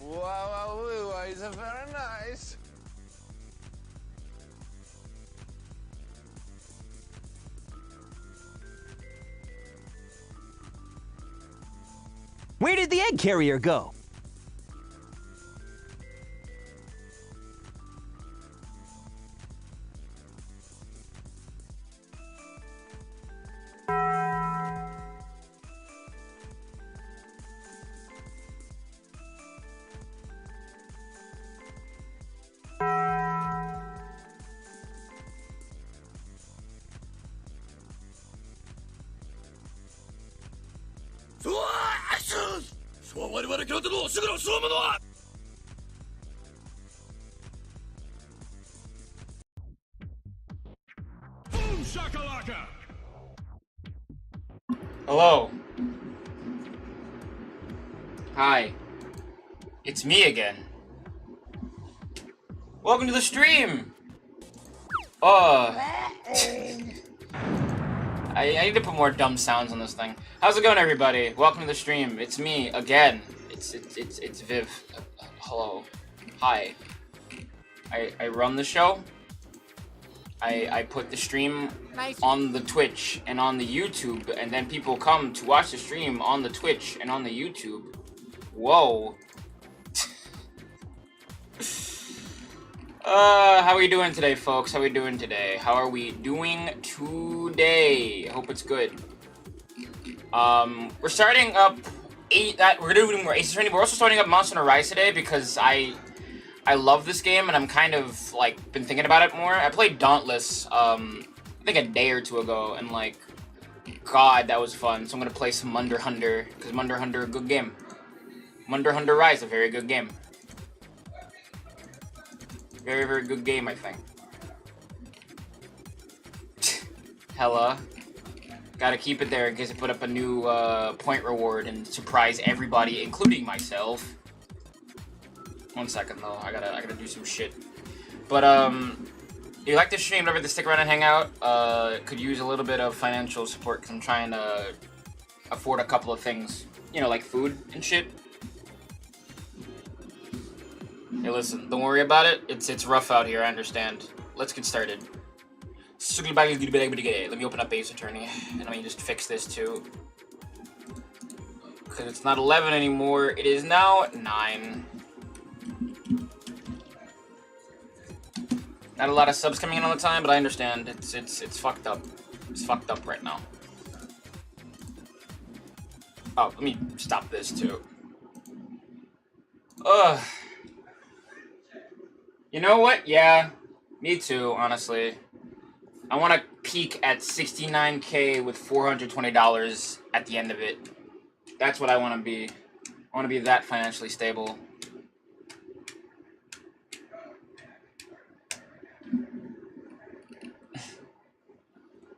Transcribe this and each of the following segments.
Wow, is very nice. Where did the egg carrier go? Hello. Hi. It's me again. Welcome to the stream! I need to put more dumb sounds on this thing. How's it going, everybody? Welcome to the stream. It's me again. It's Viv. Hello. Hi. I run the show. I put the stream on the Twitch and on the YouTube, and then people come to watch the stream on the Twitch and on the YouTube. Whoa. How are we doing today, folks? How are we doing today? How are we doing today? I hope it's good. We're starting up we're doing more Ace Attorney. We're also starting up Monster Hunter Rise today because I love this game and I'm kind of like been thinking about it more. I played Dauntless I think a day or two ago, and like, God, that was fun. So I'm gonna play some Monster Hunter because Monster Hunter a good game. Monster Hunter Rise a very good game. Very, very good game, I think. Hella. Gotta keep it there in case I put up a new point reward and surprise everybody, including myself. 1 second though, I gotta do some shit. But if you like this stream, don't forget to stick around and hang out. Could use a little bit of financial support because I'm trying to afford a couple of things, you know, like food and shit. Hey, listen, don't worry about it. It's rough out here, I understand. Let's get started. Let me open up Ace Attorney, and let me just fix this too. Because it's not 11 anymore, it is now 9. Not a lot of subs coming in all the time, but I understand. It's fucked up. It's fucked up right now. Oh, let me stop this too. Ugh. You know what? Yeah, me too, honestly. I want to peak at 69K with $420 at the end of it. That's what I want to be. I want to be that financially stable.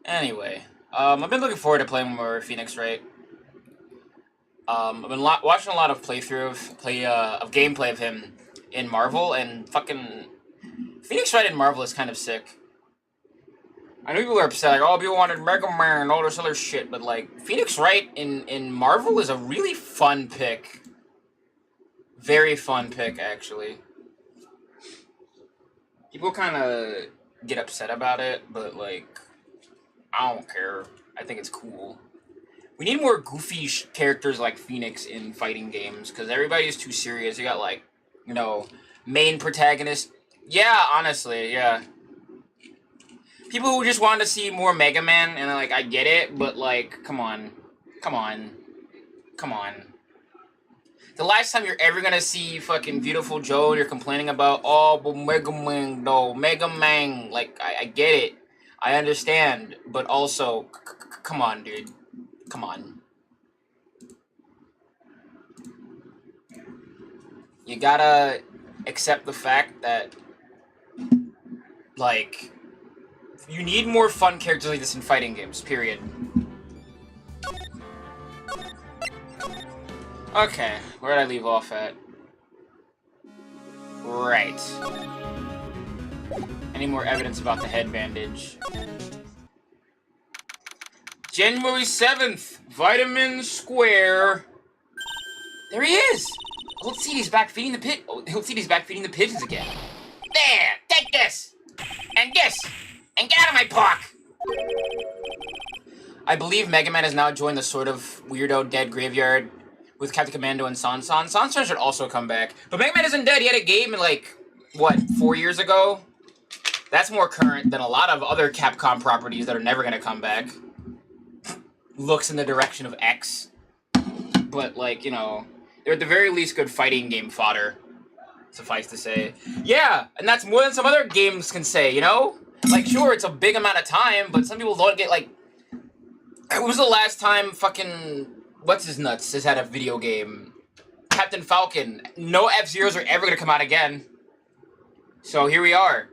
Anyway, I've been looking forward to playing more Phoenix Wright. I've been watching a lot of playthrough of gameplay of him in Marvel, and fucking Phoenix Wright in Marvel is kind of sick. I know people are upset, like, oh, people wanted Mega Man and all this other shit, but like, Phoenix Wright in Marvel is a really fun pick. Very fun pick, actually. People kind of get upset about it, but like, I don't care. I think it's cool. We need more goofy characters like Phoenix in fighting games, because everybody's too serious. You got like, you know, main protagonist. Yeah, honestly, yeah. People who just want to see more Mega Man, and like, I get it, but like, come on. Come on. Come on. The last time you're ever gonna see fucking Beautiful Joe, you're complaining about, oh, but Mega Man, though. Mega Man. Like, I get it. I understand, but also, come on, dude. Come on. You gotta accept the fact that, like, you need more fun characters like this in fighting games, period. Okay, where did I leave off at? Right. Any more evidence about the head bandage? January 7th, Vitamin Square. There he is! Old CD's back feeding the pit. Old CD's back feeding the pigeons again. There! Take this! And this! And get out of my park! I believe Mega Man has now joined the sort of weirdo dead graveyard with Captain Commando and Sansan. Sansan should also come back. But Mega Man isn't dead. He had a game in, like, what, 4 years ago? That's more current than a lot of other Capcom properties that are never going to come back. Looks in the direction of X. But, like, you know, they're at the very least good fighting game fodder. Suffice to say. Yeah, and that's more than some other games can say, you know? Like, sure, it's a big amount of time, but some people don't get, like... When was the last time fucking... What's-his-nuts has had a video game? Captain Falcon. No F-Zeros are ever gonna come out again. So here we are.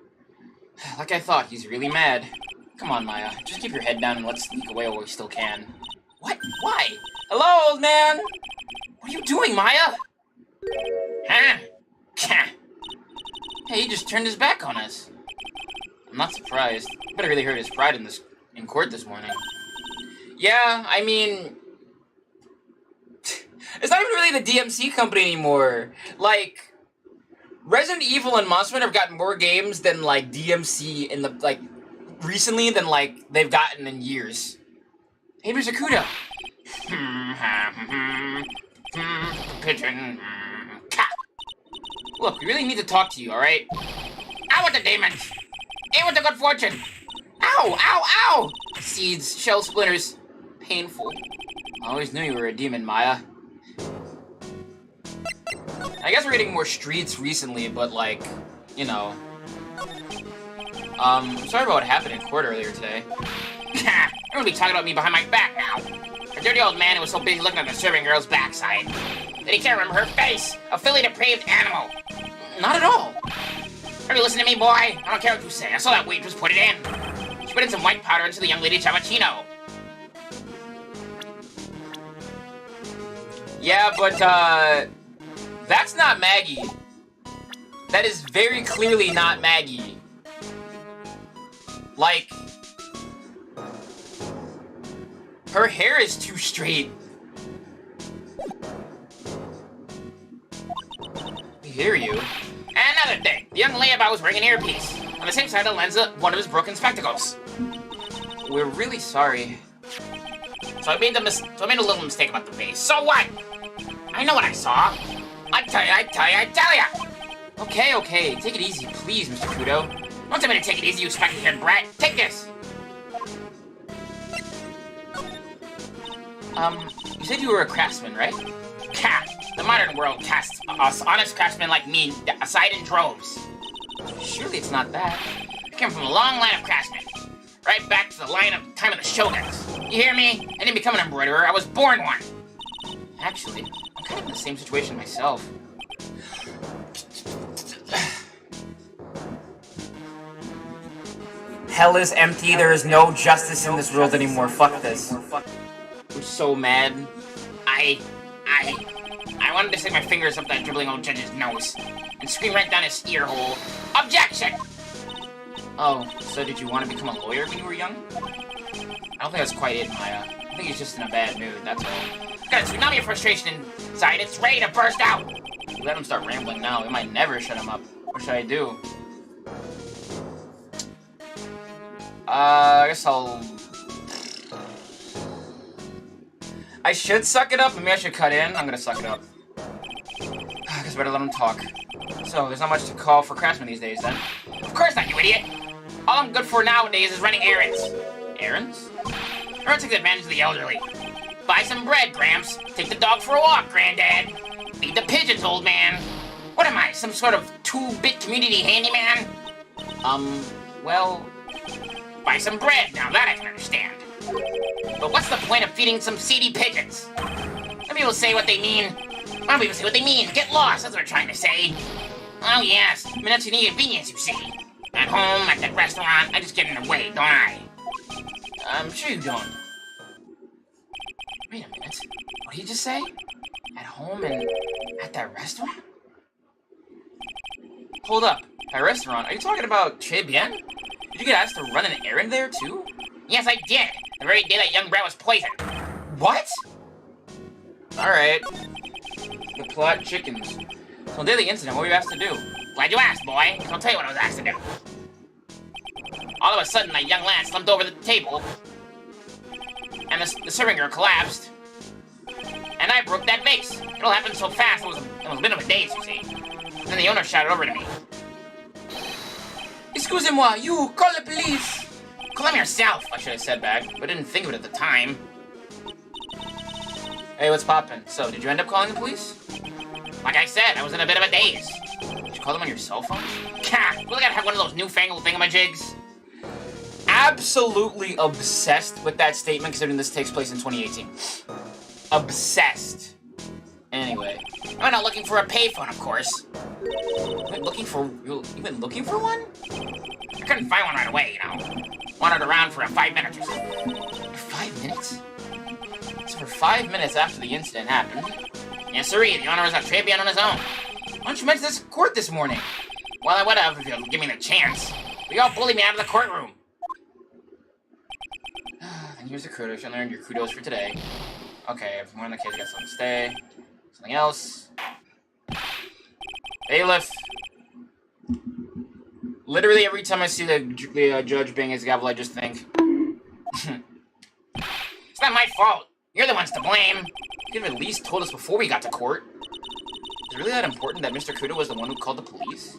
Like I thought, he's really mad. Come on, Maya. Just keep your head down and let's sneak away while we still can. What? Why? Hello, old man? What are you doing, Maya? Huh? Hey, he just turned his back on us. I'm not surprised. Better really hurt his pride in court this morning. Yeah, I mean... It's not even really the DMC company anymore. Like... Resident Evil and Monster Hunter have gotten more games than, like, DMC in the, like, recently than, like, they've gotten in years. Hey, Mr. Kudo. Pigeon. Look, we really need to talk to you, alright? Out with the demons! In with the good fortune! Ow! Ow! Ow! Seeds, shell splinters. Painful. I always knew you were a demon, Maya. I guess we're getting more streets recently, but, like, you know. Sorry about what happened in court earlier today. You're gonna be talking about me behind my back now. The dirty old man who was so busy looking at the serving girl's backside that he can't remember her face. A filthy, depraved animal. Not at all. Are you listening to me, boy? I don't care what you say. I saw that waitress put it in. She put in some white powder into the young lady Chavachino. Yeah, but, that's not Maggie. That is very clearly not Maggie. Like, her hair is too straight. We hear you. Another thing, the young layabout was wearing an earpiece on the same side of the lens of one of his broken spectacles. We're really sorry. So I made a little mistake about the base. So what? I know what I saw. I tell ya! Okay, take it easy, please, Mr. Kudo. Don't tell me to take it easy, you spectator brat. Take this! You said you were a craftsman, right? The modern world casts us honest craftsmen like me aside in droves. Surely it's not that. I came from a long line of craftsmen. Right back to the line of time of the shoguns. You hear me? I didn't become an embroiderer, I was born one. Actually, I'm kind of in the same situation myself. Hell is empty, there is no justice in this world anymore, fuck this. I'm so mad. I wanted to stick my fingers up that dribbling old judge's nose and scream right down his ear hole. Objection! Oh, so did you want to become a lawyer when you were young? I don't think that's quite it, Maya. I think he's just in a bad mood, that's all. Got a tsunami of frustration inside, it's ready to burst out! Let him start rambling now, we might never shut him up. What should I do? I guess I should suck it up, maybe I should cut in. I'm gonna suck it up. I guess I better let him talk. So, there's not much to call for craftsmen these days, then? Of course not, you idiot! All I'm good for nowadays is running errands. Errands? Everyone takes advantage of the elderly. Buy some bread, Gramps. Take the dog for a walk, Granddad. Feed the pigeons, old man. What am I, some sort of 2-bit community handyman? Well... Buy some bread, now that I can understand. But what's the point of feeding some seedy pigeons? Some people say what they mean. Some people say what they mean. Get lost, that's what they're trying to say. Oh yes, I mean that's an inconvenience, you see. At home, at that restaurant, I just get in the way, don't I? I'm sure you don't. Wait a minute. What did he just say? At home and at that restaurant? Hold up. That restaurant? Are you talking about Che Bien? Did you get asked to run an errand there, too? Yes, I did. The very day that young brat was poisoned. What? Alright. The plot chickens. So on the daily incident, what were you asked to do? Glad you asked, boy. I'll tell you what I was asked to do. All of a sudden, a young lad slumped over the table, and the serving girl collapsed, and I broke that vase. It all happened so fast, it was a bit of a daze, you see. And then the owner shouted over to me. Excusez-moi, you, call the police. Call them yourself, I should have said back, but didn't think of it at the time. Hey, what's poppin'? So, did you end up calling the police? Like I said, I was in a bit of a daze. Did you call them on your cell phone? Gah, really gotta have one of those newfangled thingamajigs. Absolutely obsessed with that statement, considering this takes place in 2018. Obsessed. Anyway, I went out looking for a payphone, of course. You went looking for one? I couldn't find one right away, you know. Wandered around for 5 minutes or so. 5 minutes? So for 5 minutes after the incident happened, yes, sirree, the owner was a champion on his own. Why don't you mention this in court this morning? Well, I would have if you'd give me the chance. But you all bullied me out of the courtroom. And here's the kudos. You learned your kudos for today. Okay, if one of the kids got something to stay. Something else. Bailiff. Literally every time I see the judge bang his gavel, I just think, it's not my fault. You're the ones to blame. You could have at least told us before we got to court. Is it really that important that Mr. Kudo was the one who called the police?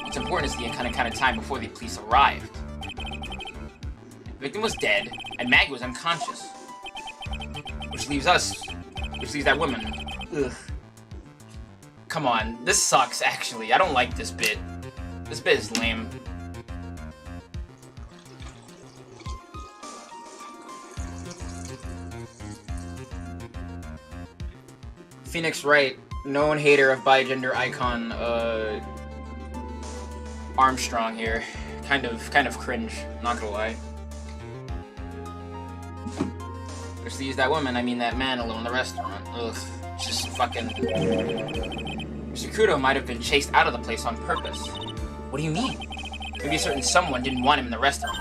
What's important is the kind of time before the police arrived. The victim was dead, and Maggie was unconscious. Which leaves that woman. Ugh. Come on, this sucks, actually. I don't like this bit. This bit is lame. Phoenix Wright, known hater of bigender icon, Armstrong here. Kind of cringe, not gonna lie. Just to use that woman, I mean that man alone in the restaurant. Ugh, just fucking... Mr. Kudo might have been chased out of the place on purpose. What do you mean? Maybe a certain someone didn't want him in the restaurant.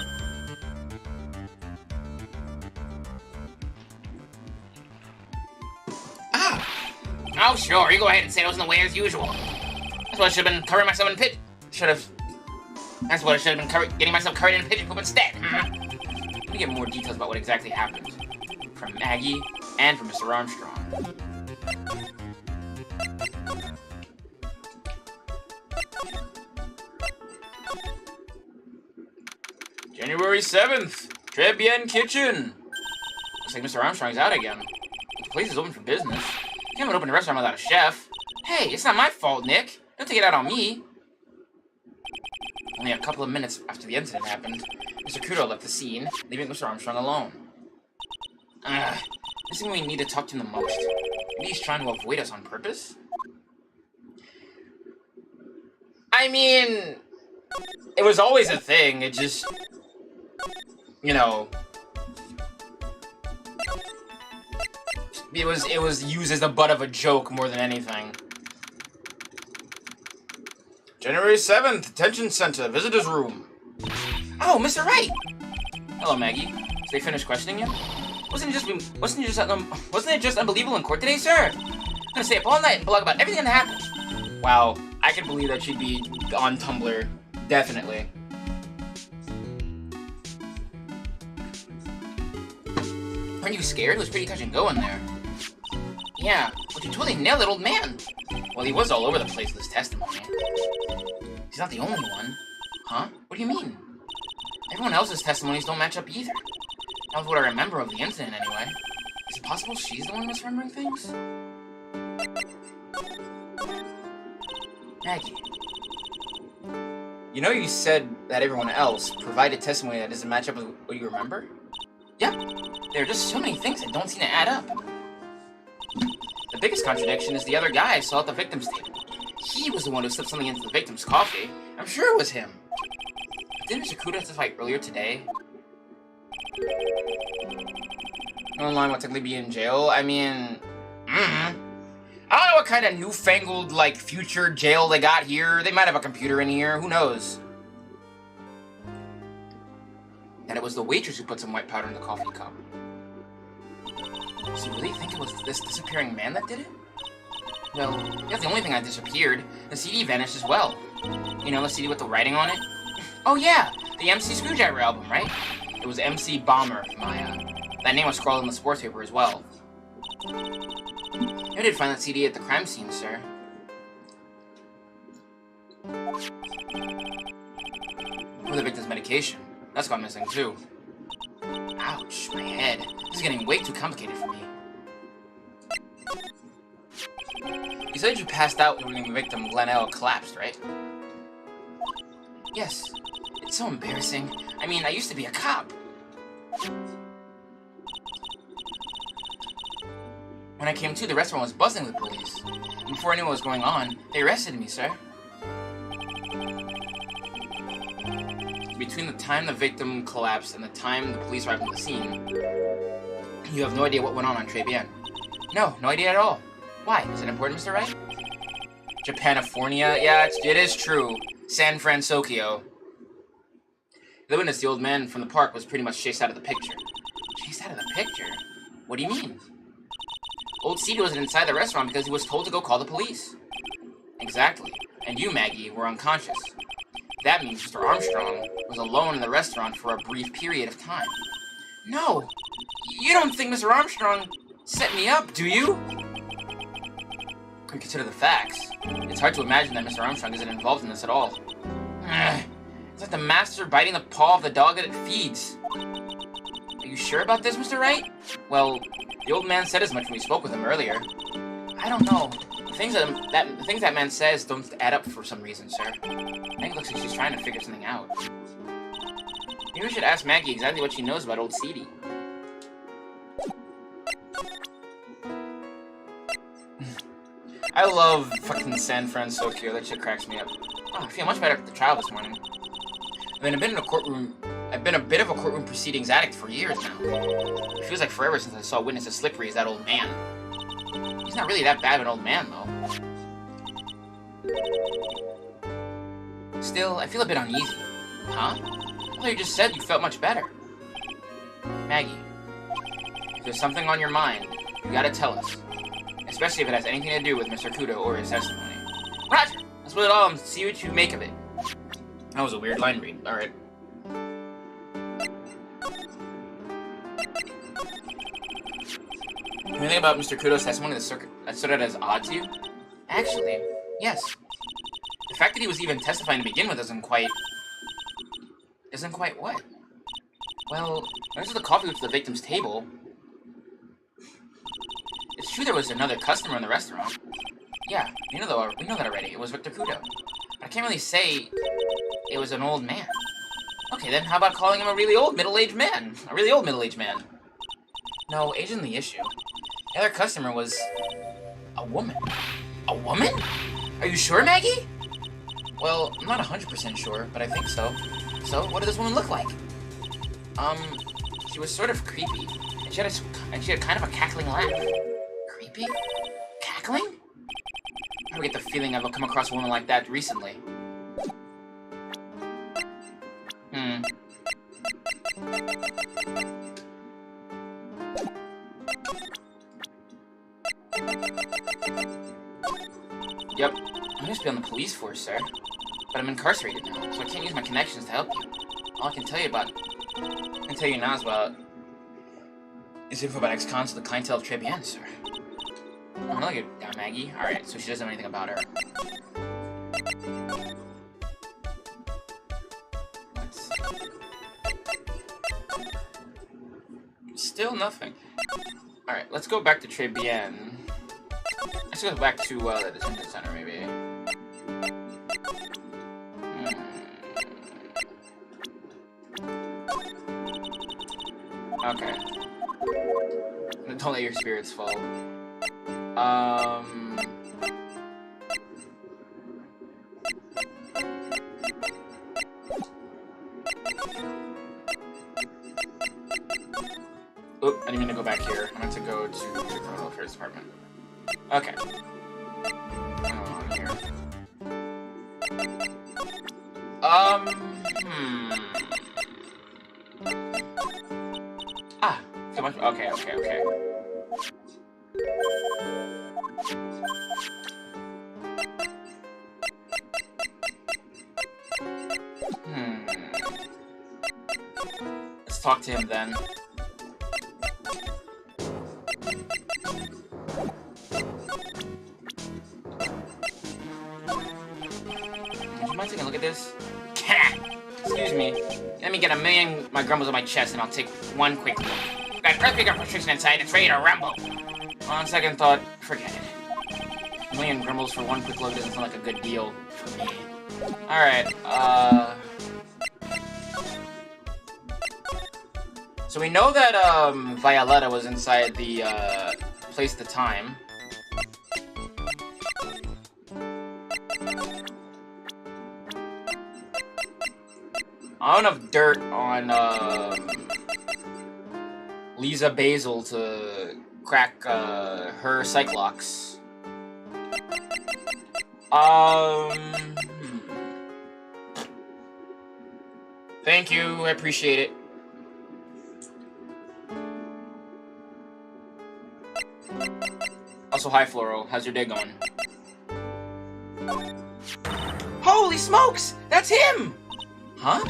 Ah! Oh, sure, you go ahead and say it was in the way as usual. That's what I should have been covering myself in That's what I should have been getting myself covered in pigeon poop instead. Let me get more details about what exactly happened. From Maggie and from Mr. Armstrong. January 7th, Très Bien Kitchen. Looks like Mr. Armstrong's out again. The place is open for business. You can't open a restaurant without a chef. Hey, it's not my fault, Nick. Don't take it out on me. Only a couple of minutes after the incident happened, Mr. Kudo left the scene, leaving Mr. Armstrong alone. This is when we need to talk to him the most. Maybe he's trying to avoid us on purpose? I mean, it was always a thing, it just, you know, it was used as the butt of a joke more than anything. January 7th, Detention Center, Visitor's Room. Oh, Mr. Wright! Hello, Maggie. Did they finish questioning you? Wasn't it just unbelievable in court today, sir? I'm gonna stay up all night and blog about everything that happened. Wow, I can believe that she'd be on Tumblr. Definitely. Aren't you scared? It was pretty touch and go in there. Yeah, but you totally nailed it, old man. Well, he was all over the place with his testimony. He's not the only one. Huh? What do you mean? Everyone else's testimonies don't match up either. That was what I remember of the incident, anyway. Is it possible she's the one misremembering things? Maggie. You know you said that everyone else provided testimony that doesn't match up with what you remember? Yep. There are just so many things that don't seem to add up. The biggest contradiction is the other guy I saw at the victim's table. He was the one who slipped something into the victim's coffee. I'm sure it was him. Didn't Mr. Kudo testify earlier today? No one will technically be in jail. I mean, I don't know what kind of newfangled, like, future jail they got here. They might have a computer in here. Who knows? And it was the waitress who put some white powder in the coffee cup. So you really think it was this disappearing man that did it? Well, that's the only thing that disappeared. The CD vanished as well. You know, the CD with the writing on it? Oh yeah, the MC Screwdriver album, right? It was MC Bomber, Maya. That name was scrawled in the sports paper as well. I did find that CD at the crime scene, sir. Or the victim's medication. That's gone missing, too. Ouch, my head. This is getting way too complicated for me. You said you passed out when the victim, Glenn collapsed, right? Yes. It's so embarrassing. I mean, I used to be a cop. When I came to, the restaurant was buzzing with police. And before I knew what was going on, they arrested me, sir. Between the time the victim collapsed and the time the police arrived on the scene, you have no idea what went on Très Bien. No idea at all. Why? Is it important, Mr. Wright? Japanifornia? Yeah, it is true. San Francisco. The witness, the old man from the park, was pretty much chased out of the picture. Chased out of the picture? What do you mean? Old Cedar was inside the restaurant because he was told to go call the police. Exactly. And you, Maggie, were unconscious. That means Mr. Armstrong was alone in the restaurant for a brief period of time. No! You don't think Mr. Armstrong set me up, do you? Consider the facts. It's hard to imagine that Mr. Armstrong isn't involved in this at all. It's like the master biting the paw of the dog that it feeds. Are you sure about this, Mr. Wright? Well, the old man said as much when we spoke with him earlier. I don't know. The things that man says don't add up for some reason, sir. Maggie looks like she's trying to figure something out. Maybe we should ask Maggie exactly what she knows about old Cedar. I love fucking San Francisco. That shit cracks me up. Oh, I feel much better after the trial this morning. I've been a bit of a courtroom proceedings addict for years now. It feels like forever since I saw a witness as slippery as that old man. He's not really that bad of an old man, though. Still, I feel a bit uneasy. Huh? I thought you just said you felt much better. Maggie, if there's something on your mind, you gotta tell us. Especially if it has anything to do with Mr. Kudo or his testimony. Roger! Let's put it all and see what you make of it. That was a weird line read. Alright. Anything about Mr. Kudo's testimony that stood out as odd to you? Actually, yes. The fact that he was even testifying to begin with isn't quite what? Well, when the coffee was to the victim's table, it's true there was another customer in the restaurant. Yeah, we know that already. It was Victor Kudo. But I can't really say it was an old man. Okay, then how about calling him a really old middle-aged man? A really old middle-aged man. No, age isn't the issue. The other customer was a woman. A woman? Are you sure, Maggie? Well, I'm not 100% sure, but I think so. So, what did this woman look like? She was sort of creepy, and she had kind of a cackling laugh. Creepy? Cackling? I don't get the feeling I've come across a woman like that recently. Yep, I'm supposed to be on the police force, sir. But I'm incarcerated now, so I can't use my connections to help you. All I can tell you now is info about ex-cons of the clientele of Très Bien, sir. Oh, look at Maggie. Alright, so she doesn't know anything about her. Let's see. Still nothing. Alright, let's go back to Très Bien. Let's go back to the detention center, maybe. Okay. Don't let your spirits fall. Oop, I didn't mean to go back here. I meant to go to the criminal affairs department. Okay. Here. Ah, so much. Okay. Let's talk to him then. Would you mind taking a look at this? Excuse me. Let me get a million my grumbles on my chest and I'll take one quick look. Got earthquake of frustration inside, it's ready to rumble. On second thought, forget it. A million grumbles for one quick look doesn't sound like a good deal for me. Alright, so we know that, Violetta was inside the, place at the time. I don't have dirt on, Lisa Basil to crack, her Cyclox. Thank you, I appreciate it. Also, hi, Floro. How's your day going? Holy smokes! That's him! Huh?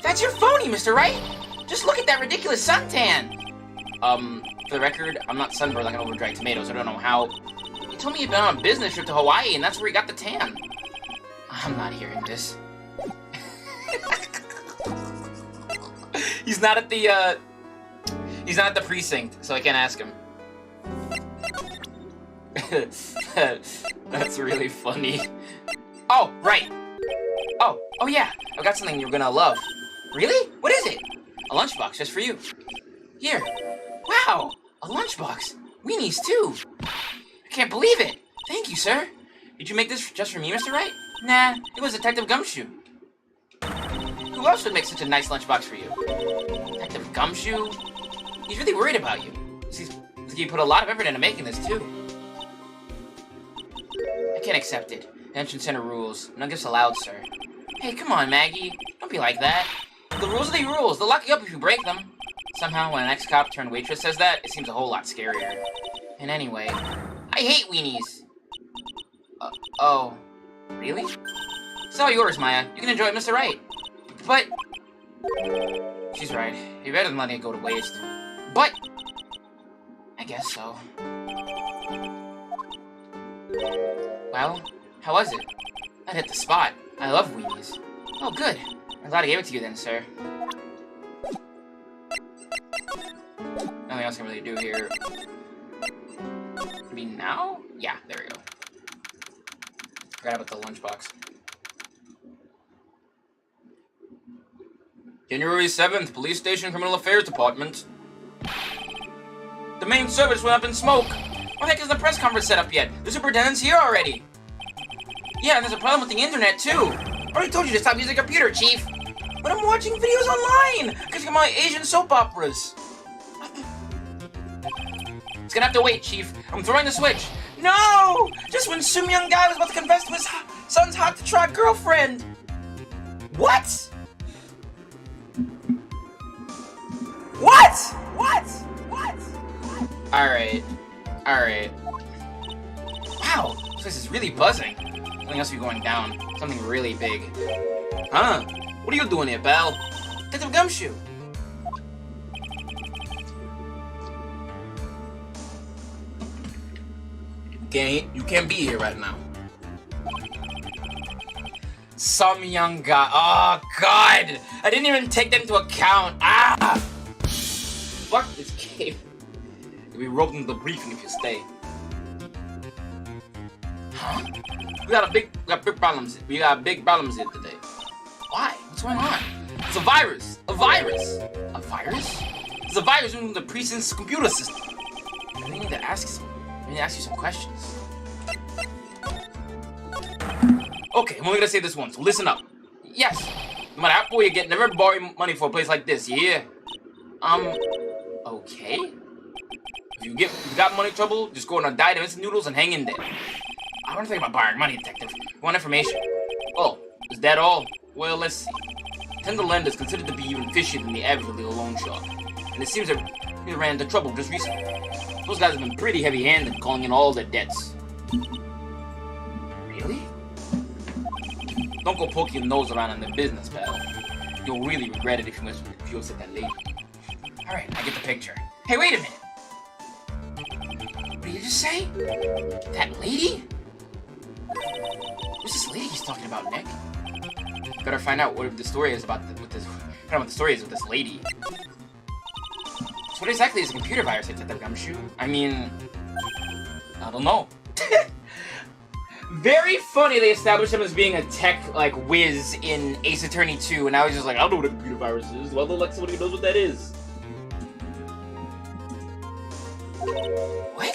That's your phony, Mr. Right? Just look at that ridiculous suntan! For the record, I'm not sunburned like an overdried tomato, so I don't know how... He told me he'd been on a business trip to Hawaii, and that's where he got the tan. I'm not hearing this. He's not at the, he's not at the precinct, so I can't ask him. That's really funny. Oh, right. Oh yeah, I've got something you're gonna love. Really? What is it? A lunchbox just for you. Here. Wow, a lunchbox. Weenies too. I can't believe it. Thank you, sir. Did you make this just for me, Mr. Wright? Nah, it was Detective Gumshoe. Who else would make such a nice lunchbox for you? Detective Gumshoe? He's really worried about you. He put a lot of effort into making this, too. I can't accept it. The entrance center rules. No gifts allowed, sir. Hey, come on, Maggie. Don't be like that. The rules are the rules. They'll lock you up if you break them. Somehow, when an ex-cop turned waitress says that, it seems a whole lot scarier. And anyway, I hate weenies. Oh. Really? It's all yours, Maya. You can enjoy it, Mr. Right. But... She's right. You're better than letting it go to waste. But... I guess so. Well, how was it? That hit the spot. I love weenies. Oh, good. I'm glad I gave it to you then, sir. Nothing else I can really do here. I mean, now? Yeah, there we go. Forgot about the lunchbox. January 7th, Police Station Criminal Affairs Department. The main service went up in smoke. Why the heck isn't the press conference set up yet? The superintendent's here already. Yeah, and there's a problem with the internet, too. I already told you to stop using the computer, Chief. But I'm watching videos online, because of my Asian soap operas. It's gonna have to wait, Chief. I'm throwing the switch. No! Just when Sum Young Guy was about to confess to his son's hot-to-trot girlfriend. What? What? What? What? Alright. Alright. Wow, this place is really buzzing. Something else be going down. Something really big. Huh? What are you doing here, pal? Detective Gumshoe. You can't be here right now. Some young guy. Oh, God! I didn't even take that into account. Ah! Fuck this game. You'll be roped into the briefing if you stay. Huh? We got big problems. We got big problems here today. Why? What's going on? It's a virus. A virus. A virus? It's a virus in the precinct's computer system. I need to ask you some questions. Okay, I'm only gonna say this once. Listen up. Yes. No matter how poor you get, never borrow money for a place like this. Yeah. Okay. If you got money trouble, just go on a diet of instant noodles and hang in there. I don't think about borrowing money, detective. You want information? Oh, is that all? Well, let's see. Tender lender is considered to be even fishier than the average illegal loan shark. And it seems that he ran into trouble just recently. Those guys have been pretty heavy-handed, calling in all their debts. Really? Don't go poking your nose around in their business, pal. You'll really regret it if you upset that lady. Alright, I get the picture. Hey, wait a minute! What did you just say? That lady? Who's this lady he's talking about, Nick? Better find out what the story is about with this lady. So what exactly is a computer virus at the gumshoe? I mean, I don't know. Very funny they established him as being a tech, like, whiz in Ace Attorney 2, and now he's just like, I don't know what a computer virus is. Level like somebody who knows what that is. What?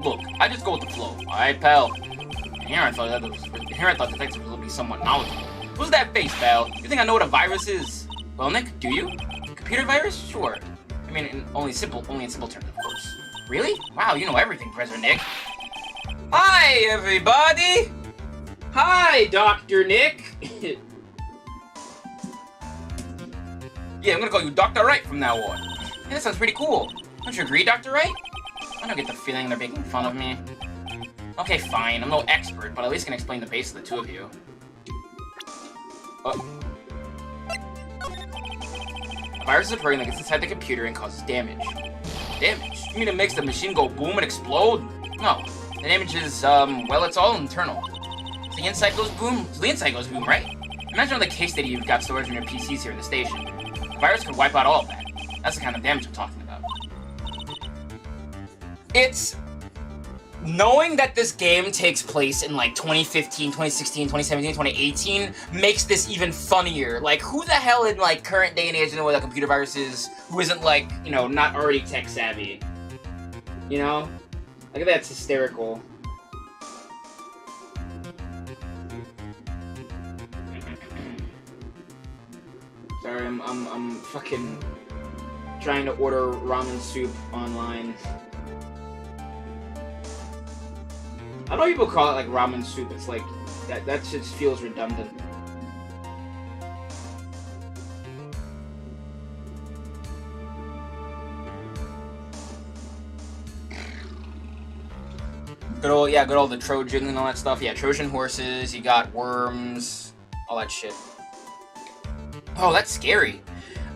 Look, I just go with the flow, alright, pal? Here I thought detectives would be somewhat knowledgeable. Who's that face, pal? You think I know what a virus is? Well, Nick, do you? Computer virus? Sure. I mean, only in simple terms, of course. Really? Wow, you know everything, Professor Nick. Hi, everybody! Hi, Dr. Nick! Yeah, I'm gonna call you Dr. Wright from now on. Hey, that sounds pretty cool. Don't you agree, Dr. Wright? I don't get the feeling they're making fun of me. Okay, fine, I'm no expert, but at least can explain the base of the two of you. A virus is a program that gets inside the computer and causes damage. Damage? You mean it makes the machine go boom and explode? No. The damage is, well, it's all internal. So the inside goes boom, right? Imagine all the case data you've got stored in your PCs here in the station. The virus could wipe out all of that. That's the kind of damage I'm talking about. It's... Knowing that this game takes place in, like, 2015, 2016, 2017, 2018 makes this even funnier. Like, who the hell in, like, current day and age know what a computer virus is who isn't, like, you know, not already tech-savvy? You know? Look at that, it's hysterical. Sorry, I'm fucking trying to order ramen soup online. I know people call it like ramen soup. It's like that just feels redundant. Good old the Trojan and all that stuff. Yeah, Trojan horses, you got worms, all that shit. Oh, that's scary.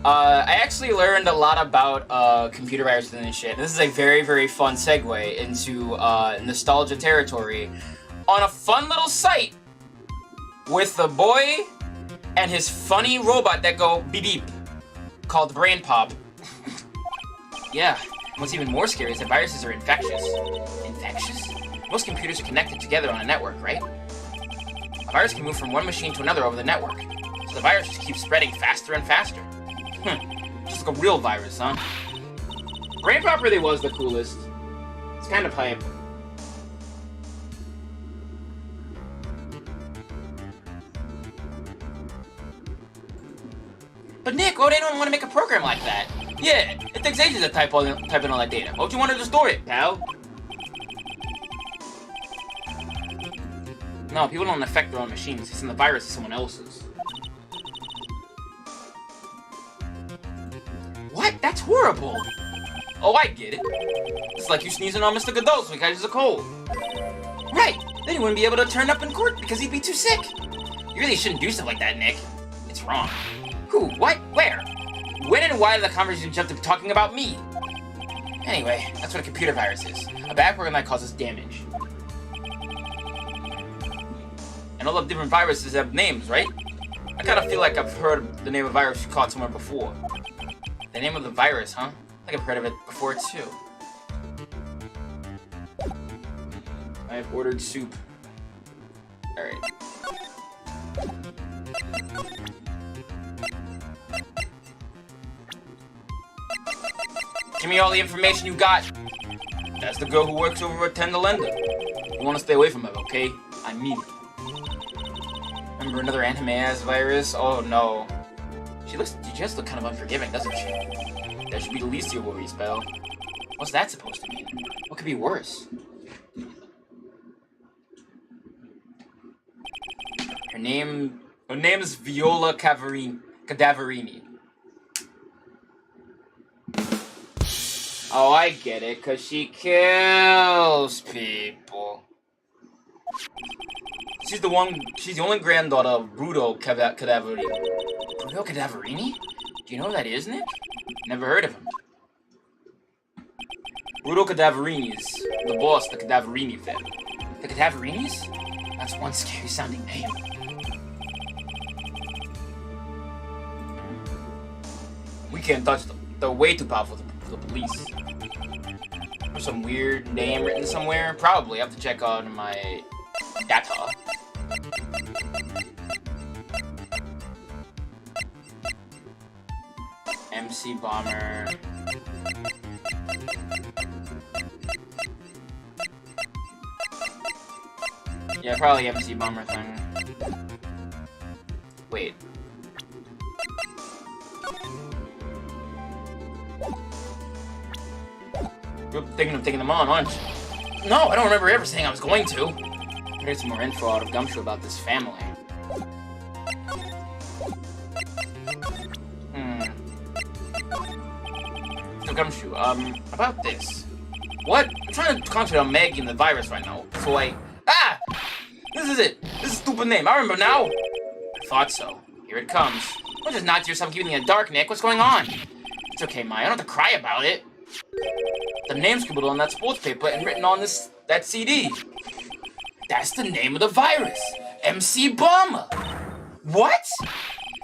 I actually learned a lot about computer viruses and shit. This is a very, very fun segue into nostalgia territory on a fun little site with the boy and his funny robot that go beep beep called Brain Pop. Yeah, what's even more scary is that viruses are infectious. Infectious? Most computers are connected together on a network, right? A virus can move from one machine to another over the network, so the virus just keeps spreading faster and faster. Just like a real virus, huh? Brain Pop really was the coolest. It's kind of hype. But Nick, why they don't want to make a program like that? Yeah, it takes ages to type in all that data. Why don't you want to just store it, pal? No, people don't affect their own machines. It's in the virus is someone else's. What? That's horrible! Oh, I get it. It's like you sneezing on Mr. Godot so he catches a cold. Right! Then he wouldn't be able to turn up in court because he'd be too sick. You really shouldn't do stuff like that, Nick. It's wrong. Who? What? Where? When and why did the conversation jump to talking about me? Anyway, that's what a computer virus is. A bad program that causes damage. And all the different viruses have names, right? I kind of feel like I've heard the name of a virus you caught somewhere before. The name of the virus, huh? I think I've heard of it before, too. I've ordered soup. Alright. Give me all the information you got. That's the girl who works over at Tender Lender. You want to stay away from her, okay? I mean it. Remember another anime-ass virus? Oh no. She just looks kind of unforgiving, doesn't she? That should be the least of your worries, pal. What's that supposed to mean? What could be worse? Her name is Viola Cadaverini. Oh, I get it, because she kills people. She's the only granddaughter of Bruto Cadaverini. Bruto Cadaverini? Do you know who that is, Nick? Never heard of him. Bruto Cadaverini is the boss of the Cadaverini family. The Cadaverinis? That's one scary sounding name. We can't touch them. They're way too powerful for the police. There's some weird name written somewhere. Probably. I have to check on my data. MC Bomber. Yeah, probably MC Bomber thing. Wait. You're thinking of taking them on, aren't you? No, I don't remember ever saying I was going to. I get some more info out of Gumshoe about this family. So Gumshoe, about this. What? I'm trying to concentrate on Maggie and the virus right now. So this is it. This is a stupid name. I remember now. I thought so. Here it comes. Don't just nod to yourself keeping in the dark, Nick. What's going on? It's okay, Maya. I don't have to cry about it. The name's scribbled on that sports paper and written on that CD. That's the name of the virus. MC Bomber. What?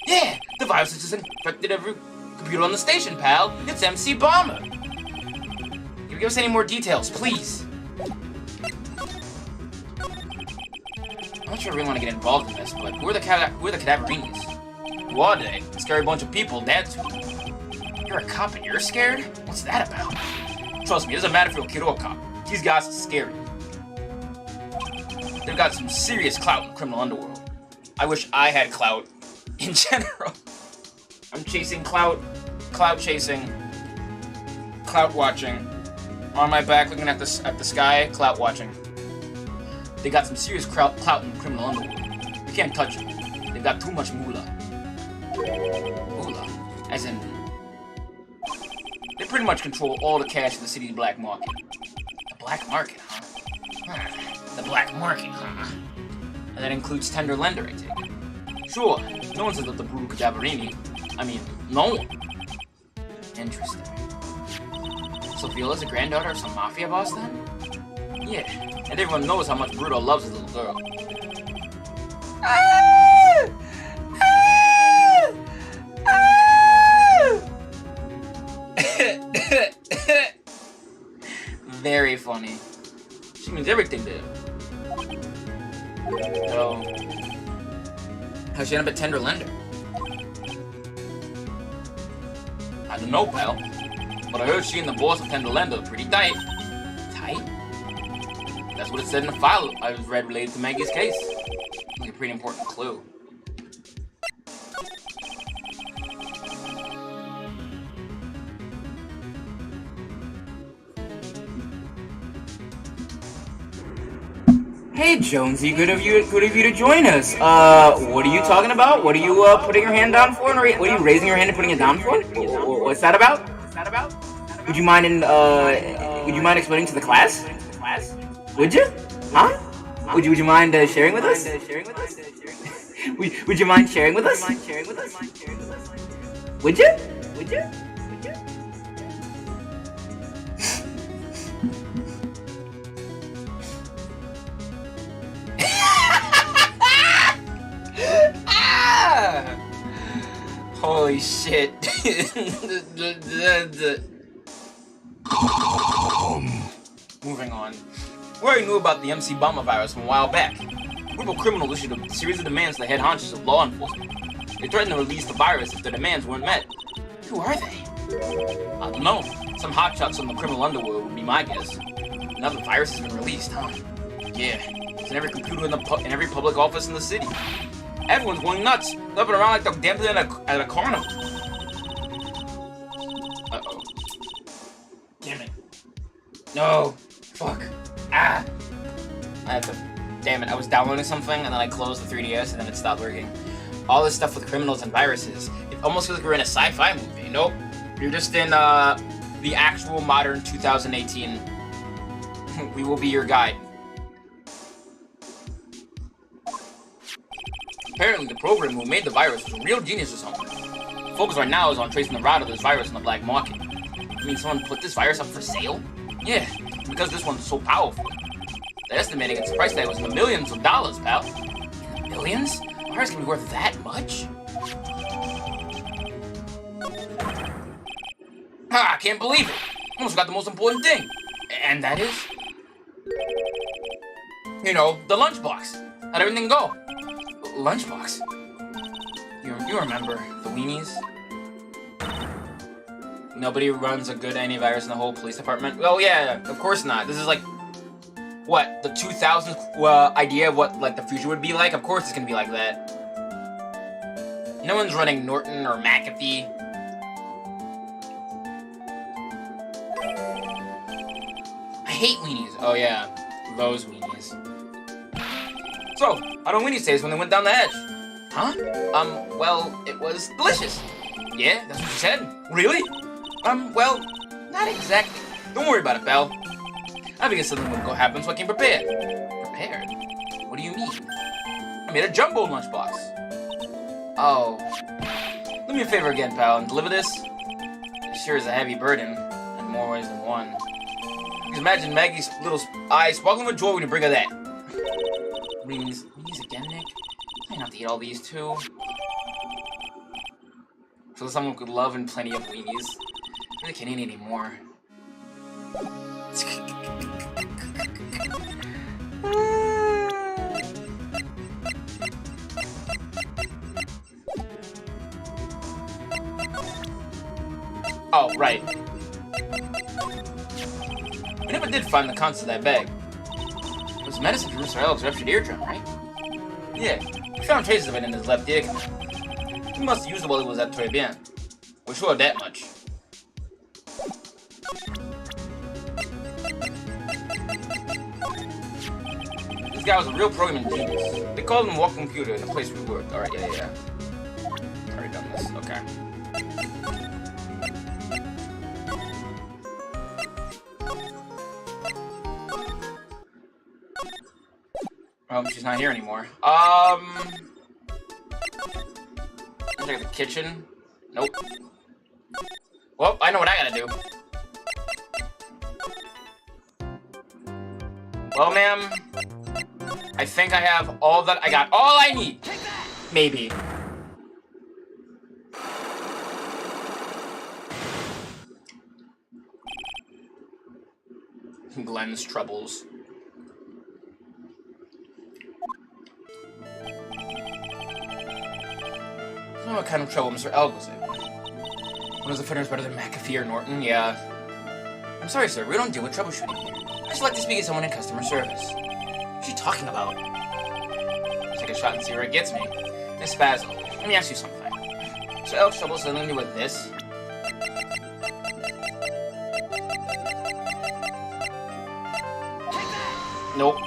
Yeah, the virus has just infected every computer on the station, pal. It's MC Bomber. Can you give us any more details, please? I'm not sure I really want to get involved in this, but who are the Cadaverinis? Who are they? A scary bunch of people, that's who. You're a cop and you're scared? What's that about? Trust me, it doesn't matter if you're a kid or a cop. These guys are scary. They've got some serious clout in the criminal underworld. I wish I had clout in general. I'm chasing clout chasing, clout watching. On my back looking at the sky, clout watching. They got some serious clout in the criminal underworld. You can't touch them. They've got too much moolah. Moolah? As in... They pretty much control all the cash in the city's black market. The black market, huh? The black market, huh? And that includes tender lender, I take it. Sure, no one says that the Bruto Cadaverini. I mean, no one. Interesting. So Viola's a granddaughter of some mafia boss, then? Yeah, and everyone knows how much Bruto loves his little girl. Very funny. She means everything to him. So, how'd she end up at Tender Lender? I don't know, pal. But I heard she and the boss of Tender Lender are pretty tight. Tight? That's what it said in the file I read related to Maggie's case. Like a pretty important clue. Hey Jonesy, good of you to join us. What are you talking about? What are you putting your hand down for? Or what are you raising your hand and putting it down for? What's that about? Would you mind explaining to the class? Would you? Huh? Would you mind sharing with us? Would you mind sharing with us? Would you? Holy shit. Moving on. We already knew about the MC Bomber virus from a while back. A group of criminals issued a series of demands to the head honchos of law enforcement. They threatened to release the virus if their demands weren't met. Who are they? I don't know. Some hotshots from the criminal underworld would be my guess. Now the virus has been released, huh? Yeah. It's in every computer in every public office in the city. Everyone's going nuts, jumping around like the damn thing at a carnival. Uh-oh. Damn it. No. Fuck. Ah. Damn it, I was downloading something and then I closed the 3DS and then it stopped working. All this stuff with criminals and viruses. It almost feels like we're in a sci-fi movie. Nope. You're just in, the actual modern 2018. We will be your guide. Apparently, the program who made the virus was a real genius or something. The focus right now is on tracing the route of this virus in the black market. I mean, someone put this virus up for sale? Yeah, because this one's so powerful. They're estimating its price tag was in the millions of dollars, pal. In the millions? A virus can be worth that much? I can't believe it. Almost got the most important thing. And that is? You know, the lunchbox. How'd everything go? Lunchbox? You remember the weenies? Nobody runs a good antivirus in the whole police department? Oh yeah, of course not. This is like, what, the 2000s idea of what like the future would be like? Of course it's gonna be like that. No one's running Norton or McAfee. I hate weenies. Oh yeah, those weenies. So, how do weenies taste when they went down the edge? Huh? Well, it was delicious. Yeah, that's what you said. Really? Well, not exactly. Don't worry about it, pal. I figured something wouldn't go happen, so I came prepared. Prepared? What do you mean? I made a jumbo lunchbox. Oh. Do me a favor again, pal, and deliver this. It sure is a heavy burden, in more ways than one. Just imagine Maggie's little eyes sparkling with joy when you bring her that. Weenies again, Nick? I have to eat all these too. So someone could love and plenty of weenies. I really can't eat any more. Oh, right. We never did find the contents of that bag. It was medicine for Mr. Elk's ruptured eardrum, right? Yeah, we found traces of it in his left ear canal. He must have used it while he was at Très Bien. We're sure of that much. This guy was a real programming genius. They called him Walk Computer in the place we worked. Alright, yeah. Already done this, okay. Oh, she's not here anymore. Check the kitchen. Nope. Well, I know what I gotta do. Well, ma'am, I think I have all that. I got all I need. Maybe. Glenn's troubles. I don't know what kind of trouble Mr. Elk was in. One of the fitters better than McAfee or Norton? Yeah. I'm sorry, sir. We don't deal with troubleshooting here. I just like to speak to someone in customer service. What's she talking about? Take a shot and see where it gets me. Miss Basil, let me ask you something. Mr. Elk's trouble suddenly me with this? Nope.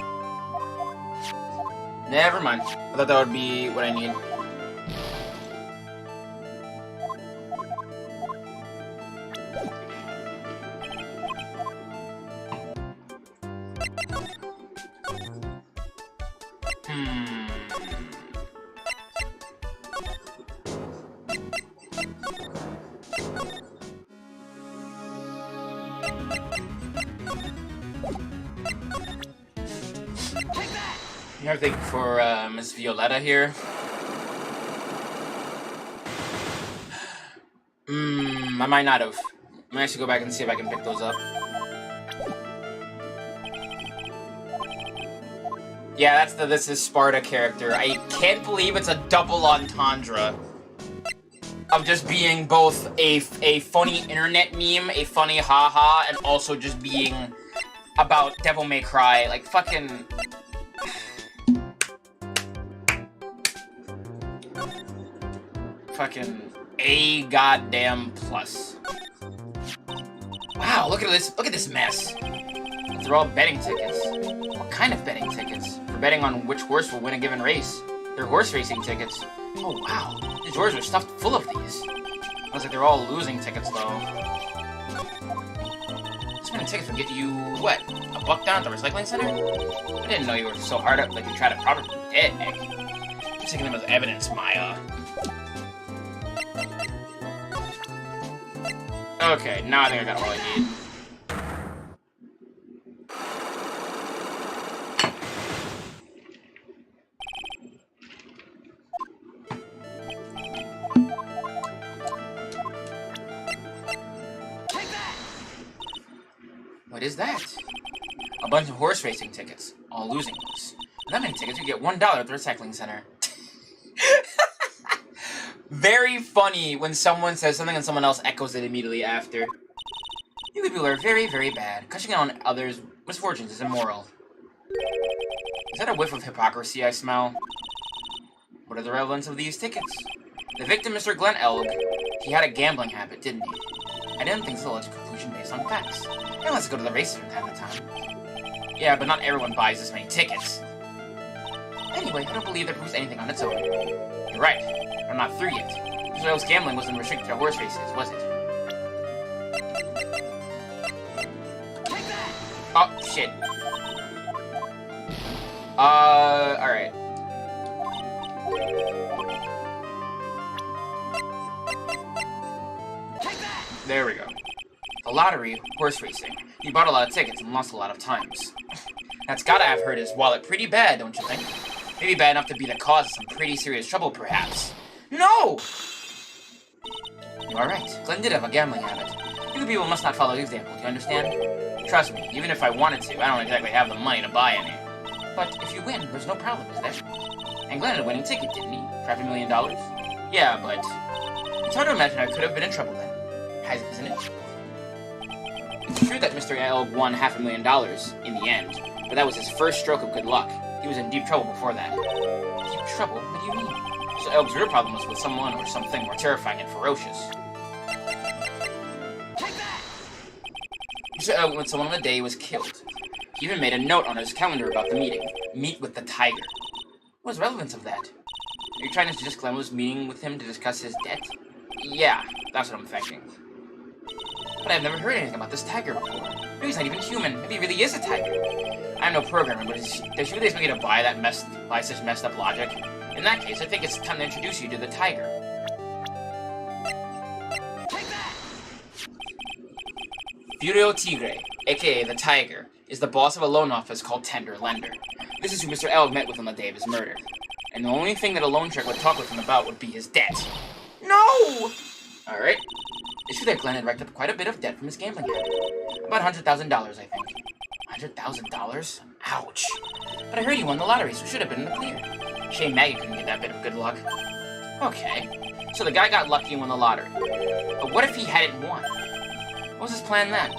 Never mind. I thought that would be what I need. Everything for Miss Violetta here. I might not have. I'm gonna actually go back and see if I can pick those up. Yeah, that's the This Is Sparta character. I can't believe it's a double entendre of just being both a funny internet meme, a funny haha, and also just being about Devil May Cry. Like, fucking... Fucking A goddamn plus. Wow, look at this mess. They're all betting tickets. What kind of betting tickets? For betting on which horse will win a given race. They're horse racing tickets. Oh wow, these drawers are stuffed full of these. Looks like they're all losing tickets though. gambling tickets would get you, what, $1 down at the recycling center? I didn't know you were so hard up that you tried to prop it dead, Nick. I'm taking them as evidence, Maya. Okay, now I think I got all I need. What is that? A bunch of horse racing tickets, all losing ones. With that many tickets, you get $1 at the recycling center. Very funny when someone says something and someone else echoes it immediately after. You people are very, very bad. Crushing on others' misfortunes is immoral. Is that a whiff of hypocrisy I smell? What are the relevance of these tickets? The victim, Mr. Glenn Elg, he had a gambling habit, didn't he? I didn't think it's a logical conclusion based on facts. And let's go to the races from time to time. Yeah, but not everyone buys this many tickets. Anyway, I don't believe that proves anything on its own. You're right, but I'm not through yet. Mr. Elg's gambling wasn't restricted to horse races, was it? Oh, shit. Alright. There we go. The lottery, horse racing. He bought a lot of tickets and lost a lot of times. That's gotta have hurt his wallet pretty bad, don't you think? Maybe bad enough to be the cause of some pretty serious trouble, perhaps. No! You are right. Glenn did have a gambling habit. You people must not follow his example, do you understand? Trust me, even if I wanted to, I don't exactly have the money to buy any. But if you win, there's no problem, is there? And Glenn had a winning ticket, didn't he? For $500 million? Yeah, but it's hard to imagine I could have been in trouble then. Isn't it? It's true that Mr. Elg won $500,000 in the end, but that was his first stroke of good luck. He was in deep trouble before that. Deep trouble? What do you mean? Mr. Elg's real problem was with someone or something more terrifying and ferocious. Take that! Mr. Elg went with someone on the day he was killed. He even made a note on his calendar about the meeting. Meet with the tiger. What was the relevance of that? Are you trying to suggest Glenn was meeting with him to discuss his debt? Yeah, that's what I'm thinking. But I've never heard anything about this tiger before. Maybe he's not even human. Maybe he really is a tiger. I'm no programmer, but does she really expect me to buy such messed up logic? In that case, I think it's time to introduce you to the tiger. Take that! Furio Tigre, aka the Tiger, is the boss of a loan office called Tender Lender. This is who Mr. Elg met with on the day of his murder. And the only thing that a loan shark would talk with him about would be his debt. No! Alright. It's true that Glenn had racked up quite a bit of debt from his gambling habit. About $100,000, I think. $100,000? Ouch. But I heard he won the lottery, so should have been in the clear. Shame Maggie couldn't get that bit of good luck. Okay. So the guy got lucky and won the lottery. But what if he hadn't won? What was his plan then?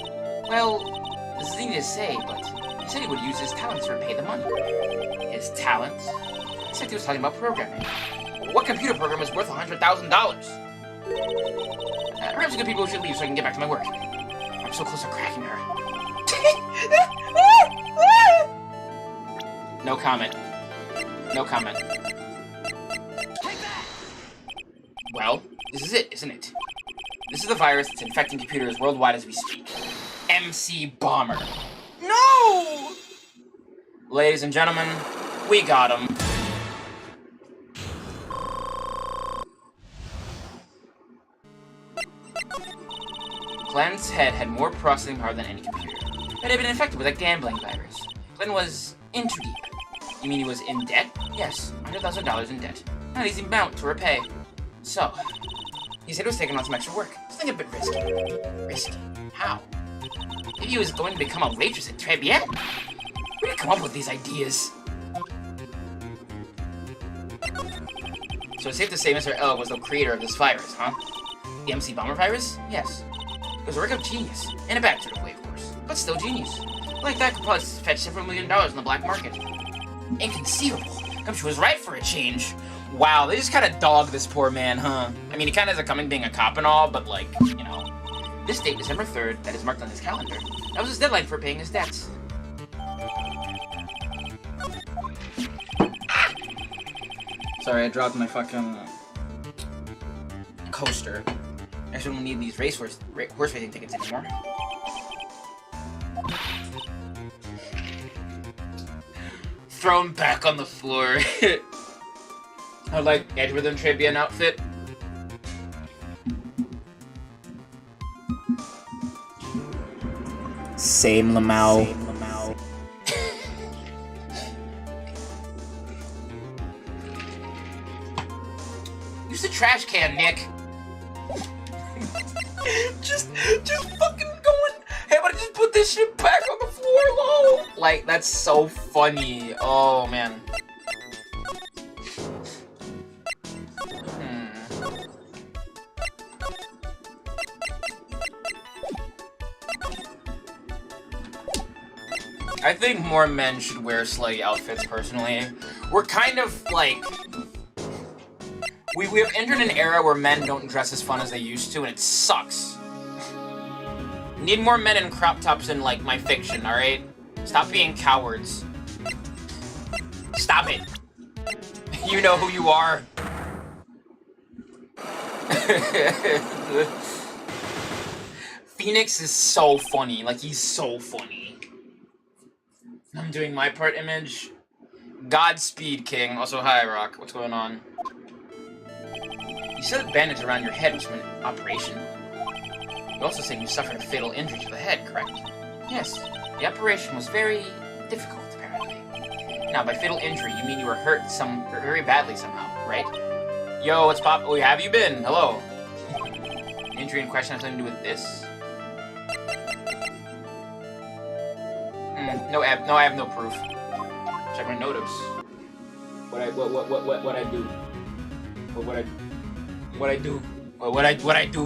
Well, this is easy to say, but he said he would use his talents to repay the money. His talents? He said he was talking about programming. What computer program is worth $100,000? Perhaps the good people should leave so I can get back to my work. I'm so close to cracking her. No comment. No comment. Well, this is it, isn't it? This is the virus that's infecting computers worldwide as we speak. MC Bomber. No! Ladies and gentlemen, we got him. Glenn's head had more processing power than any computer. It had been infected with a gambling virus. Glenn was in too deep. You mean he was in debt? Yes, $100,000 in debt. Not easy amount to repay. So, he said he was taking on some extra work. Something a bit risky. Risky? How? Maybe he was going to become a waitress at Trebian? Where did he come up with these ideas? So it's safe to say Mr. Elg was the creator of this virus, huh? The MC Bomber virus? Yes. It was a work of genius, in a bad sort of way, of course, but still genius. Like that could probably fetch several $1 million in the black market. Inconceivable. Computer was right for a change. Wow, they just kind of dogged this poor man, huh? I mean, he kind of has a coming being a cop and all, but like, you know. This date, December 3rd, that is marked on his calendar. That was his deadline for paying his debts. Sorry, I dropped my fucking coaster. I shouldn't need these horse racing tickets anymore. thrown back on the floor. I'd like Edge Rhythm Trade be an outfit. Same Lamau. Use the trash can, Nick. just fucking going. Hey, but just put this shit back on the floor, lol. Like, that's so funny. Oh man. I think more men should wear slutty outfits, personally. We're kind of, like... We have entered an era where men don't dress as fun as they used to, and it sucks. Need more men in crop tops in, like, my fiction, alright? Stop being cowards. Stop it. You know who you are. Phoenix is so funny. Like, he's so funny. I'm doing my part image. Godspeed, King. Also, hi, Rock. What's going on? You said a bandage around your head was from an operation. You also said you suffered a fatal injury to the head, correct? Yes. The operation was very difficult, apparently. Now, by fatal injury, you mean you were hurt very badly somehow, right? Yo, what's pop? Oh, have you been? Hello. The injury in question has something to do with this? No, I have no proof. Check my notice. What I do? What I do?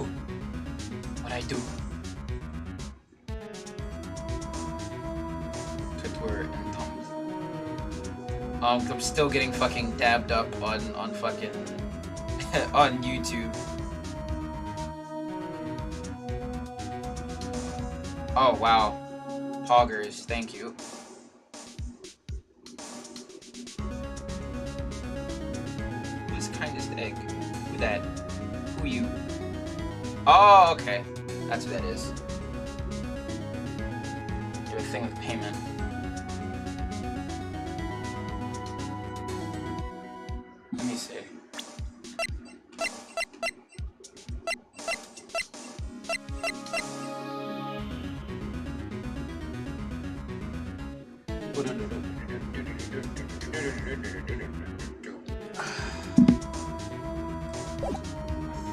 Twitter and thumbs. I'm still getting fucking dabbed up on fucking on YouTube. Oh wow. Poggers, thank you. Who's kindest egg? Who that? Who you? Oh, okay. That's who that is. Do a thing with payment. Let me see.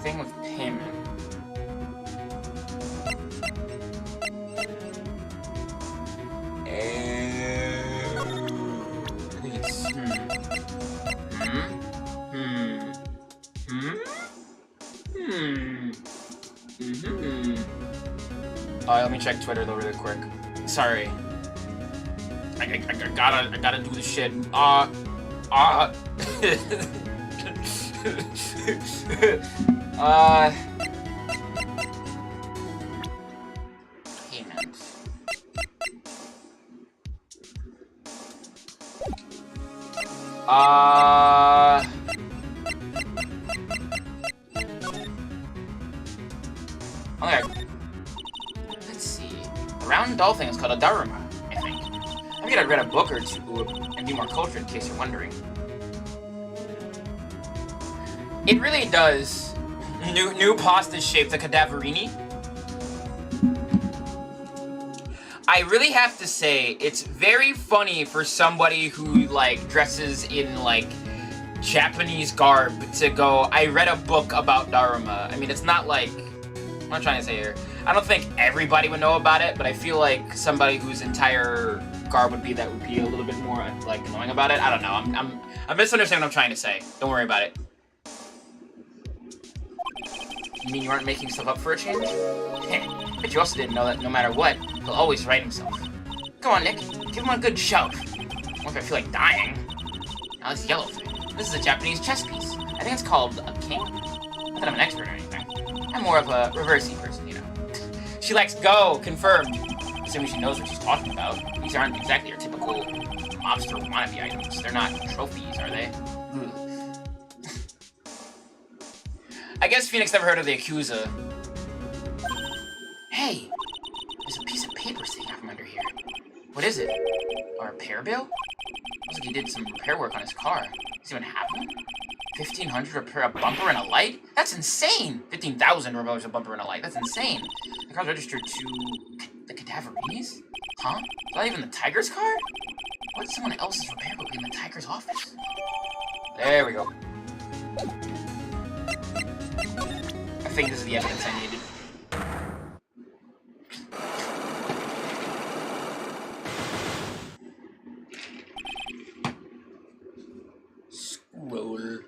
Thing with payment. I think it's let me check Twitter though really quick. Sorry. I gotta do the shit. Payments. Okay. Let's see. The round doll thing is called a Dharma, I think. I think I'd read a book or two and be more cultured in case you're wondering. It really does. New pasta shaped the cadaverini. I really have to say, it's very funny for somebody who, like, dresses in, like, Japanese garb to go, I read a book about Dharma. I mean, it's not like, what I'm trying to say here, I don't think everybody would know about it, but I feel like somebody whose entire garb would be that would be a little bit more, like, annoying about it. I don't know, I'm misunderstanding what I'm trying to say. Don't worry about it. You mean you aren't making stuff up for a change? But you also didn't know that no matter what, he'll always right himself. Come on, Nick. Give him a good shove. Or if I feel like dying. Now this yellow thing. This is a Japanese chess piece. I think it's called a king. Not that I'm an expert or anything. I'm more of a reversing person, you know. She likes go, confirmed. Assuming she knows what she's talking about. These aren't exactly your typical mobster wannabe items. They're not trophies, are they? I guess Phoenix never heard of the Yakuza. Hey! There's a piece of paper sticking out from under here. What is it? A repair bill? Looks like he did some repair work on his car. Does he even have one? 1,500 to repair a bumper and a light? That's insane! 15,000 to repair a bumper and a light. That's insane. The car's registered to the Cadaverinis? Huh? Is that even the Tiger's car? What's someone else's repair book in the Tiger's office? There we go. I think this is the evidence I needed. Scroll.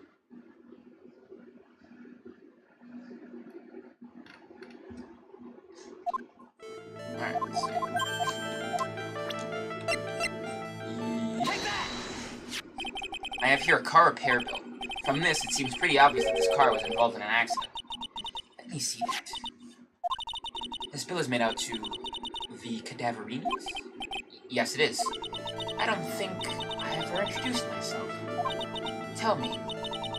Alright, let's see. I have here a car repair bill. From this, it seems pretty obvious that this car was involved in an accident. Let me see that. This bill is made out to the Cadaverinis? Yes, it is. I don't think I ever introduced myself. Tell me,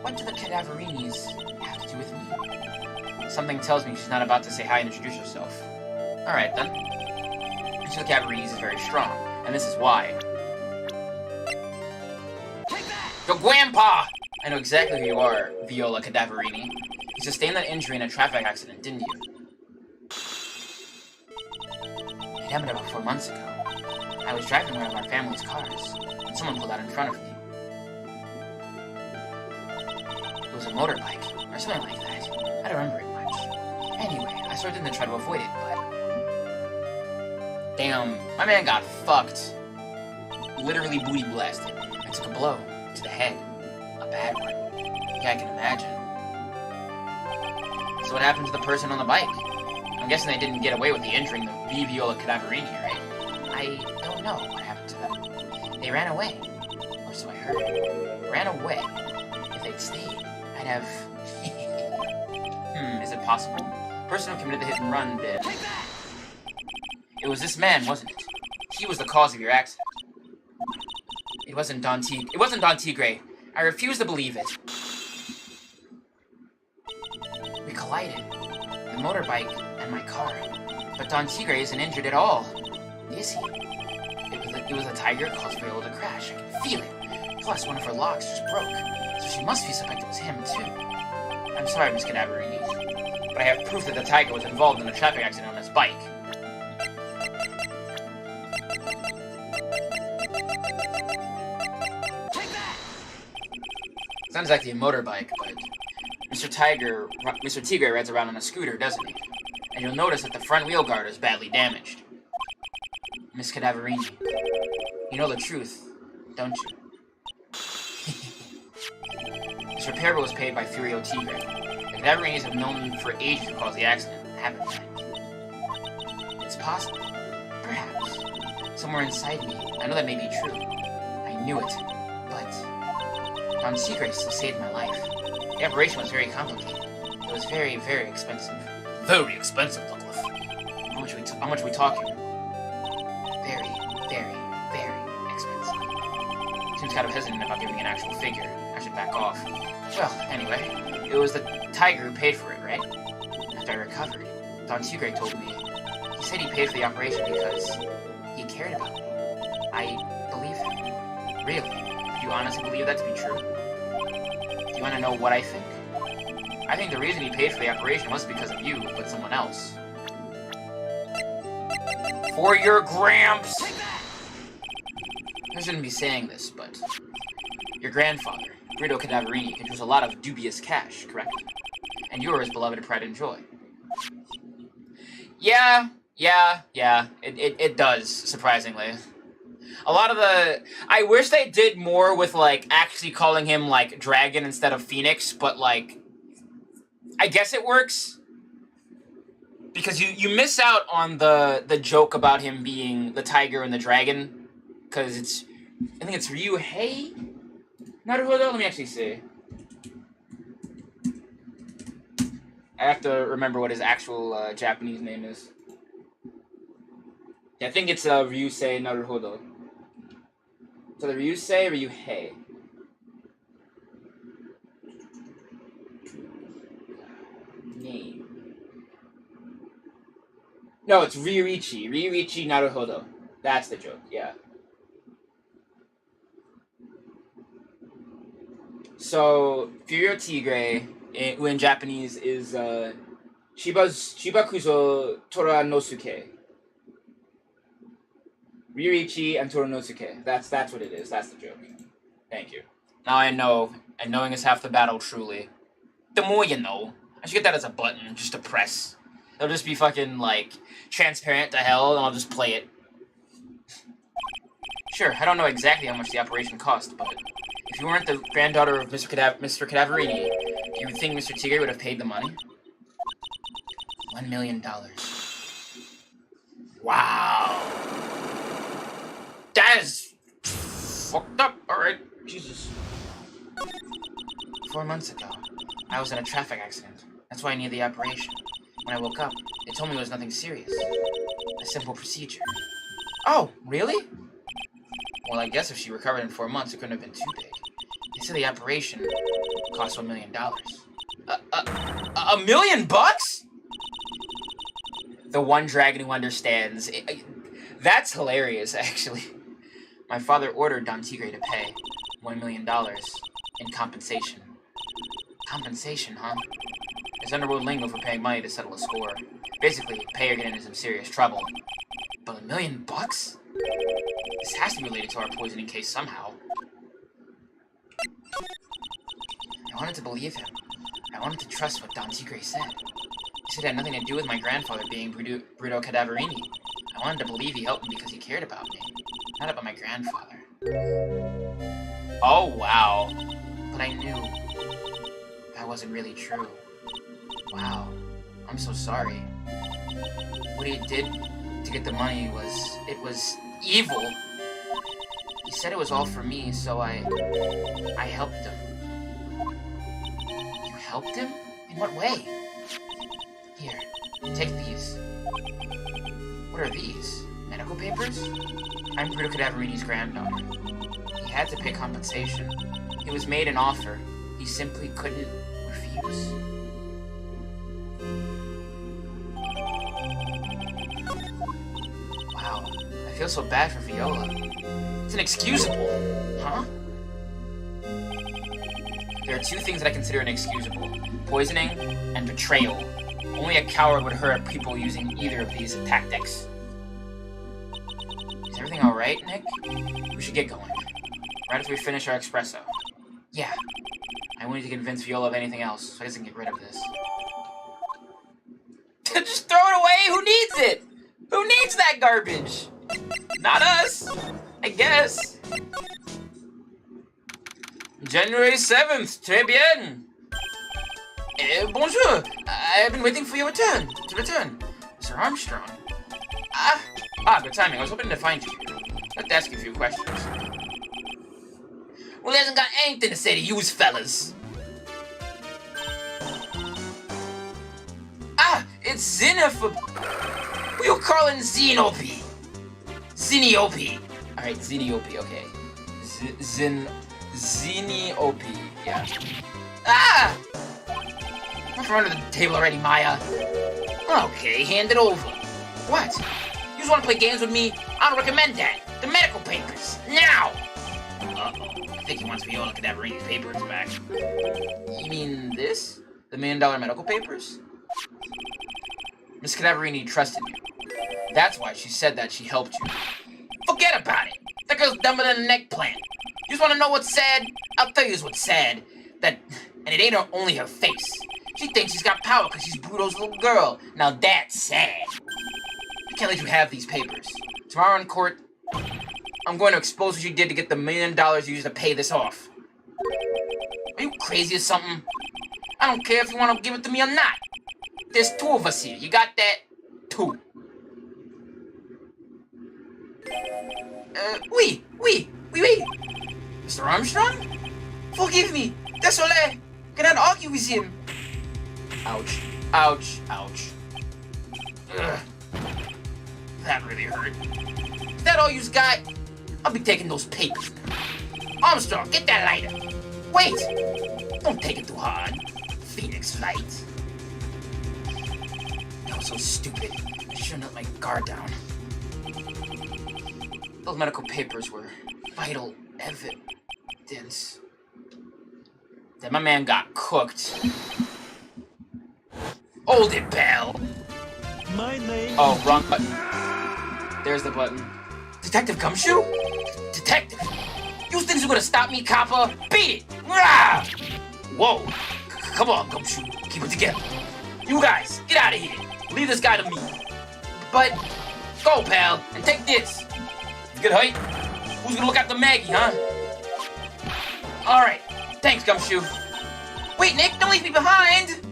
what do the Cadaverinis have to do with me? Something tells me she's not about to say hi and introduce herself. Alright then. Each of the Cadaverinis is very strong, and this is why. Yo, Grandpa! I know exactly who you are, Viola Cadaverini. You sustained that injury in a traffic accident, didn't you? It happened about 4 months ago. I was driving one of our family's cars, and someone pulled out in front of me. It was a motorbike, or something like that. I don't remember it much. Anyway, I sort of didn't try to avoid it, but... Damn, my man got fucked. Literally booty blasted. I took a blow to the head. A bad one. Yeah, I can imagine. So what happened to the person on the bike? I'm guessing they didn't get away with the injuring the Viola Cadaverini, right? I don't know what happened to them. They ran away. Or so I heard. Ran away. If they'd stayed, I'd have... is it possible? The person who committed the hit and run did. It was this man, wasn't it? He was the cause of your accident. It wasn't Don Tigre. I refuse to believe it. We collided. The motorbike and my car. But Don Tigre isn't injured at all. Is he? It was a tiger caused Viola to crash. I can feel it. Plus, one of her locks just broke. So she must suspect it was him, too. I'm sorry, Miss Cadaverini. But I have proof that the tiger was involved in a traffic accident on his bike. Sounds like a motorbike, but Mr. Tigre rides around on a scooter, doesn't he? And you'll notice that the front wheel guard is badly damaged. Miss Cadaverini, you know the truth, don't you? This repair bill was paid by Furio Tigre. The Cadaverinis have known for ages who caused the accident, haven't they? It's possible. Perhaps. Somewhere inside me, I know that may be true. I knew it, but... Don Tigre still saved my life. The operation was very complicated. It was very, very expensive. Very expensive, Douglas. How much are we talking? Very, very, very expensive. Seems kind of hesitant about giving an actual figure. I should back off. Well, anyway, it was the tiger who paid for it, right? After I recovered, Don Tigre told me. He said he paid for the operation because he cared about me. I believe him. Really? Do you honestly believe that to be true? Do you want to know what I think? I think the reason he paid for the operation wasn't because of you, but someone else. For your gramps! I shouldn't be saying this, but... Your grandfather, Brito Cadaverini, controls a lot of dubious cash, correct? And yours, beloved Pride and Joy. Yeah. It does, surprisingly. A lot of the... I wish they did more with, like, actually calling him, like, Dragon instead of Phoenix, but, like... I guess it works. Because you miss out on the joke about him being the tiger and the dragon. Because it's... I think it's Ryuhei? Naruhodo? Let me actually see. I have to remember what his actual Japanese name is. Yeah, I think it's Ryusei Naruhodo. So the Ryusei or Ryuhei? Name. No, it's Ryuichi. Ryuichi Naruhodo. That's the joke, yeah. So, Furio Tigre, in Japanese, is Shibakuzo Toranosuke. Ryuichi and Toranosuke. That's what it is. That's the joke. Thank you. Now I know, and knowing is half the battle, truly. The more you know. I should get that as a button, just to press. It'll just be fucking, like, transparent to hell, and I'll just play it. Sure, I don't know exactly how much the operation cost, but if you weren't the granddaughter of Mr. Cadaverini, you would think Mr. Tigre would have paid the money? $1 million. Wow. That is fucked up. Alright. Jesus. 4 months ago, I was in a traffic accident. That's why I needed the operation. When I woke up, they told me it was nothing serious. A simple procedure. Oh, really? Well, I guess if she recovered in 4 months, it couldn't have been too big. They said the operation cost $1 million. $1 million bucks? The one dragon who understands. That's hilarious, actually. My father ordered Don Tigre to pay $1 million in compensation. Compensation, huh? It's underworld lingo for paying money to settle a score. Basically, pay or get into some serious trouble. But $1 million bucks? This has to be related to our poisoning case somehow. I wanted to believe him. I wanted to trust what Don Tigre said. He said it had nothing to do with my grandfather being Bruto Cadaverini. I wanted to believe he helped me because he cared about me, not about my grandfather. Oh, wow. But I knew that wasn't really true. Wow. I'm so sorry. What he did to get the money was evil. He said it was all for me, so I helped him. You helped him? In what way? Here, take these. What are these? Medical papers? I'm Bruto Cadaverini's granddaughter. He had to pay compensation. It was made an offer. He simply couldn't refuse. Wow, I feel so bad for Viola. It's inexcusable, huh? There are two things that I consider inexcusable. Poisoning and betrayal. Only a coward would hurt people using either of these tactics. Is everything alright, Nick? We should get going. Right after we finish our espresso. Yeah. I wanted to convince Viola of anything else, so I can get rid of this. Just throw it away! Who needs it? Who needs that garbage? Not us! I guess. January 7th. Très bien. Bonjour. I've been waiting for your return. Mr. Armstrong. Good timing. I was hoping to find you here. I'd like to ask you a few questions. Well, he hasn't got anything to say to you fellas. It's Xenophobe. Who you calling Xenopy? Xenopy. Alright, Xenopy, okay. Xenopy, yeah. I'm from under the table already, Maya. Okay, hand it over. What? You just want to play games with me? I don't recommend that. The medical papers, now! Uh-oh, I think he wants Viola Cadaverini's papers back. You mean this? The $1 million medical papers? Miss Cadaverini trusted you. That's why she said that she helped you. Forget about it! That girl's dumber than an eggplant. You just want to know what's sad? I'll tell you what's sad. And it ain't only her face. She thinks she's got power because she's Bruto's little girl. Now that's sad. I can't let you have these papers. Tomorrow in court, I'm going to expose what you did to get the $1 million you used to pay this off. Are you crazy or something? I don't care if you want to give it to me or not. There's two of us here. You got that? Two. Oui. Mr. Armstrong? Forgive me. Désolé. Cannot argue with him. Ouch. Ouch. Ugh. That really hurt. Is that all you got? I'll be taking those papers now. Armstrong, get that lighter. Wait. Don't take it too hard. Phoenix Light. That was so stupid. I shouldn't have let my guard down. Those medical papers were vital evidence. Then my man got cooked. Hold it, pal. My name. Oh, wrong button. There's the button. Detective Gumshoe? Detective? You think you're gonna stop me, copper? Beat it! Rah! Whoa. Come on, Gumshoe. Keep it together. You guys, get out of here. Leave this guy to me. But, go, pal, and take this. You get height? Who's gonna look after Maggie, huh? Alright. Thanks, Gumshoe. Wait, Nick, don't leave me behind!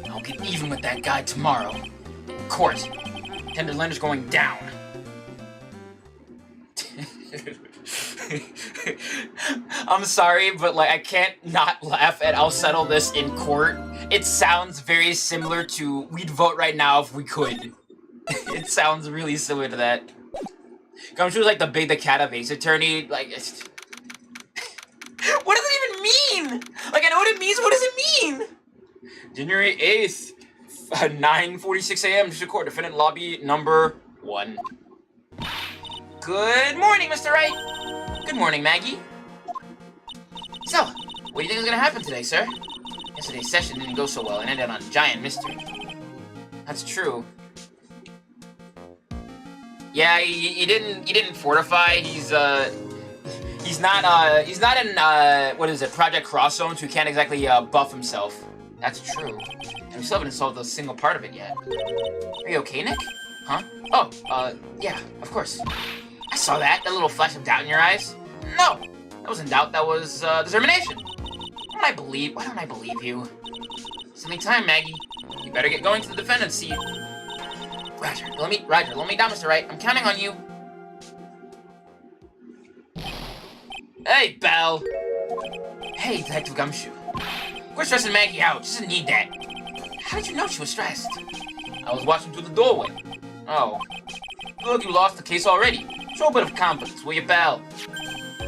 I'll get even with that guy tomorrow. In court. Tenderlander's going down. I'm sorry, but like I can't not laugh at I'll settle this in court. It sounds very similar to we'd vote right now if we could. It sounds really similar to that. Gumshoe was like the cat of Ace Attorney. Like, what does it even mean? Like I know what it means. What does it mean? January 8th, 9:46 a.m. District Court, defendant lobby number 1. Good morning, Mr. Wright. Good morning, Maggie. So, what do you think is gonna happen today, sir? Yesterday's session didn't go so well and ended on a giant mystery. That's true. Yeah, he didn't fortify. He's not in what is it, Project Cross Zone, so he can't exactly buff himself. That's true. And we still haven't solved a single part of it yet. Are you okay, Nick? Huh? Oh, yeah, of course. I saw that little flash of doubt in your eyes. No, that wasn't doubt, that was, determination. Why don't I believe you? It's time, Maggie. You better get going to the defendant's seat. Roger, let me down, Mr. Wright. I'm counting on you. Hey, Belle. Hey, Detective Gumshoe. Quit stressing Maggie out. She doesn't need that. How did you know she was stressed? I was watching through the doorway. Oh. Look, you lost the case already. Show a bit of confidence, will you, pal?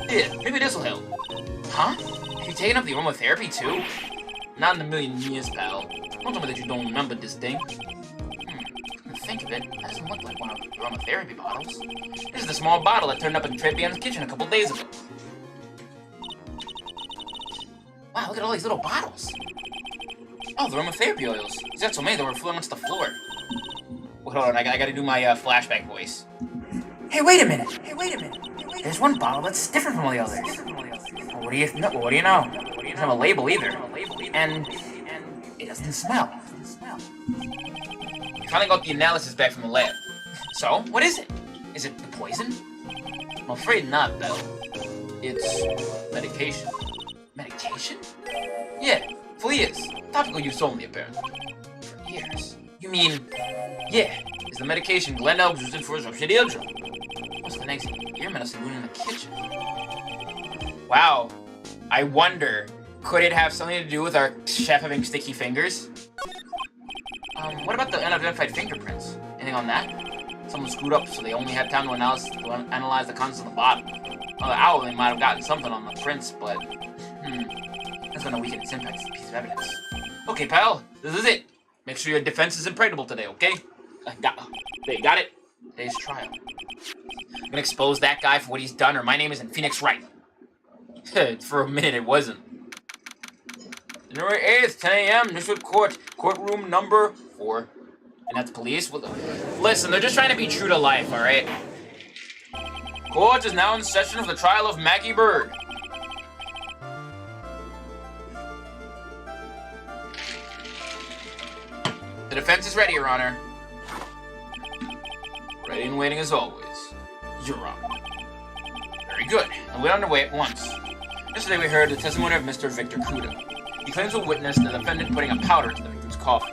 Here, maybe this'll help. Huh? Have you taken up the aromatherapy, too? Not in a million years, pal. Don't tell me that you don't remember this thing. Think of it, that doesn't look like one of the aromatherapy bottles. This is the small bottle that turned up in Trebian's kitchen a couple days ago. Wow, look at all these little bottles. Oh, the aromatherapy oils. He's got so many that were falling onto the floor. Wait, hold on, I gotta do my flashback voice. Hey, wait a minute. There's one bottle that's different from all the others. Well, what do you know? It doesn't have a label either. And it doesn't smell. Finally got the analysis back from the lab. So, what is it? Is it the poison? I'm afraid not, Belle. It's medication. Medication? Yeah, for years. Topical use only, apparently. For years? You mean, yeah, it's the medication Glenn Elbs used for his ruptured eardrum. What's the next ear medicine doing in the kitchen? Wow. I wonder, could it have something to do with our chef having sticky fingers? What about the unidentified fingerprints? Anything on that? Someone screwed up, so they only had time to analyze the contents of the bottle. Well, the owl, they might have gotten something on the prints, but... That's gonna weaken its impact as a piece of evidence. Okay, pal, this is it. Make sure your defense is impregnable today, okay? Got it? Today's trial. I'm gonna expose that guy for what he's done, or my name isn't Phoenix Wright. For a minute, it wasn't. January 8th, 10 a.m., District Court, courtroom number 4. And that's police? Well, listen, they're just trying to be true to life, alright? Court is now in session for the trial of Maggie Bird. The defense is ready, Your Honor. Ready and waiting as always, Your Honor. Very good, and we're underway at once. Yesterday we heard the testimony of Mr. Victor Kuda. He claims to witness the defendant putting a powder into the victim's coffee.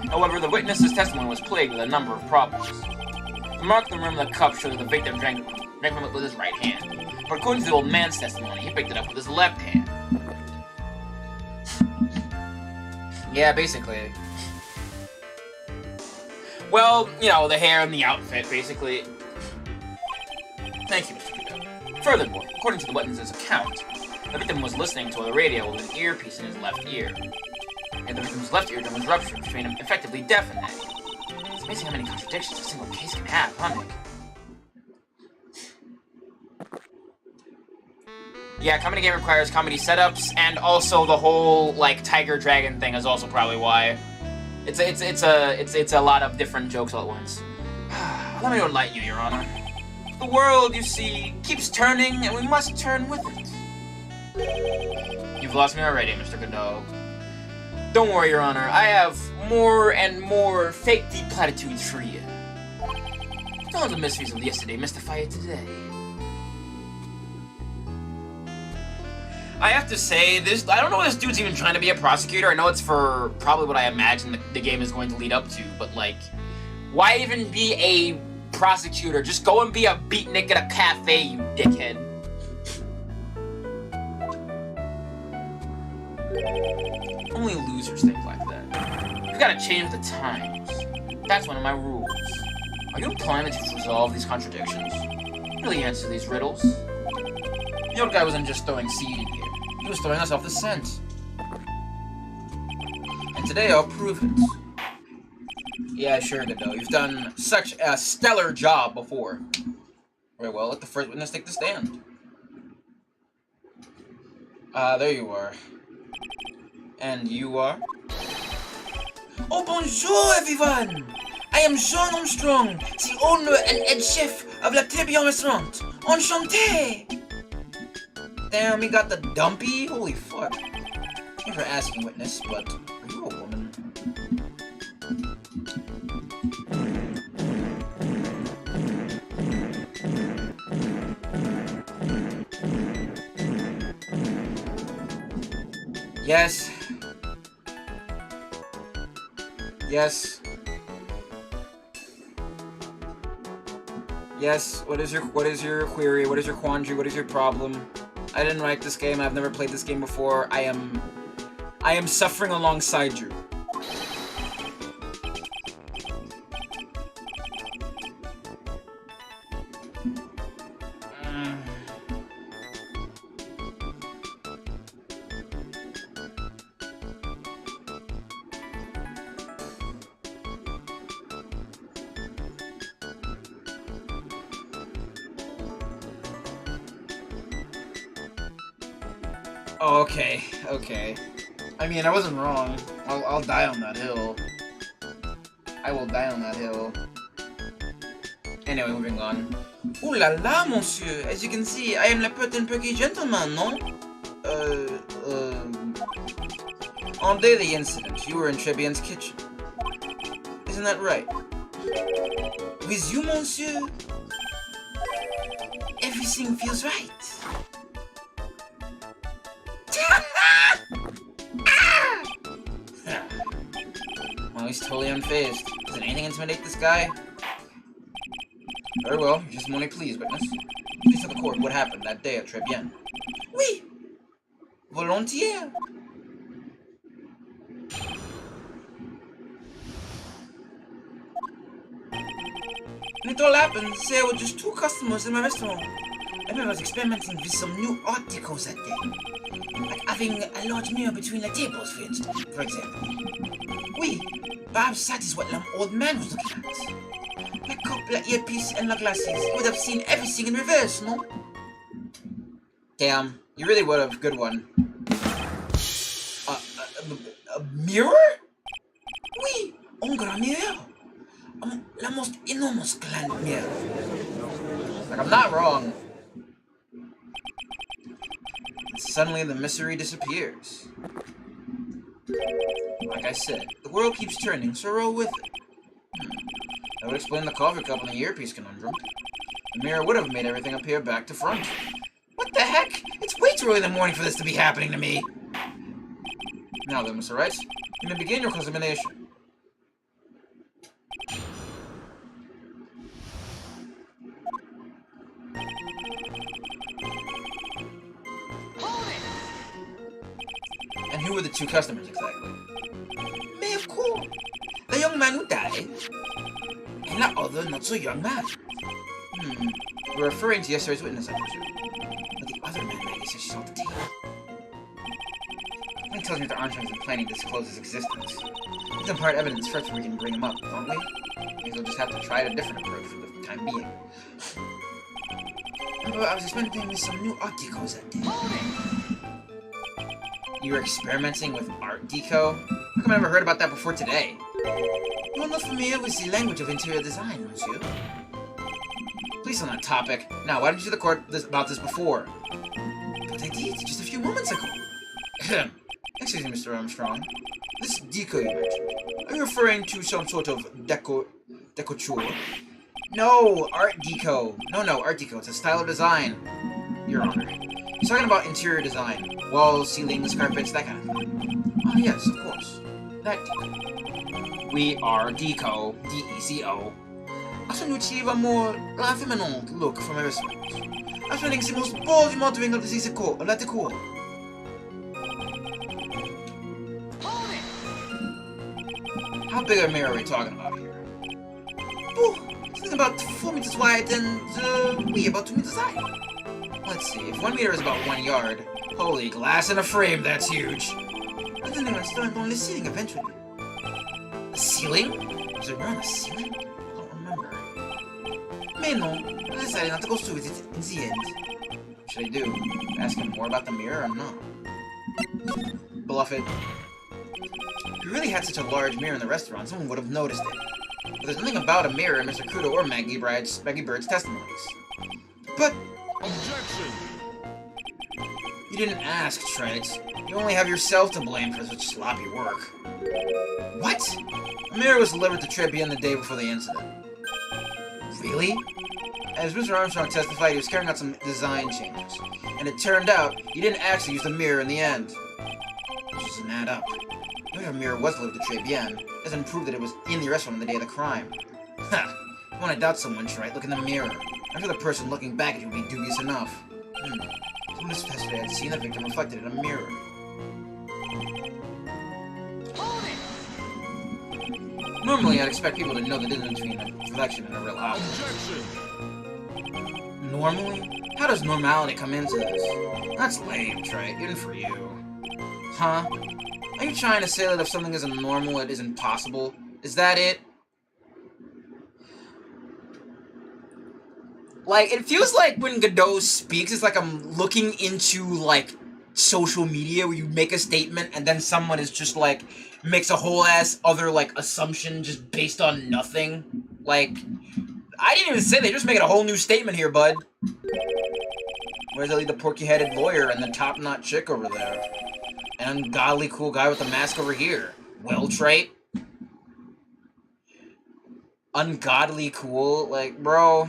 However, the witness's testimony was plagued with a number of problems. The mark on the rim of the cup showed that the victim drank from it with his right hand. But according to the old man's testimony, he picked it up with his left hand. Yeah, basically. Well, you know, the hair and the outfit, basically. Thank you, Mr. Kuda. Furthermore, according to the witness's account, the victim was listening to a radio with an earpiece in his left ear. And the victim's left eardrum was ruptured, which made him effectively deaf in that. It's amazing how many contradictions a single case can have, huh, Nick? Yeah, comedy game requires comedy setups, and also the whole like tiger dragon thing is also probably why. It's a lot of different jokes all at once. Let me enlighten you, Your Honor. The world, you see, keeps turning, and we must turn with it. You've lost me already, Mr. Godot. Don't worry, Your Honor. I have more and more fake deep platitudes for you. Don't let the mysteries of yesterday mystify you today. I have to say, I don't know if this dude's even trying to be a prosecutor. I know it's for probably what I imagine the game is going to lead up to, but like, why even be a prosecutor? Just go and be a beatnik at a cafe, you dickhead. Only losers think like that. You've got to change the times. That's one of my rules. Are you implying that you've resolved these contradictions? Really answer these riddles? The old guy wasn't just throwing seed in here. He was throwing us off the scent. And today I'll prove it. Yeah, sure, Godot. You've done such a stellar job before. Very well, let the first witness take the stand. There you are. And you are? Oh, bonjour, everyone! I am Jean Armstrong, the owner and head chef of La Très Restaurant. Enchanté! Damn, he got the dumpy? Holy fuck. Never asking witness, but are you a woman? Yes. Yes. Yes. What is your query? What is your quandary? What is your problem? I didn't write this game. I've never played this game before. I am suffering alongside you. Oh, okay, okay. I mean, I wasn't wrong. I'll die on that hill. I will die on that hill. Anyway, moving on. Ooh la la, monsieur! As you can see, I am le petit perky gentleman, no? On the day of the incident, you were in Trebian's kitchen. Isn't that right? With you, monsieur? Everything feels right. Well, he's totally unfazed. Doesn't anything intimidate this guy? Very well, just money please, witness. Please tell the court what happened that day at Trebien. Oui! Volontiers! When it all happened, there were just 2 customers in my restaurant. I remember I was experimenting with some new art decos that day. Like having a large mirror between the tables, for example. Oui, perhaps that is what the old man was looking at. La cup, la earpiece, and la glasses. He would have seen everything in reverse, no? Damn, you really would have. Good one. A mirror? Oui, un grand mirror. La most enormous grand mirror. Like, I'm not wrong. Suddenly, the mystery disappears. Like I said, the world keeps turning, so roll with it. That would explain the coffee cup and the earpiece conundrum. The mirror would have made everything appear back to front. What the heck? It's way too early in the morning for this to be happening to me. Now then, Mr. Rice, you may begin your examination. And who were the 2 customers, exactly? May of course. The young man who died. And that other not-so-young man. We're referring to yesterday's witness, I presume. But the other man, Maggie says she's off the table. Something tells me that Armstrong's been planning to disclose his existence. He's in part evidence first before we can bring him up, don't we? Maybe we'll just have to try a different approach for the time being. Remember, I was experimenting with some new art decos that day. You were experimenting with art deco? How come I never heard about that before today? You are not familiar with the language of interior design, aren't you? Please on that topic. Now, why didn't you tell the court about this before? But I did, just a few moments ago. Excuse me, Mr. Armstrong. This deco you mentioned, are you referring to some sort of decorature? No, art deco. No, art deco. It's a style of design, Your Honor. He's talking about interior design. Walls, ceilings, carpets, that kind of thing. Oh, yes, of course. That deco. We are deco. D-E-C-O. I want to achieve a more feminine look for my restaurant. I'm spending the most bold modeling of the decor. How big a mirror are we talking about here? Oh, something about 4 meters wide and, about 2 meters high. Let's see, if 1 meter is about 1 yard, holy glass in a frame, that's huge. I didn't even start on the ceiling eventually. The ceiling? Was it around the ceiling? I don't remember. No, I decided not to go through with it in the end. What should I do? Ask him more about the mirror or not? Bluff it. If you really had such a large mirror in the restaurant, someone would have noticed it. But there's nothing about a mirror in Mr. Kudo or Maggie Bird's testimonies. But... Objection! You didn't ask, Trent. You only have yourself to blame for such sloppy work. What? A mirror was delivered to Tribune the day before the incident. Really? As Mr. Armstrong testified, he was carrying out some design changes. And it turned out, he didn't actually use the mirror in the end. This doesn't add up. Even if a mirror was delivered to Tribune, it doesn't prove that it was in the restaurant on the day of the crime. Ha! You want to doubt someone, Trent? Look in the mirror. I'm sure the person looking back at you would be dubious enough. Someone this yesterday had seen the victim reflected in a mirror. Normally, I'd expect people to know the difference between a reflection and a real object. Normally? How does normality come into this? That's lame, Trey. Even for you. Huh? Are you trying to say that if something isn't normal, it isn't possible? Is that it? Like, it feels like when Godot speaks, it's like I'm looking into, like, social media where you make a statement and then someone is just, like, makes a whole ass other, like, assumption just based on nothing. Like, I didn't even say they just making a whole new statement here, bud. Where's the porky-headed lawyer and the top-knot chick over there? An ungodly cool guy with a mask over here. Well, Trey? Ungodly cool? Like, bro...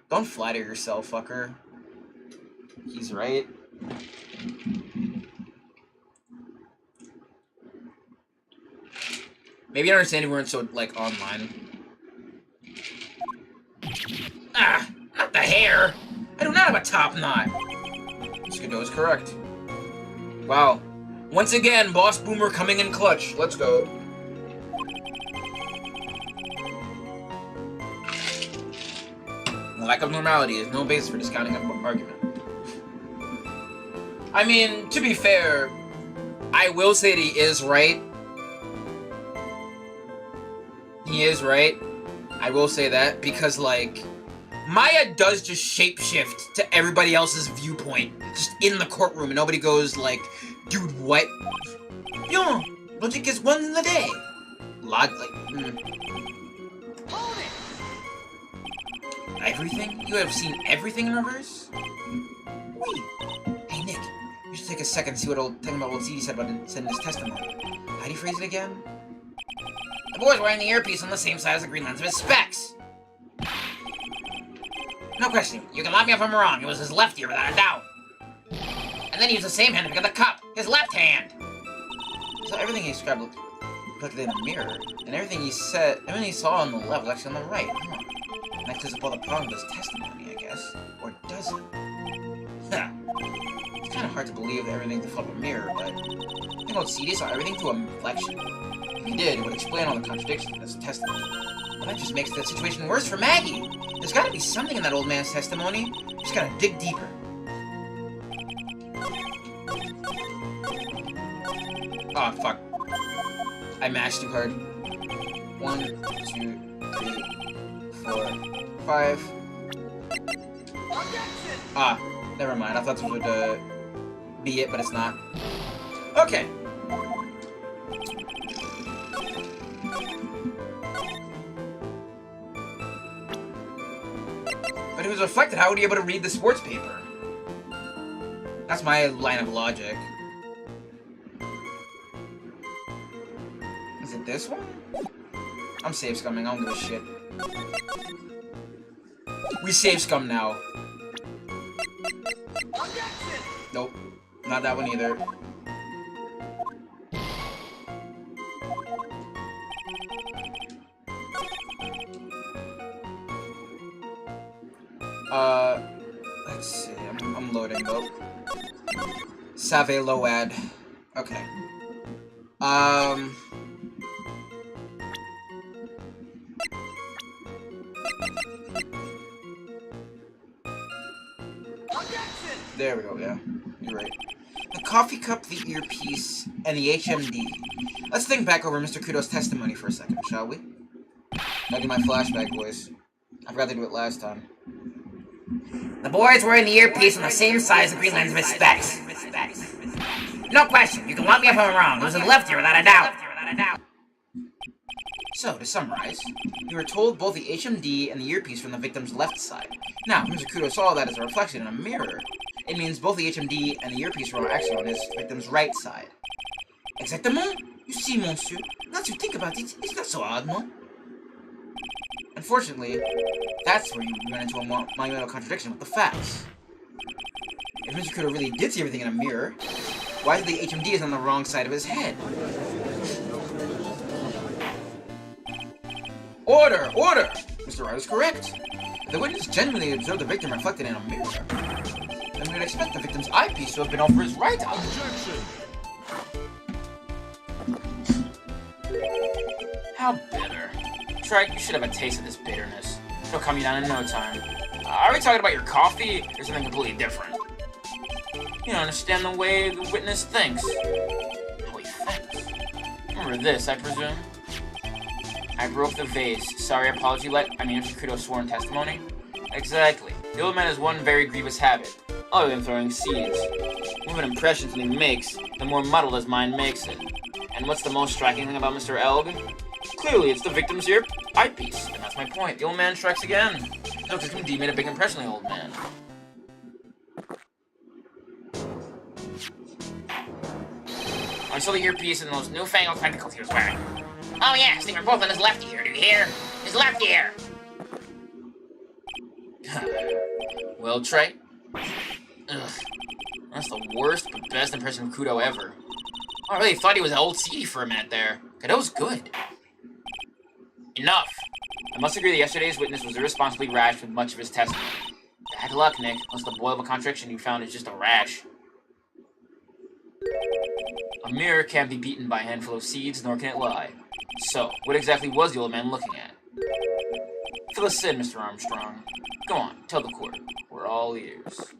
Don't flatter yourself, fucker. He's right. Maybe you don't understand if we weren't so, like, online. Ah! Not the hair! I do not have a top knot! Skidoo is correct. Wow. Once again, Boss Boomer coming in clutch. Let's go. Lack of normality is no basis for discounting an argument. I mean, to be fair, I will say that he is right. He is right. I will say that, because, like, Maya does just shapeshift to everybody else's viewpoint, just in the courtroom, and nobody goes, like, dude, what? Yo, logic is one in the day. Everything? You have seen everything in reverse? Wait. Hey, Nick. You should take a second to see what think about what ZD said about in his testimony. How do you phrase it again? The boy's wearing the earpiece on the same side as the green lens of his specs. No question. You can lock me up if I'm wrong. It was his left ear without a doubt. And then he used the same hand to pick up the cup. His left hand. So everything he described looked reflected in a mirror. And everything he saw on the left was actually on the right. Huh. That clears up all the problems with his testimony, I guess. Or does it? Ha! It's kind of hard to believe that everything to flip a mirror, but... You know, CD saw everything through a reflection. If he did, it would explain all the contradictions in his testimony. But that just makes the situation worse for Maggie! There's gotta be something in that old man's testimony. Just gotta dig deeper. Oh, fuck. I mashed too hard. 1, 2, 3, 4, 5. Ah, never mind. I thought this would be it, but it's not. Okay. But it was reflected. How would he be able to read the sports paper? That's my line of logic. Is it this one? I'm save scumming. I don't give a shit. We save scum now. Nope. Not that one either. Let's see. I'm loading though. Save Load. Okay. There we go, yeah. You're right. The coffee cup, the earpiece, and the HMD. Let's think back over Mr. Kudo's testimony for a second, shall we? I'll do my flashback voice. I forgot to do it last time. The boys wearing the earpiece on the same size and green lens of his specs. No question, you can lock me up if I'm wrong. It was in the left ear without a doubt. So, to summarize, you were told both the HMD and the earpiece from the victim's left side. Now, Mr. Kudo saw that as a reflection in a mirror. It means both the HMD and the earpiece were actually on his victim's right side. Exactement? You see, monsieur, now that you think about it, it's not so hard, no? Unfortunately, that's where you run into a monumental contradiction with the facts. If Mr. Kudo really did see everything in a mirror, why is the HMD is on the wrong side of his head? Order! Order! Mr. Wright is correct. If the witness genuinely observed the victim reflected in a mirror, then we would expect the victim's eyepiece to have been over his right eye. Objection! How bitter. Trike, you should have a taste of this bitterness. It'll calm you down in no time. Are we talking about your coffee, or something completely different? You don't understand the way the witness thinks. How he thinks? Remember this, I presume? I broke the vase. Sorry, apology Mr. Kudo's sworn testimony? Exactly. The old man has one very grievous habit, other than throwing seeds. The more of an impression something makes, the more muddled his mind makes it. And what's the most striking thing about Mr. Elg? Clearly, it's the victim's eyepiece, and that's my point. The old man strikes again. Dr. D made a big impression on the old man. I saw the earpiece and those newfangled spectacles he was wearing. Oh yes, they were both on his left ear, do you hear? His left ear! Well, Trey. Ugh. That's the worst but best impression of Kudo ever. I really thought he was an old CD for a minute there. That was good. Enough. I must agree that yesterday's witness was irresponsibly rash with much of his testimony. Bad luck, Nick. Unless the boil of a contradiction you found is just a rash. A mirror can't be beaten by a handful of seeds, nor can it lie. So, what exactly was the old man looking at? Fill us in, Mr. Armstrong. Go on, tell the court. We're all ears.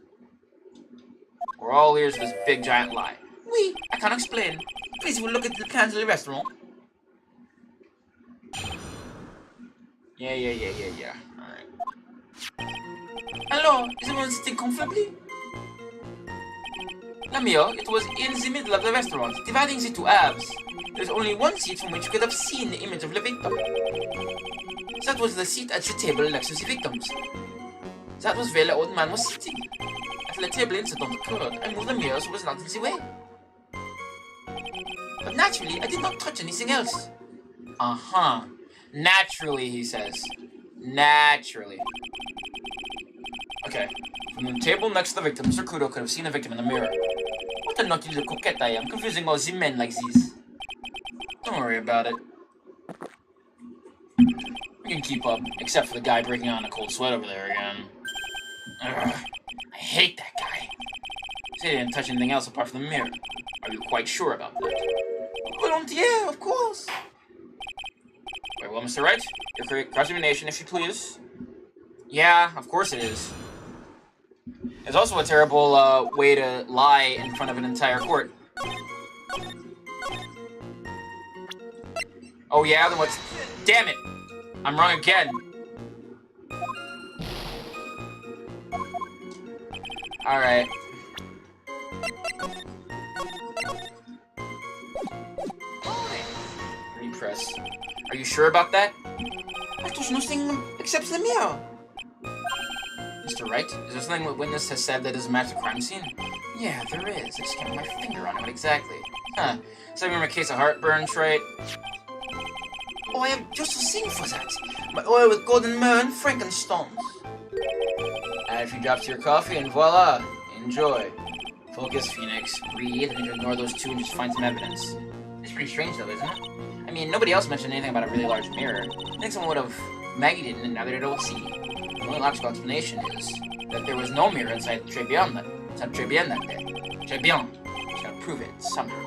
We're all ears for this big giant lie. Oui, I can't explain. Please, we'll look at the plans of the restaurant. Yeah. Alright. Alors, is everyone sitting comfortably? La meal, it was in the middle of the restaurant, dividing the two halves. There's only one seat from which you could have seen the image of the victim. That was the seat at the table next to the victims. That was where the old man was sitting. After the table incident occurred, I moved the mirror so it was not in the way. But naturally, I did not touch anything else. Uh-huh. Naturally, he says. Naturally. Okay. From the table next to the victim, Mr. Kudo could have seen the victim in the mirror. What a naughty little coquette I am, confusing all the men like this. Don't worry about it. We can keep up, except for the guy breaking out in a cold sweat over there again. Ugh, I hate that guy. He didn't touch anything else apart from the mirror. Are you quite sure about that? Volontiers, of course. Very well, Mr. Wright. Your cross-examination, if you please. Yeah, of course it is. It's also a terrible way to lie in front of an entire court. Oh yeah, then what's... Damn it! I'm wrong again. Alright. Repress. Are you sure about that? But there's nothing except the mirror. Mr. Wright, is there something the witness has said that doesn't match the crime scene? Yeah, there is. I just can't put my finger on it, but exactly. Huh. Does that remember a case of heartburn, Wright? Oh, I have just a thing for that. My oil with golden myrrh and frankenstones. Add a few drops to your coffee, and voila! Enjoy. Focus, Phoenix. Breathe, and ignore those two and just find some evidence. It's pretty strange, though, isn't it? I mean, nobody else mentioned anything about a really large mirror. I think someone would have... Maggie didn't, and now they don't see. The only logical explanation is that there was no mirror inside Très Bien that day. Très Bien. Just gotta prove it, somehow.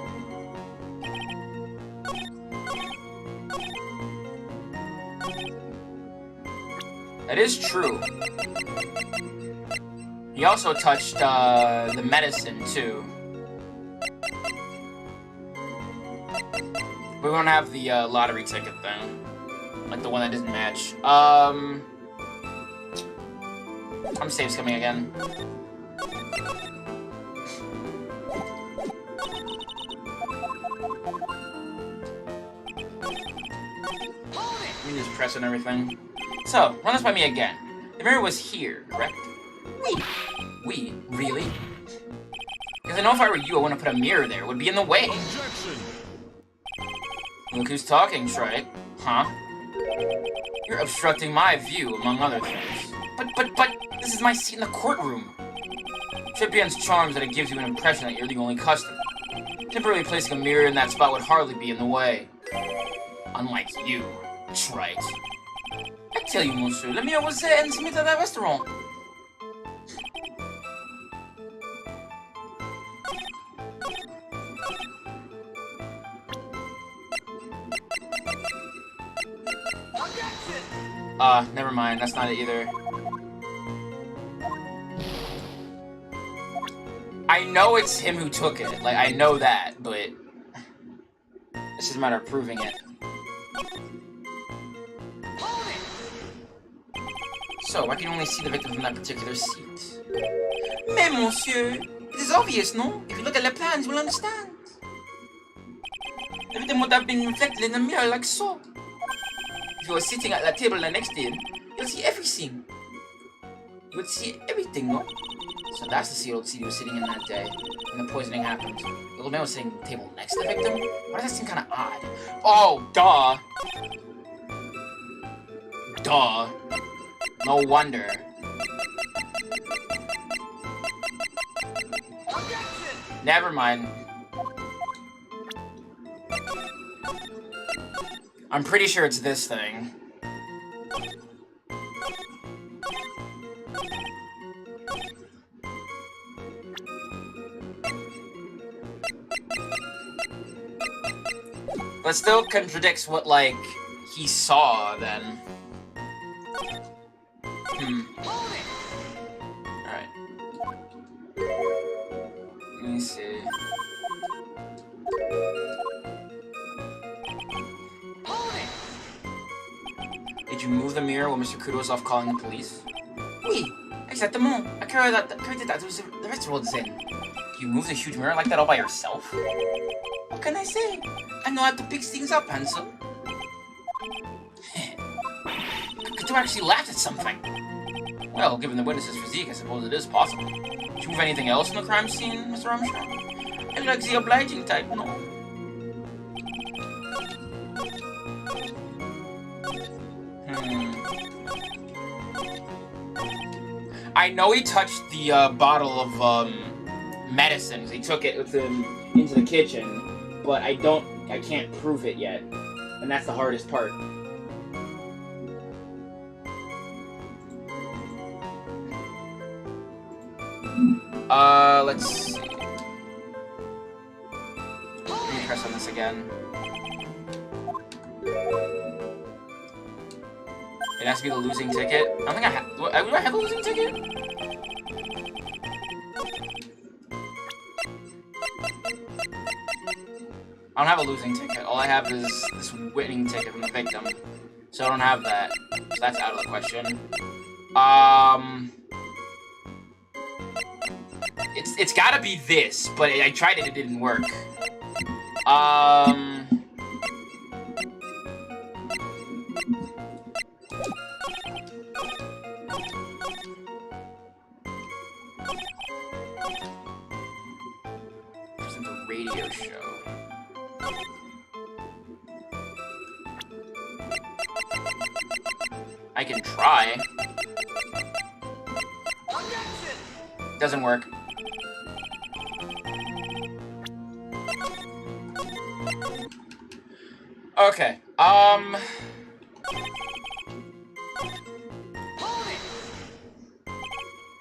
That is true. He also touched, the medicine, too. We won't have the, lottery ticket, then. Like, the one that doesn't match. I'm safe coming again. Let me just press and everything. So, run this by me again. The mirror was here, correct? We? Really? Because I know if I were you, I wouldn't put a mirror there. It would be in the way. Objection! Look who's talking, Shrike. Huh? You're obstructing my view, among other things. But, this is my seat in the courtroom. Tripian's charms that it gives you an impression that you're the only customer. Temporarily placing a mirror in that spot would hardly be in the way. Unlike you, Trite. I tell you, monsieur, the mirror was there and submitted at that restaurant. Never mind, that's not it either. I know it's him who took it, like, I know that, but it's just a matter of proving it. So, why can you only see the victim from that particular seat? Mais, monsieur, it is obvious, no? If you look at the plans, you will understand. The victim would have been reflected in the mirror like so. If you were sitting at that table next to him, you'll see everything. You would see everything, no? So that's the sealed seat he was sitting in that day, when the poisoning happened. The old man was sitting at the table next to the victim? Why does that seem kind of odd? Oh, duh! Duh. No wonder. Never mind. I'm pretty sure it's this thing. But still contradicts what, like, he saw, then. Alright. Let me see. Did you move the mirror while Mr. Kudo was off calling the police? Oui, exactement. I carried that to the restaurant then. You moved a huge mirror like that all by yourself? What can I say? I know how to pick things up, handsome. Could you actually laugh at something? Well, given the witness's physique, I suppose it is possible. Did you move anything else in the crime scene, Mr. Armstrong? I like the obliging type, no? I know he touched the bottle of medicine. He took it with him into the kitchen, but I can't prove it yet, and that's the hardest part. Let's see. Let me press on this again. It has to be the losing ticket. I don't think I have. Do I have a losing ticket? I don't have a losing ticket. All I have is this winning ticket from the victim. So I don't have that. So that's out of the question. it's gotta be this, but I tried it, it didn't work. Present a radio show. I can try. Doesn't work. Okay,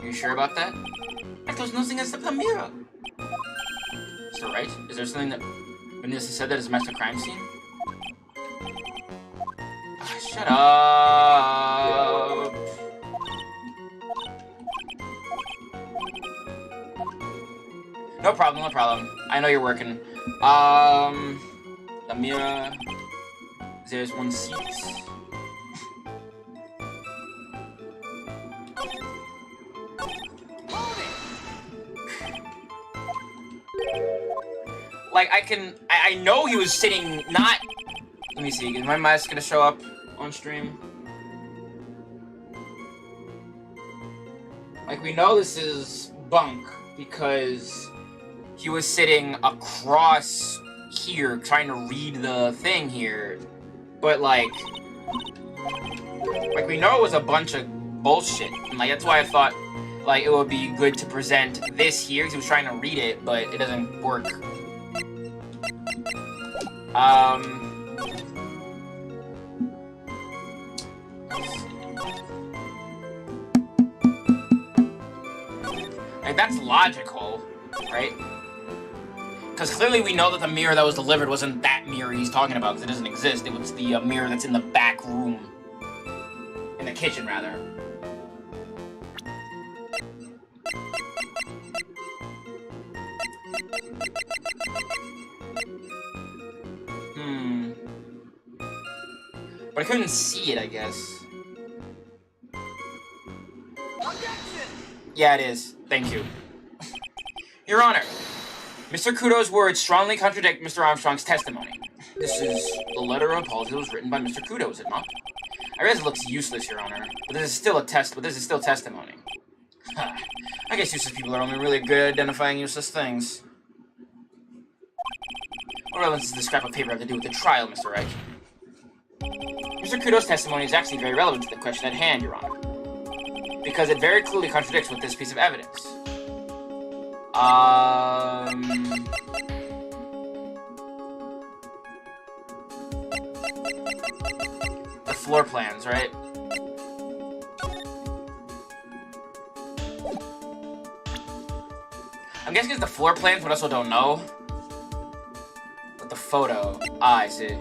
you sure about that? There's nothing except the mirror. Is that right? Is there something that Vanessa said that is a master crime scene? Shut up. No problem, no problem. I know you're working. The mirror. There's one seat. Like, I know he was sitting not... Let me see, is my mask gonna show up on stream? Like, we know this is bunk, because he was sitting across here, trying to read the thing here. But, like, we know it was a bunch of bullshit. And, like, that's why I thought, like, it would be good to present this here, because he was trying to read it, but it doesn't work. Like, that's logical, right? Because clearly we know that the mirror that was delivered wasn't that mirror he's talking about, because it doesn't exist. It was the mirror that's in the back room. In the kitchen, rather. But I couldn't see it, I guess. Yeah, it is. Thank you. Your Honor, Mr. Kudo's words strongly contradict Mr. Armstrong's testimony. This is the letter of apology that was written by Mr. Kudo, is it not? I realize it looks useless, Your Honor, but this is still testimony. I guess useless people are only really good at identifying useless things. What relevance does this scrap of paper have to do with the trial, Mr. Wright? Mr. Kudo's testimony is actually very relevant to the question at hand, Your Honor, because it very clearly contradicts with this piece of evidence. The floor plans, right? I'm guessing it's the floor plans, but I also don't know. But the photo. Ah, I see.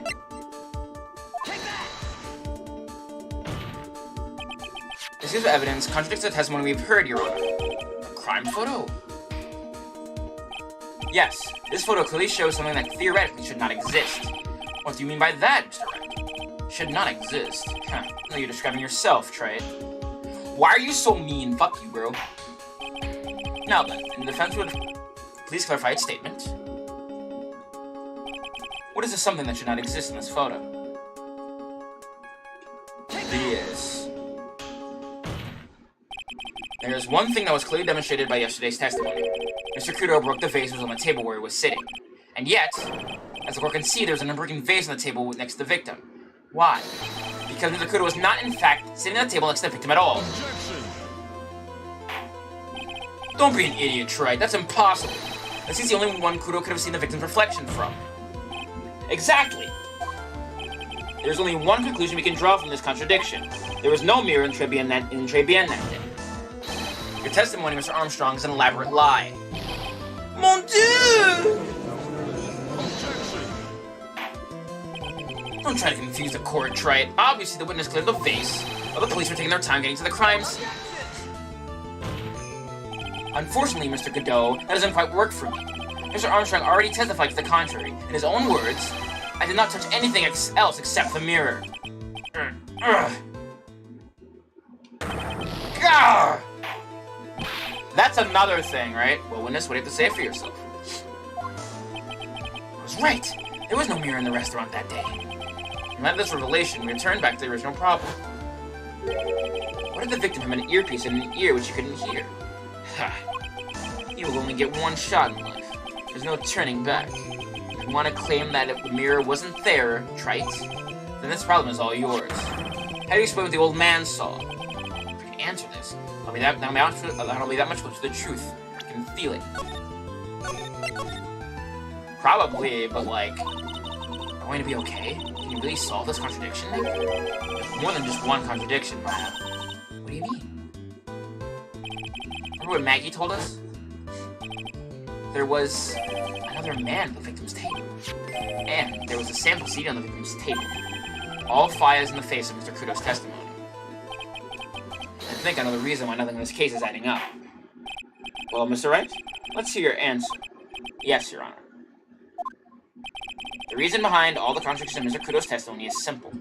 This piece of evidence contradicts the testimony we've heard, Your Honor. A crime photo? Yes, this photo clearly shows something that theoretically should not exist. What do you mean by that, Mr. Wright? Should not exist? Huh. No, you're describing yourself, Trey. Why are you so mean? Fuck you, bro. Now then, in the defense would please clarify its statement. What is this something that should not exist in this photo? Yes. There is one thing that was clearly demonstrated by yesterday's testimony. Mr. Kudo broke the vase that was on the table where he was sitting. And yet, as the court can see, there was an unbroken vase on the table next to the victim. Why? Because Mr. Kudo was not, in fact, sitting at the table next to the victim at all. Don't be an idiot, Troy. That's impossible. This is the only one Kudo could have seen the victim's reflection from. Exactly! There's only one conclusion we can draw from this contradiction. There was no mirror in Trey Bien that day. Your testimony, Mr. Armstrong, is an elaborate lie. Mon Dieu! Don't try to confuse the court, Trey. Obviously, the witness cleared the vase, while the police were taking their time getting to the crime scene. Unfortunately, Mr. Godot, that doesn't quite work for me. Mr. Armstrong already testified to the contrary. In his own words, I did not touch anything else except the mirror. Gah! That's another thing, right? Well, witness, what do you have to say for yourself? I was right. There was no mirror in the restaurant that day. In light of this revelation, we returned back to the original problem. What if the victim had an earpiece in an ear which he couldn't hear? Ha! You will only get one shot in life. There's no turning back. If you want to claim that if the mirror wasn't there, trite, then this problem is all yours. How do you explain what the old man saw? If you can answer this, I'll be that much closer to the truth. I can feel it. Probably, but like, am I going to be okay? Can you really solve this contradiction? There's more than just one contradiction, Maya. What do you mean? Remember what Maggie told us? There was another man at the victim's table. And there was a sample CD on the victim's table. All fires in the face of Mr. Kudo's testimony. I think I know the reason why nothing in this case is adding up. Well, Mr. Wright, let's hear your answer. Yes, Your Honor. The reason behind all the contradictions in Mr. Kudo's testimony is simple.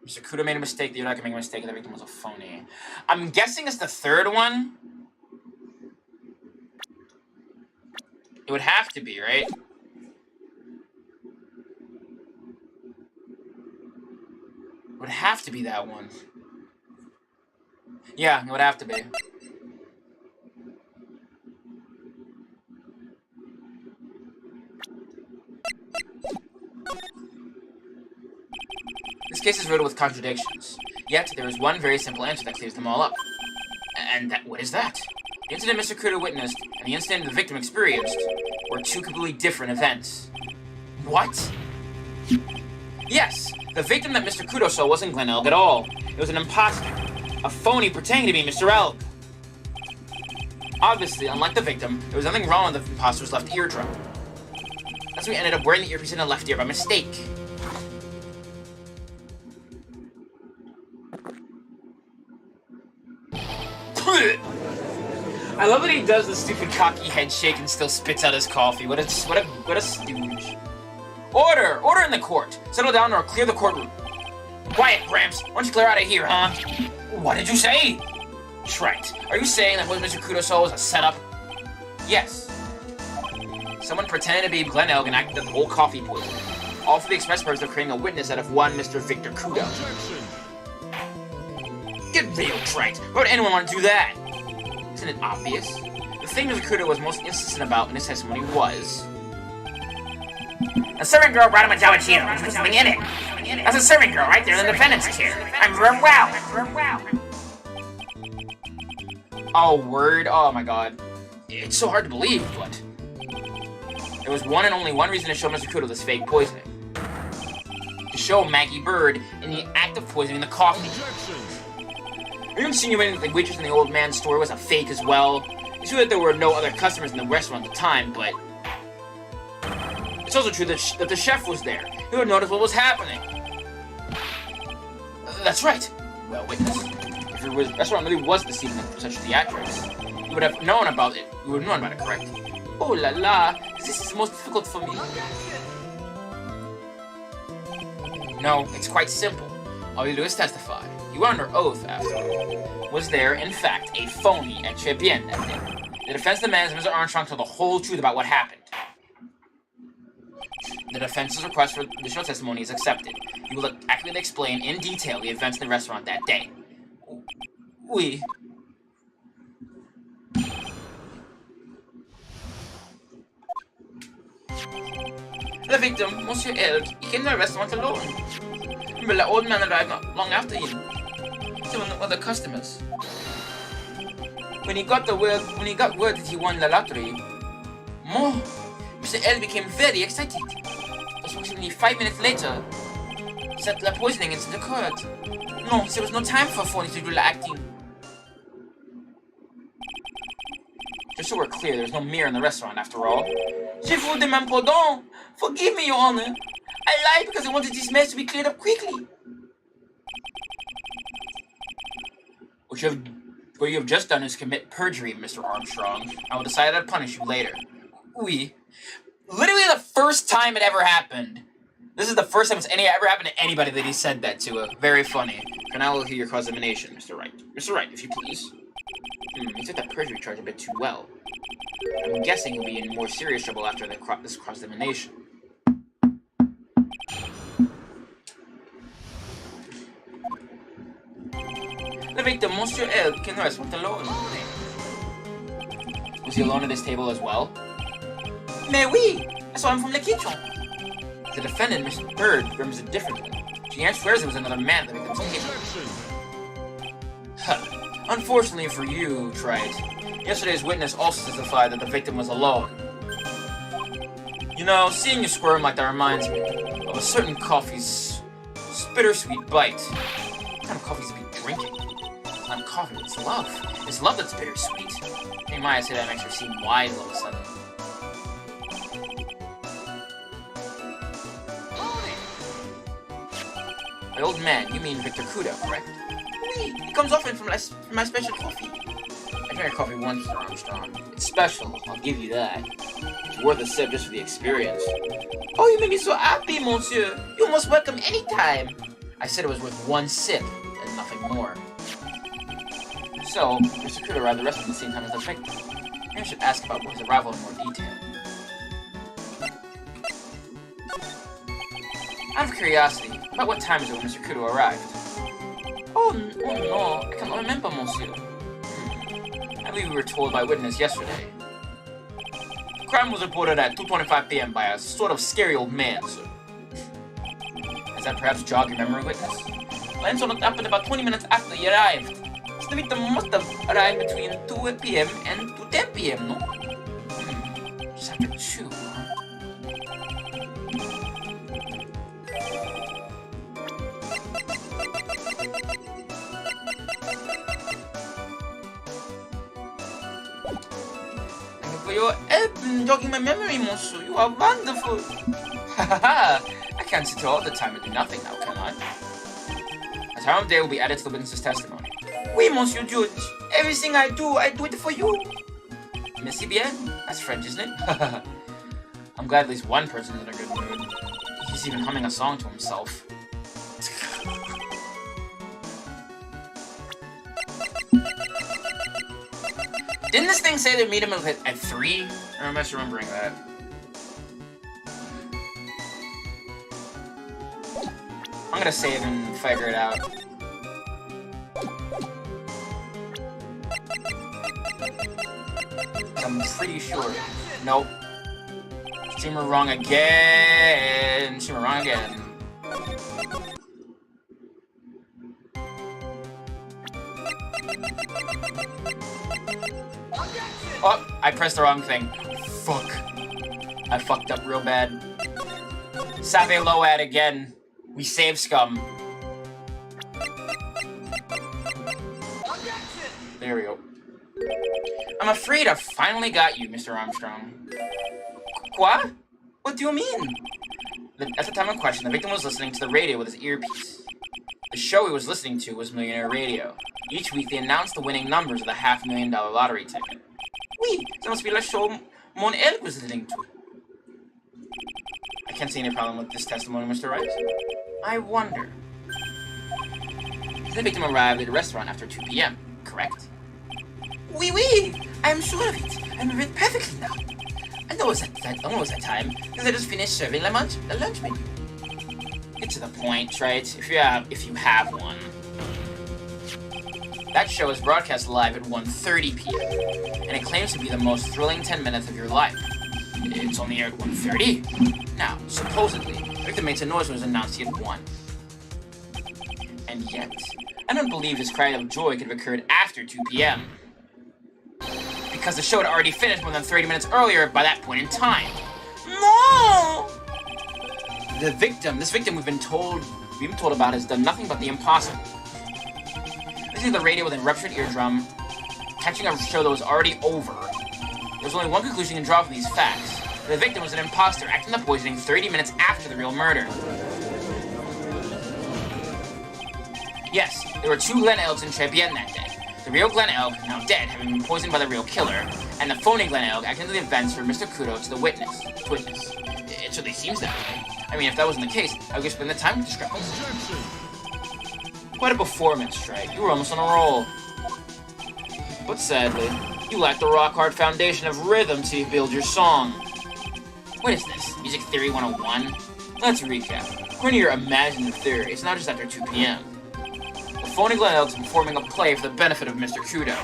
Mr. Kudo made a mistake, the other can make a mistake, and the victim was a phony. I'm guessing it's the third one? It would have to be, right? It would have to be that one. Yeah, it would have to be. This case is riddled with contradictions. Yet, there is one very simple answer that clears them all up. And what is that? The incident Mr. Kudo witnessed and the incident the victim experienced were two completely different events. What? Yes, the victim that Mr. Kudo saw wasn't Glenn Elg at all. It was an imposter. A phony pretending to be Mr. Elg. Obviously, unlike the victim, there was nothing wrong with the imposter's left eardrum. That's why he ended up wearing the earpiece in the left ear by mistake. I love that he does the stupid cocky head shake and still spits out his coffee. What a stooge. Order! Order in the court! Settle down or clear the courtroom. Quiet, Gramps! Why don't you clear out of here, huh? What did you say? Trite. Are you saying that what Mr. Kudo saw was a setup? Yes. Someone pretended to be Glenn Elg and acted up the whole coffee poison. All for the express purpose of creating a witness out of one Mr. Victor Kudo. Get real, Trite! Why would anyone want to do that? Isn't it obvious? The thing Mr. Kudo was most insistent about in his testimony was... A servant girl brought him a Jawachino and put something in it. That's a servant girl right there in the defendant's chair. I'm wow. Oh, word? Oh my god. It's so hard to believe, but... There was one and only one reason to show Mr. Kudo this fake poisoning. To show Maggie Bird in the act of poisoning the coffee. Are you insinuating that the waitress in the old man's store was a fake as well? It's true that there were no other customers in the restaurant at the time, but... It's also true that the chef was there. He would notice what was happening. That's right. Well, witness. If the restaurant really was deceiving such theatrics, you would have known about it. You would have known about it, correct? Oh la la, this is most difficult for me. No, it's quite simple. All you do is testify. You are under oath, after all. Was there, in fact, a phony at Très Bien that day? The defense demands Mr. Armstrong tell the whole truth about what happened. The defense's request for additional testimony is accepted. You will accurately explain in detail the events in the restaurant that day. Oui. The victim, Monsieur Elg, he came to the restaurant alone. But the old man arrived not long after him. So one of the customers. When he got word that he won the lottery, Mr. L became very excited. Approximately 5 minutes later, that the poisoning incident occurred. No, there was no time for phony to do the acting. Just so we're clear, there's no mirror in the restaurant after all. Je vous demande pardon. Forgive me, Your Honor. I lied because I wanted this mess to be cleared up quickly. What you have What you have just done is commit perjury, Mr. Armstrong. I will decide how to punish you later. Oui. Literally the first time it ever happened. This is the first time it's ever happened to anybody that he said that to. Very funny. For now, we'll hear your cross-examination, Mr. Wright. Mr. Wright, if you please. You took that perjury charge a bit too well. I'm guessing you'll be in more serious trouble after this cross-examination. The victim, Monsieur L, can rest with alone. Was he alone at this table as well? Mais oui! I saw him from the kitchen. The defendant, Miss Bird, remembers it differently. She swears it was another man at the victim's table. Huh. Unfortunately for you, Trite, yesterday's witness also testified that the victim was alone. You know, seeing you squirm like that reminds me of a certain coffee's bittersweet bite. What kind of coffee is he drinking? It's not coffee, it's love. It's love that's bittersweet. Hey, Maya say that makes her seem wise all of a sudden. The old man, you mean Victor Kudo, correct? Oui, he comes often from my special coffee. I drank coffee once, Mr. Armstrong. It's special, I'll give you that. It's worth a sip just for the experience. Oh, you made me so happy, monsieur. You're most welcome anytime. I said it was worth one sip, and nothing more. So, Mr. Kudo arrived at the restaurant at the same time as the victim. Maybe I should ask about his arrival in more detail. Out of curiosity, about what time is it when Mr. Kudo arrived? Oh no, I cannot remember, monsieur. I believe we were told by a witness yesterday. The crime was reported at 2:25 p.m. by a sort of scary old man, sir. Does that perhaps jog your memory, witness? The incident happened about 20 minutes after he arrived. So the victim must have arrived between 2 p.m. and 2:10 p.m., no? Just after 2, huh? For your help in jogging my memory, monsieur. You are wonderful. Ha! I can't sit here all the time and do nothing now, can I? A time of day will be added to the witness's testimony. Oui, monsieur judge. Everything I do it for you. Merci bien. That's French, isn't it? I'm glad at least one person is in a good mood. He's even humming a song to himself. Didn't this thing say they meet him at 3? Or am I misremembering that? I'm gonna save and figure it out. I'm pretty sure. Nope. Streamer wrong again. Streamer wrong again. Oh, I pressed the wrong thing. Fuck. I fucked up real bad. Save low ad again. We save scum. There we go. I'm afraid I finally got you, Mr. Armstrong. Quoi? What do you mean? At the time of question, the victim was listening to the radio with his earpiece. The show he was listening to was Millionaire Radio. Each week they announced the winning numbers of the $500,000 lottery ticket. Oui, that must be the show Mon El was listening to. I can't see any problem with this testimony, Mr. Wright. I wonder. The victim arrived at a restaurant after 2 p.m., correct? Oui, I am sure of it. I remember it perfectly now. I know it was that time, because I just finished serving the lunch menu. Get to the point, right? If you have one. That show is broadcast live at 1:30 p.m., and it claims to be the most thrilling 10 minutes of your life. It's only aired at 1:30. Now, supposedly, the victim made some noise when it was announced he had won. And yet, I don't believe this cry of joy could have occurred after 2 p.m. Because the show had already finished more than 30 minutes earlier by that point in time. No! This victim we've been told about has done nothing but the impossible. Listening to the radio with a ruptured eardrum, catching a show that was already over. There's only one conclusion you can draw from these facts. The victim was an imposter acting the poisoning 30 minutes after the real murder. Yes, there were 2 Glen Elves in Trebienne that day. The real Glen Elg, now dead, having been poisoned by the real killer, and the phony Glen Elg acting the events for Mr. Kudo to the witness. It certainly seems that way. I mean, if that wasn't the case, I would spend the time with discrepancy. Quite a performance, right? You were almost on a roll. But sadly, you lack the rock-hard foundation of rhythm to build your song. What is this? Music Theory 101? Let's recap. According to your imaginative theory, it's not just after 2 p.m. The phony Glen Elg's performing a play for the benefit of Mr. Kudo.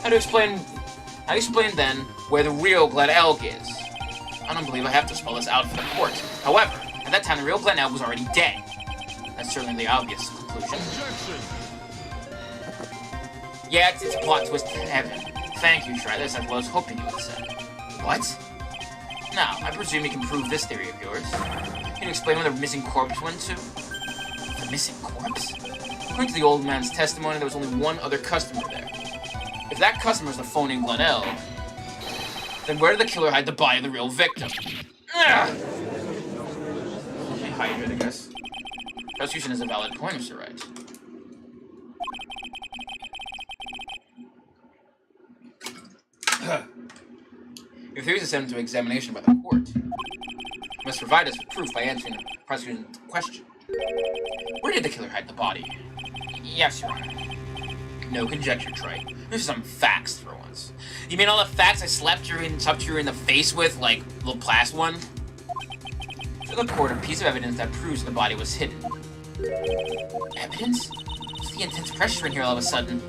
How to explain then where the real Glen Elg is? I don't believe I have to spell this out for the court. However, at that time the real Glen Elg was already dead. That's certainly the obvious conclusion. Yeah, it's a plot twist in heaven. Thank you, Shredder. That's what I was hoping you would say. What? Now, I presume you can prove this theory of yours. Can you explain where the missing corpse went to? The missing corpse? According to the old man's testimony, there was only one other customer there. If that customer is the phony Glen Elg, then where did the killer hide the body of the real victim? Ugh! Hide it, I guess. Prosecution is a valid point, Mr. Wright. Your theory is sent to examination by the court. You must provide us with proof by answering the prosecution's question. Where did the killer hide the body? Yes, Your Honor. No conjecture, Troy. There's some facts for once. You mean all the facts I slapped you in the face with, like the last one? Show the court a piece of evidence that proves the body was hidden. Evidence? What's the intense pressure in here all of a sudden?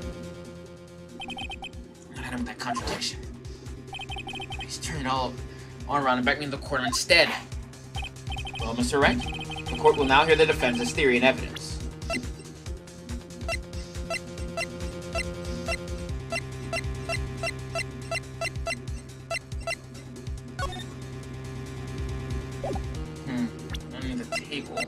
I'm not with that contradiction. Please turn it all around and back me into the corner instead. Well, Mr. Wright, the court will now hear the defense's theory and evidence. I need the table.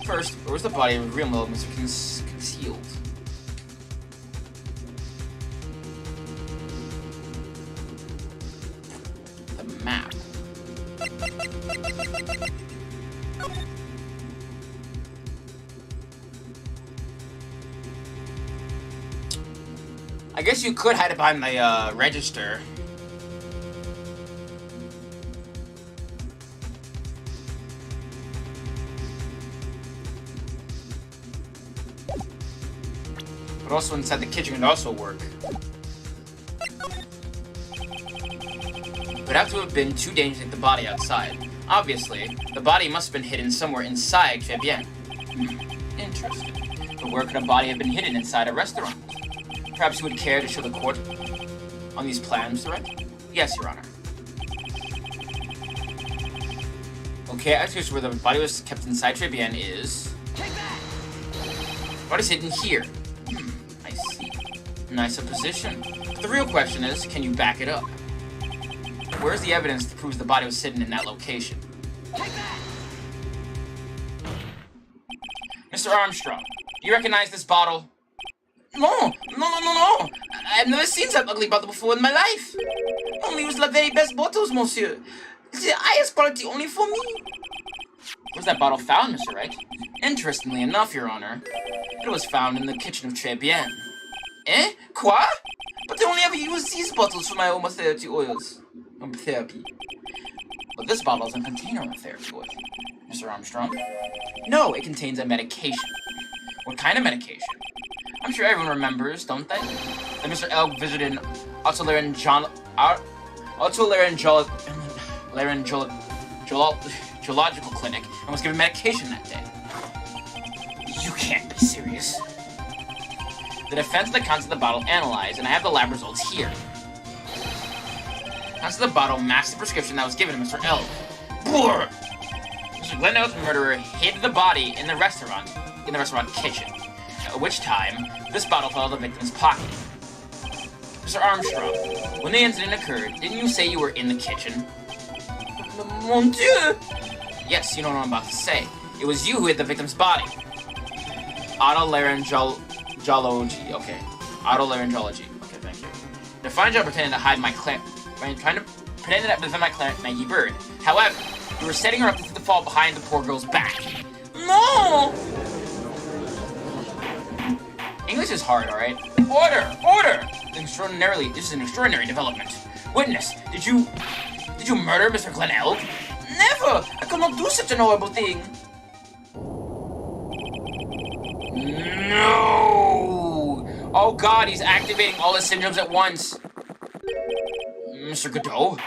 First, where was the body of real Mr. concealed? The map. I guess you could hide it behind the register. But also inside the kitchen could also work. It would have to have been too dangerous to take the body outside. Obviously, the body must have been hidden somewhere inside Très Bien. Interesting. But where could a body have been hidden inside a restaurant? Perhaps you would care to show the court on these plans, right? Yes, Your Honor. Okay, I choose where the body was kept inside Très Bien is... The body's hidden here. I see. Nice supposition. But the real question is, can you back it up? Where's the evidence that proves the body was hidden in that location? Mr. Armstrong, you recognize this bottle? No! I've never seen that ugly bottle before in my life. Only use the very best bottles, monsieur. The highest quality only for me. Where's that bottle found, Mr. Wright? Interestingly enough, Your Honor, it was found in the kitchen of Très Bien. Eh? Quoi? But I only ever use these bottles for my aromatherapy oils. Therapy. But this bottle doesn't contain aromatherapy oil, Mr. Armstrong. No, it contains a medication. What kind of medication? I'm sure everyone remembers, don't they? That Mr. Elg visited an otolaryngological clinic and was given medication that day. You can't be serious. The defense of the contents of the bottle analyzed, and I have the lab results here. Contents of the bottle matched the prescription that was given to Mr. Elg. Brrr! Mr. Glen Elg's murderer hid the body in the restaurant kitchen. At which time, this bottle fell out of the victim's pocket. Mr. Armstrong, when the incident occurred, didn't you say you were in the kitchen? Mon Dieu! Yes, you know what I'm about to say. It was you who hid the victim's body. Otolaryngology. Okay. Otolaryngology. Okay, thank you. The fine job pretending to hide my pretending to defend my client, Maggie Bird. However, You were setting her up to fall behind the poor girl's back. No! English is hard, alright? Order! Order! This is an extraordinary development. Witness, did you murder Mr. Glenelg? Never! I could not do such an horrible thing. No! Oh god, he's activating all his syndromes at once. Mr. Godot?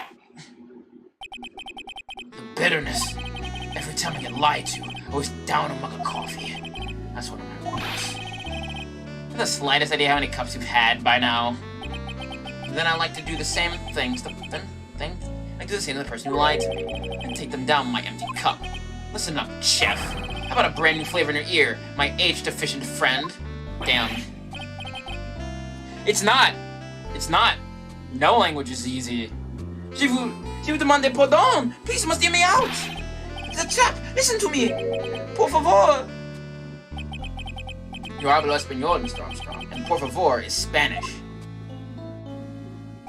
The bitterness. Every time I get lied to, I always down a mug of coffee. That's what I'm gonna do. The slightest idea how many cups you've had by now. Then I like to do the same thing to the person who lied to me, and take them down my empty cup. Listen up, chef. How about a brand new flavor in your ear, my age-deficient friend? Damn. It's not. No language is easy. Je vous demande pardon. Please, you must hear me out. The chap, listen to me. Por favor. You hablo español, Mr. Armstrong, and por favor is Spanish.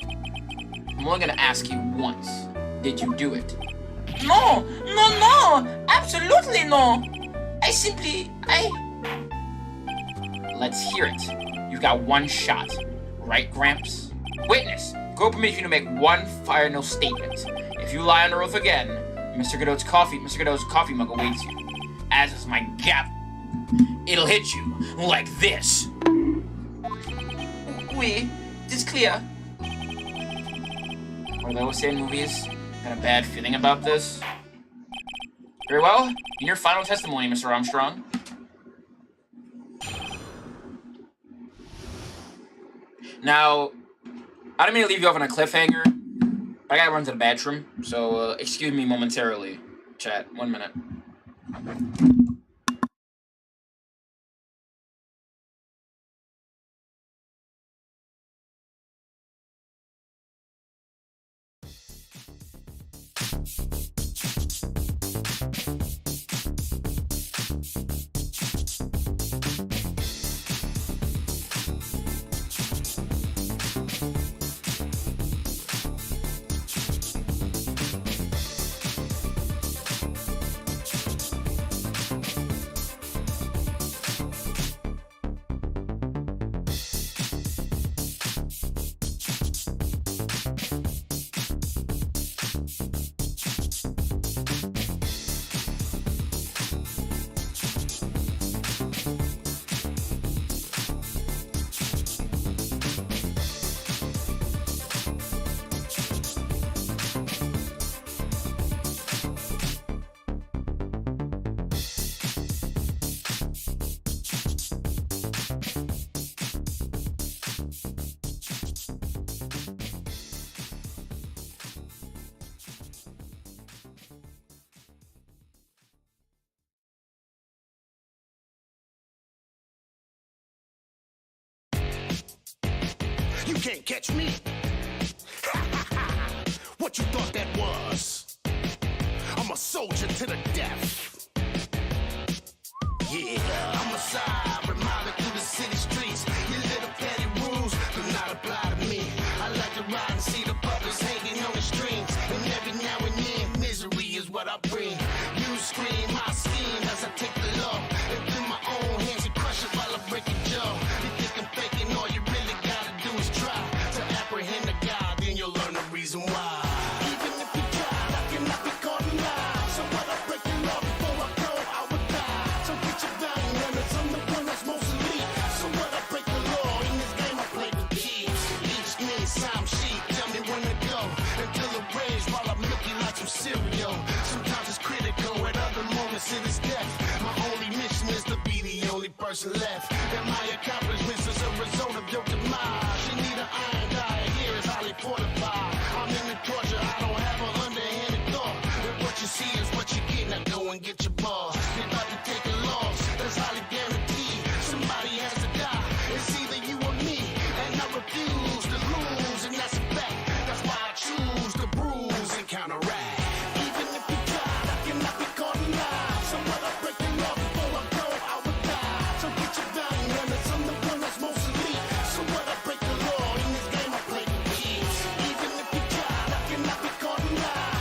I'm only gonna ask you once. Did you do it? No! Absolutely no! Let's hear it. You've got one shot. Right, Gramps? Witness, go permit you to make one final statement. If you lie on the roof again, Mr. Godot's coffee mug awaits you. As is my gap. It'll hit you like this. Oui, it's clear. What do they always say in movies? Got a bad feeling about this? Very well. In your final testimony, Mr. Armstrong. Now, I don't mean to leave you off on a cliffhanger. I gotta run to the bathroom, so excuse me momentarily. Chat, 1 minute. You can't catch me. What you thought that was? I'm a soldier to the death. Yeah, I'm a side reminder through the city streets. Your little petty rules do not apply to me. I like to ride and see the bubbles hanging on the strings. And every now and then, misery is what I bring. You scream, I scheme as I take the law into my own hands and crush it while I break your jaw. You think I'm faking, all you really gotta do is try to apprehend the God, then you'll learn the reason why. Even if you try, I cannot be caught in lies. So what I break the law before I go, I would die. So get your value limits, I'm the one that's most elite. So what I break the law in this game, I play with keys. Each need some sheep, tell me when to go. Until the rage while I'm looking like some cereal. Sometimes it's critical, at other moments it is death. My only mission is to be the only person left. And my accomplishments is a result of your demise. You need an iron diet, here is highly fortified. I'm in the torture, I don't have an underhanded thought. If what you see is what you get, now go and get your boss. You're about to take a loss, that's highly guaranteed. Somebody has to die, it's either you or me. And I refuse to lose, and that's a fact. That's why I choose to bruise and counteract. Even if you tried, I cannot be caught in lies. So what I break the law before I go, I would die. So get your value limits, I'm the one that's most elite. So what I break the law in this game, I play with keys. Even if you tried, I cannot be caught in lies.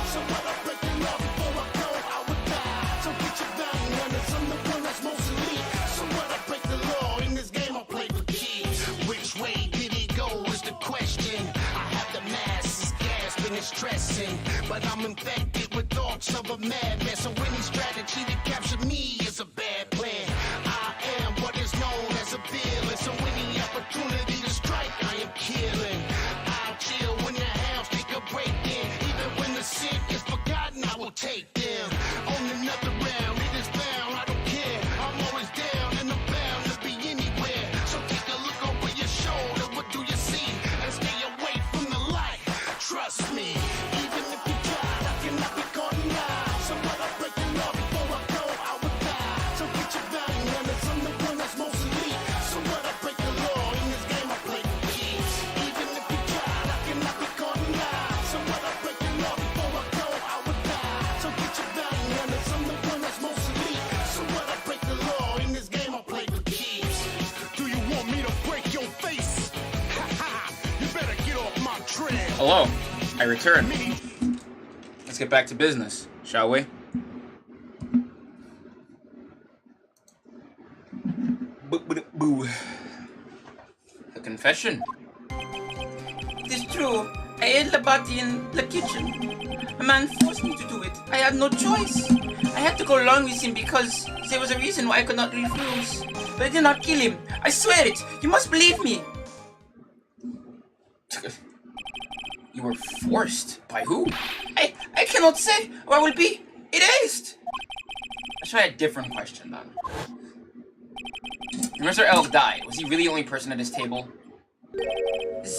I'm infected with thoughts of a madman. So any strategy to capture me is a bad plan. I am what is known as a villain. So any opportunity to strike, I am killing. I'll chill when the hounds take a break in. Even when the sin is forgotten, I will take them. On another round, it is bound, I don't care. I'm always down and I'm bound to be anywhere. So take a look over your shoulder, what do you see? And stay away from the light, trust me. Even if you try, I cannot be caught in lie. So what I break the law before I go, I would die. So get your value, runners, I'm the one that's most elite. So what I break the law, in this game I play for keeps. Even if you try, I cannot be caught in lie. So what I break the law before I go, I would die. So get your value, runners, I'm the one that's most elite. So what I break the law, in this game I play for keeps. Do you want me to break your face? Ha ha! You better get off my trail. Hello, I return. Let's get back to business, shall we? Boo. The confession. It is true. I ate the body in the kitchen. A man forced me to do it. I had no choice. I had to go along with him because there was a reason why I could not refuse. But I did not kill him. I swear it. You must believe me. You were forced? By who? I cannot say, or I will be erased. Let's try a different question, then. When Mr. Elf died, was he really the only person at his table?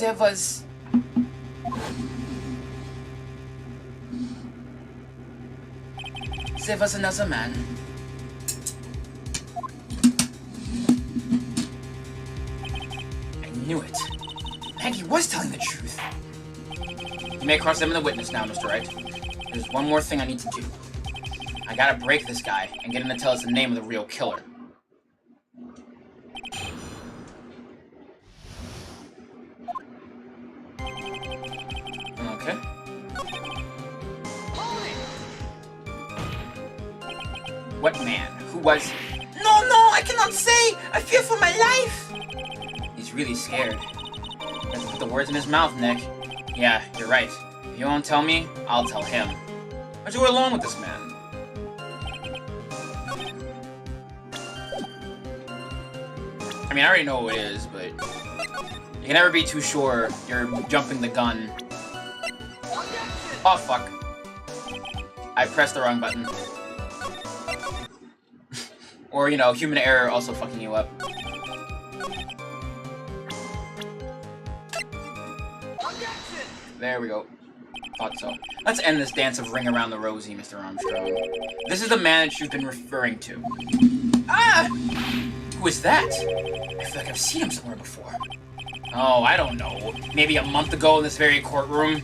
There was... There was another man. I knew it. Maggie was telling the truth. You may cross-examine the witness now, Mr. Wright. There's one more thing I need to do. I gotta break this guy and get him to tell us the name of the real killer. Okay. What man? Who was he? No, I cannot say. I fear for my life. He's really scared. Let's put the words in his mouth, Nick. Yeah, you're right. If you won't tell me, I'll tell him. Why'd you go along with this man? I mean, I already know who it is, but you can never be too sure you're jumping the gun. Oh, fuck. I pressed the wrong button. Or, you know, human error also fucking you up. There we go. Thought so. Let's end this dance of Ring Around the Rosie, Mr. Armstrong. This is the man that you've been referring to. Ah! Who is that? I feel like I've seen him somewhere before. Oh, I don't know. Maybe a month ago in this very courtroom?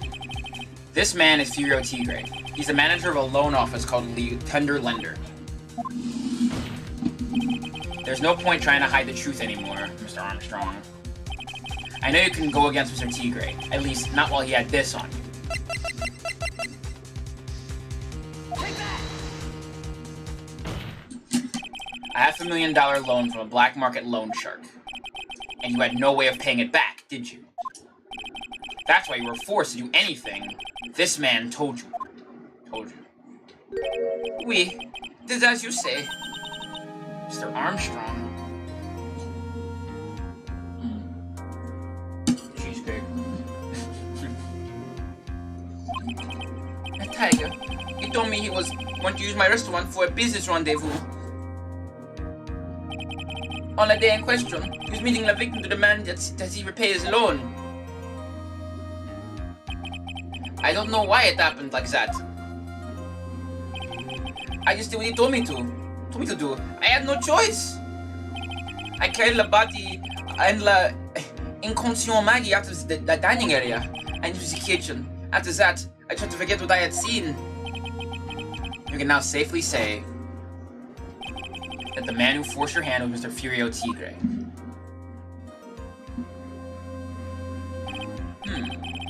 This man is Furio Tigre. He's the manager of a loan office called Tender Lender. There's no point trying to hide the truth anymore, Mr. Armstrong. I know you can go against Mr. Tigre. At least, not while he had this on you. A $500,000 loan from a black market loan shark. And you had no way of paying it back, did you? That's why you were forced to do anything this man told you. Oui, it is as you say. Mr. Armstrong. Cheesecake. A tiger. He told me he was going to use my restaurant for a business rendezvous. On the day in question, he was meeting the victim to demand that he repay his loan. I don't know why it happened like that. I just did what he told me to do. I had no choice. I carried the body and the inconscient Maggie out of the dining area and into the kitchen. After that, I tried to forget what I had seen. You can now safely say that the man who forced your hand was Mr. Furio Tigre.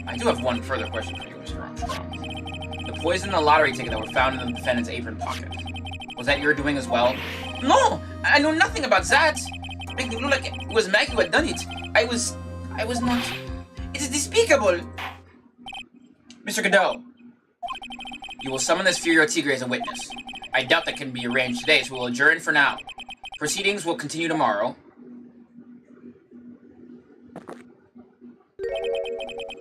I do have one further question for you, Mr. Armstrong. The poison and the lottery ticket that were found in the defendant's apron pocket. Was that your doing as well? No! I know nothing about that! It looked like it was Maggie who had done it. I was not... It is despicable! Mr. Godot, You will summon this Furio Tigre as a witness. I doubt that can be arranged today, so we'll adjourn for now. Proceedings will continue tomorrow.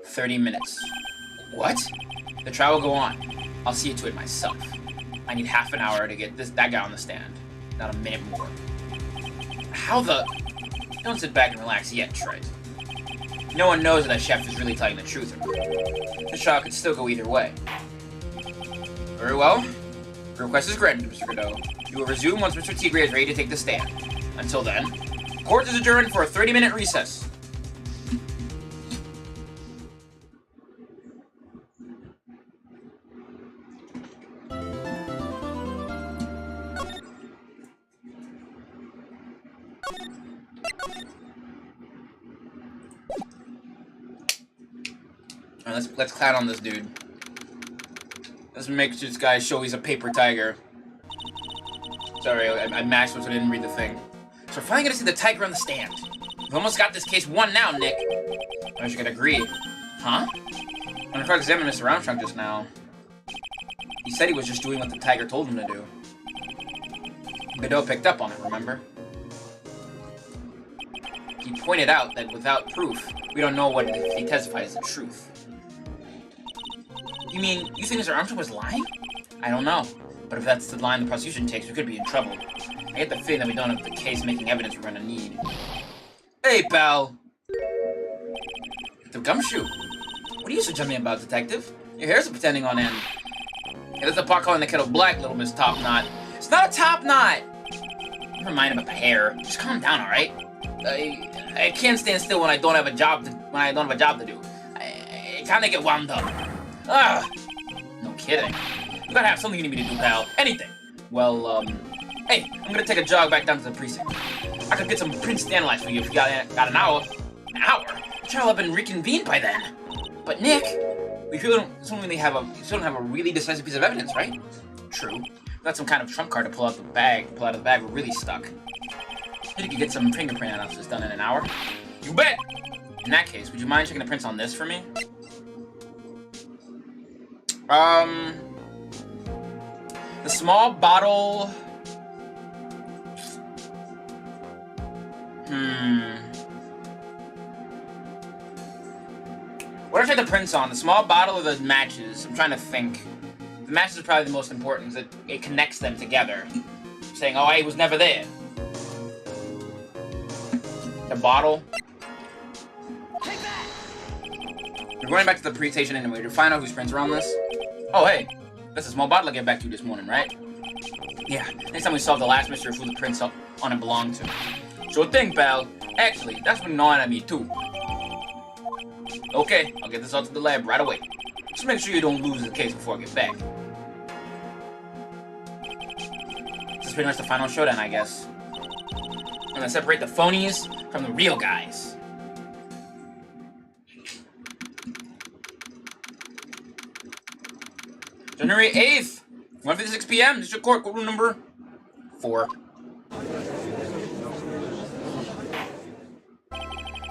30 minutes. What? The trial will go on. I'll see to it myself. I need half an hour to get that guy on the stand. Not a minute more. How the... Don't sit back and relax yet, Trent. No one knows that chef is really telling the truth. This trial could still go either way. Very well. Your request is granted, Mr. Godot. You will resume once Mr. Tigre is ready to take the stand. Until then, court is adjourned for a 30-minute recess. Alright, let's clown on this dude. Let's make this guy show he's a paper tiger. Sorry, I mashed so I didn't read the thing. So we're finally gonna see the tiger on the stand. We've almost got this case won now, Nick. I wish you could agree. Huh? When I tried to examine Mr. Armstrong just now, he said he was just doing what the tiger told him to do. Godot picked up on it, remember? He pointed out that without proof, we don't know what he testified is the truth. You mean, you think Mr. Armstrong was lying? I don't know. But if that's the line the prosecution takes, we could be in trouble. I get the feeling that we don't have the case making evidence we're gonna need. Hey, pal! The gumshoe! What are you so jumping about, detective? Your hair's pretending on end. Hey, that's the pot calling the kettle black, little Miss Top Knot. It's not a top knot! Never mind about the hair. Just calm down, alright? I can't stand still when I don't have a job to do. I kinda get wound up. Ah! No kidding. You gotta have something you need me to do, pal. Anything. Well, hey, I'm gonna take a jog back down to the precinct. I could get some prints analyzed for you if you got an hour. An hour? The trial will have been reconvened by then. But Nick, we don't have a really decisive piece of evidence, right? True. Without some kind of trump card to pull out of the bag, we're really stuck. Maybe you could get some fingerprint analysis done in an hour. You bet! In that case, would you mind checking the prints on this for me? The small bottle... What if I check the prints on? The small bottle or the matches? I'm trying to think. The matches are probably the most important because it connects them together. Saying, oh, I was never there. The bottle. We're going back to the police station anyway to find out whose prints are on this. Oh, hey. That's a small bottle I gave back to you this morning, right? Yeah. Next time we solve the last mystery of who the prints on it belonged to. Sure thing, pal. Actually, that's been gnawing at me, too. Okay, I'll get this out to the lab right away. Just make sure you don't lose the case before I get back. This is pretty much the final showdown, I guess. I'm gonna separate the phonies from the real guys. January 8th, 1:56 p.m., District Court, courtroom number 4.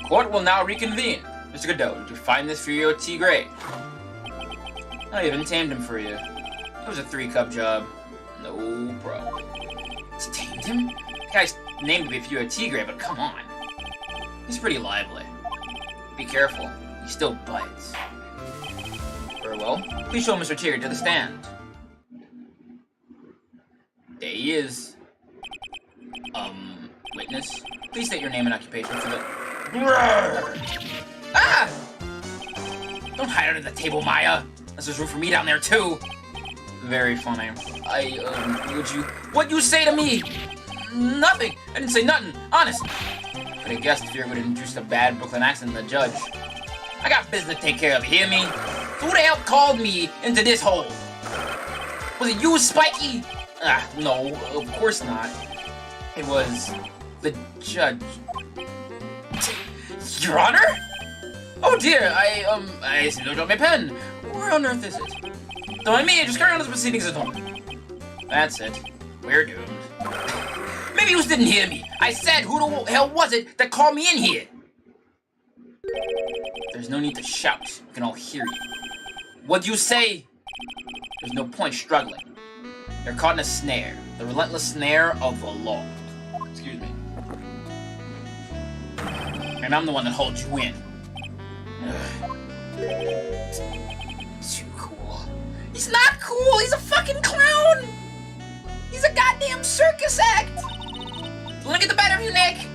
Court will now reconvene. Mr. Godot, did you find this Furio Tigre? I even tamed him for you. It was a 3-cup job. No problem. It's tamed him? The guy's named to be Furio Tigre, but come on. He's pretty lively. Be careful. He still bites. Very well. Please show Mr. Tigre to the stand. There he is. Witness. Please state your name and occupation for the... Ah! Don't hide under the table, Maya. There's room for me down there, too. Very funny. What'd you say to me? Nothing. I didn't say nothing. Honest. Could have guessed Fear would introduce a bad Brooklyn accent to the judge. I got business to take care of, you hear me? So who the hell called me into this hole? Was it you, Spiky? No, of course not. It was the judge. Your Honor? Oh dear, I seem to have dropped my pen. Where on earth is it? Don't mind me, just carry on with the proceedings at home. That's it. We're doomed. Maybe you didn't hear me. I said, who the hell was it that called me in here? There's no need to shout. We can all hear you. What'd you say? There's no point struggling. You're caught in a snare. The relentless snare of the law. Excuse me. And I'm the one that holds you in. Too cool. He's not cool! He's a fucking clown! He's a goddamn circus act! Let me get the better of you, Nick!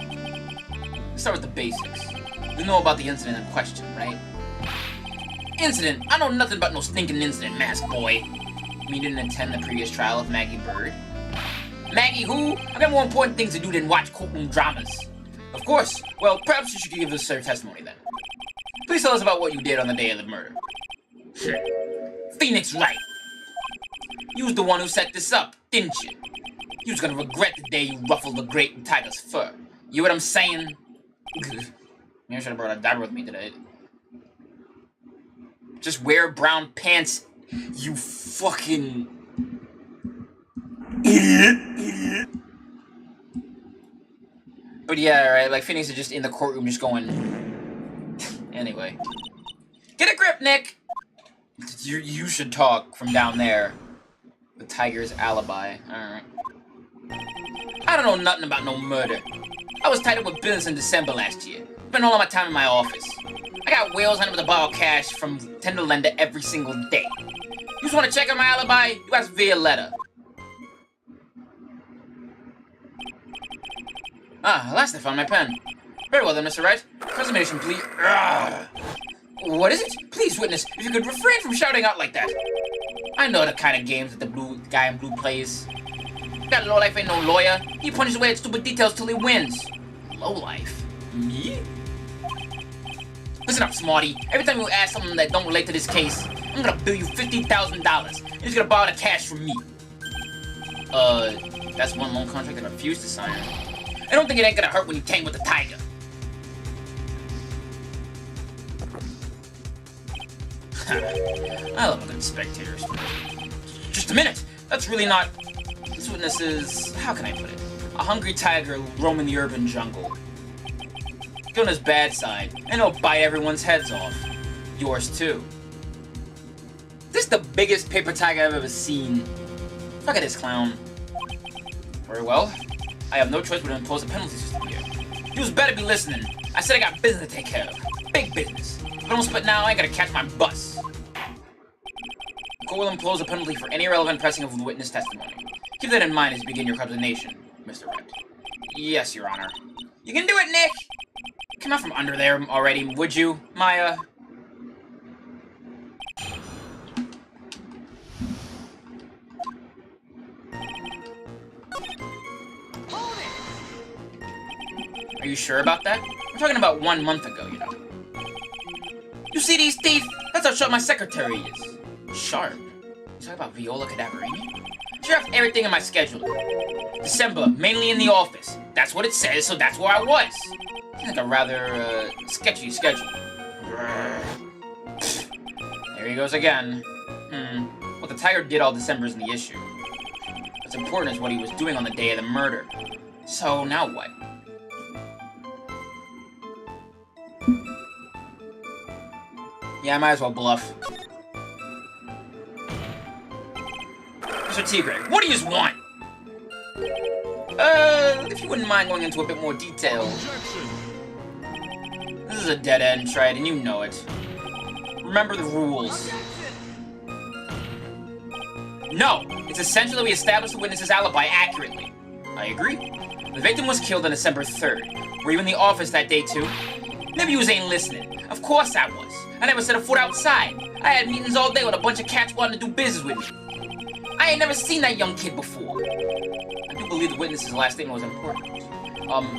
Let's start with the basics. You know about the incident in question, right? Incident? I know nothing about no stinking incident, mask boy. You didn't attend the previous trial of Maggie Bird? Maggie who? I got more important things to do than watch courtroom dramas. Of course. Well, perhaps you should give us your testimony then. Please tell us about what you did on the day of the murder. Phoenix, right. You was the one who set this up, didn't you? You was gonna regret the day you ruffled the great tiger's fur. You know what I'm saying? Maybe I should have brought a diaper with me today. Just wear brown pants, you fucking idiot. But yeah, right, like Phoenix is just in the courtroom just going... Anyway. Get a grip, Nick! You should talk from down there. The tiger's alibi. Alright. I don't know nothing about no murder. I was tied up with business in December last year. Spent all of my time in my office. I got whales on him to borrow cash from tender lender every single day. You just want to check on my alibi? You ask via letter. Ah, at last I found my pen. Very well then, Mr. Wright. Presentation, please. Ugh. What is it? Please, witness, if you could refrain from shouting out like that. I know the kind of games that the guy in blue plays. That lowlife ain't no lawyer. He punches away at stupid details till he wins. Lowlife? Me? Listen up, smarty. Every time you ask something that don't relate to this case, I'm gonna bill you $50,000. You're just gonna borrow the cash from me. That's one loan contract I refused to sign. I don't think it ain't gonna hurt when you tame with the tiger. I love a good spectator story. Just a minute! That's really not... This witness is... How can I put it? A hungry tiger roaming the urban jungle. Go on his bad side, and he'll bite everyone's heads off. Yours too. This is the biggest paper tiger I've ever seen. Look at this clown. Very well. I have no choice but to impose a penalty system here. You better be listening. I said I got business to take care of. Big business. If I don't spit now, I ain't gonna catch my bus. The court will impose a penalty for any irrelevant pressing of the witness testimony. Keep that in mind as you begin your explanation, Mr. Wright. Yes, Your Honor. You can do it, Nick! Come out from under there already, would you, Maya? Are you sure about that? We're talking about 1 month ago, you know. You see these teeth? That's how sharp my secretary is. Sharp? You talking about Viola Cadaverini? Sure have everything in my schedule. December, mainly in the office. That's what it says, so that's where I was. It's like a rather, sketchy schedule. There he goes again. What the tiger did all December isn't the issue. What's important is what he was doing on the day of the murder. So, now what? Yeah, I might as well bluff. Mr. Tigre, what do you want? If you wouldn't mind going into a bit more detail. This is a dead end, Tride, and you know it. Remember the rules. No! It's essential that we establish the witness's alibi accurately. I agree. The victim was killed on December 3rd. Were you in the office that day too? Maybe you ain't listening. Of course I was. I never set a foot outside. I had meetings all day with a bunch of cats wanting to do business with me. I ain't never seen that young kid before. I do believe the witness's last statement was important.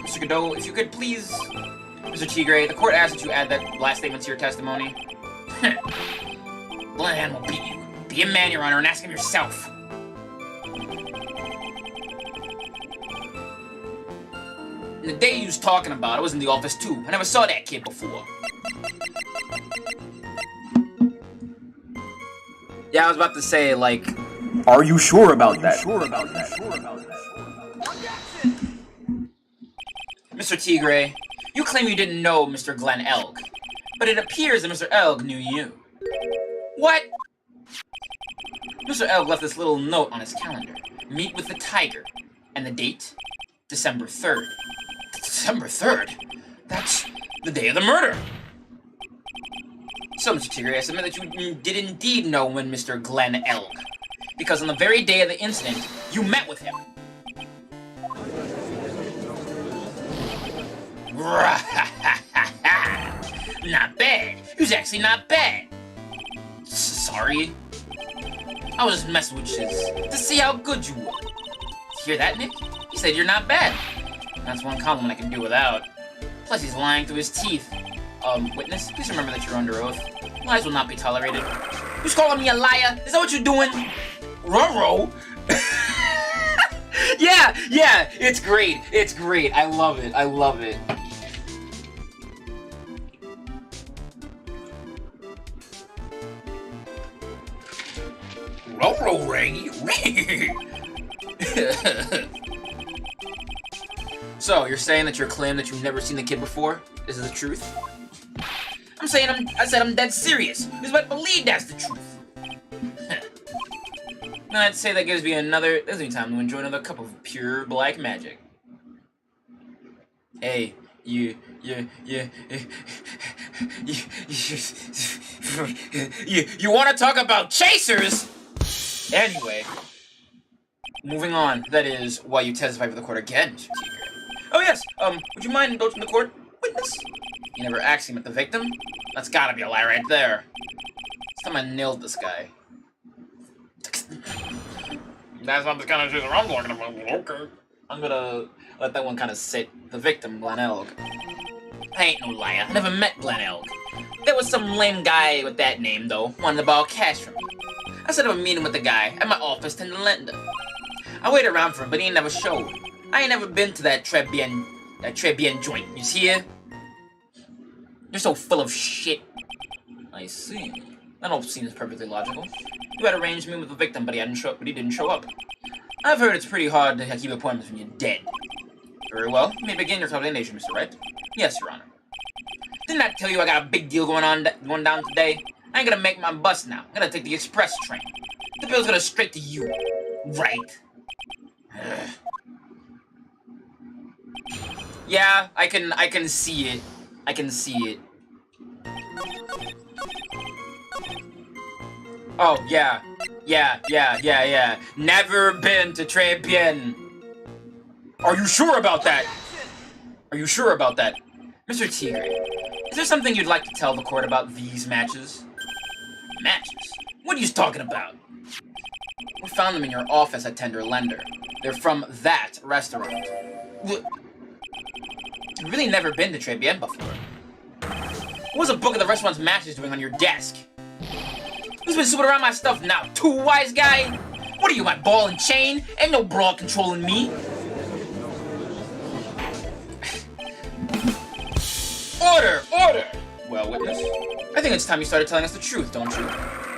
Mr. Godot, if you could please... Mr. Tigre, the court asked that you add that last statement to your testimony. Bland will beat you. Be a man, Your Honor, and ask him yourself. And the day you was talking about, I was in the office too. I never saw that kid before. Yeah, I was about to say, like... Are you sure about that? Mr. Tigre, you claim you didn't know Mr. Glenn Elg, but it appears that Mr. Elg knew you. What? Mr. Elk left this little note on his calendar. Meet with the tiger. And the date? December 3rd. December 3rd? That's the day of the murder! So, Mr. Tigre, I submit that you did indeed know when Mr. Glenn Elk. Because on the very day of the incident, you met with him. Not bad. He was actually not bad. Sorry. I was just messing with you to see how good you were. Hear that, Nick? He said you're not bad. That's one compliment I can do without. Plus, he's lying through his teeth. Witness, please remember that you're under oath. Lies will not be tolerated. Who's calling me a liar? Is that what you're doing? Ruh-roh? Yeah, it's great. It's great. I love it. I love it. Ruh-roh, Ray. So, you're saying that your claim that you've never seen the kid before is the truth? I said I'm dead serious. You might believe that's the truth. And I'd say that gives me time to enjoy another cup of pure black magic. Hey, you want to talk about chasers? Anyway, moving on. That is why you testify for the court again, Mr. Tigre. Oh yes. Would you mind indulging the court, witness? You never actually met the victim? That's gotta be a lie right there. This time I nailed this guy. That's not the kind of shit I'm talking about. Okay. I'm gonna let that one kind of sit. The victim, Glenn Elk. I ain't no liar. I never met Glenn Elk. There was some lame guy with that name, though, wanted to borrow cash from me. I set up a meeting with the guy at my office in the lender. I waited around for him, but he ain't never showed. I ain't never been to that Trebien joint. You see here? You're so full of shit. I see. That all seems perfectly logical. You had arranged me with the victim, but he didn't show up. I've heard it's pretty hard to keep appointments when you're dead. Very well. You may begin your explanation, Mr. Wright. Yes, Your Honor. Didn't I tell you I got a big deal going down today? I ain't gonna make my bus now. I'm gonna take the express train. The bill's gonna straight to you. Right. Yeah, I can see it. I can see it. Oh, yeah. Yeah. Never been to Trebien. Are you sure about that? Are you sure about that? Mr. Tigre, is there something you'd like to tell the court about these matches? Matches? What are you talking about? We found them in your office at Tender Lender. They're from that restaurant. You've really never been to Trebien before. What was a book of the restaurant's matches doing on your desk? Who's been snooping around my stuff now? Too wise guy? What are you, my ball and chain? Ain't no broad controlling me. Order! Well, witness, I think it's time you started telling us the truth, don't you?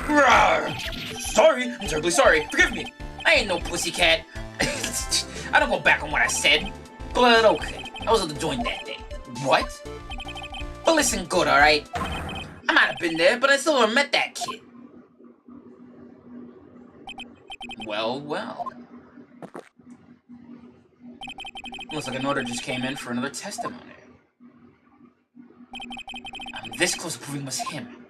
Rawr. Sorry, I'm terribly sorry. Forgive me. I ain't no pussycat. I don't go back on what I said. But okay, I was at the joint that day. What? But listen good, alright? I might have been there, but I still never met that kid. Well. Looks like an order just came in for another testimony. I'm this close to proving it was him.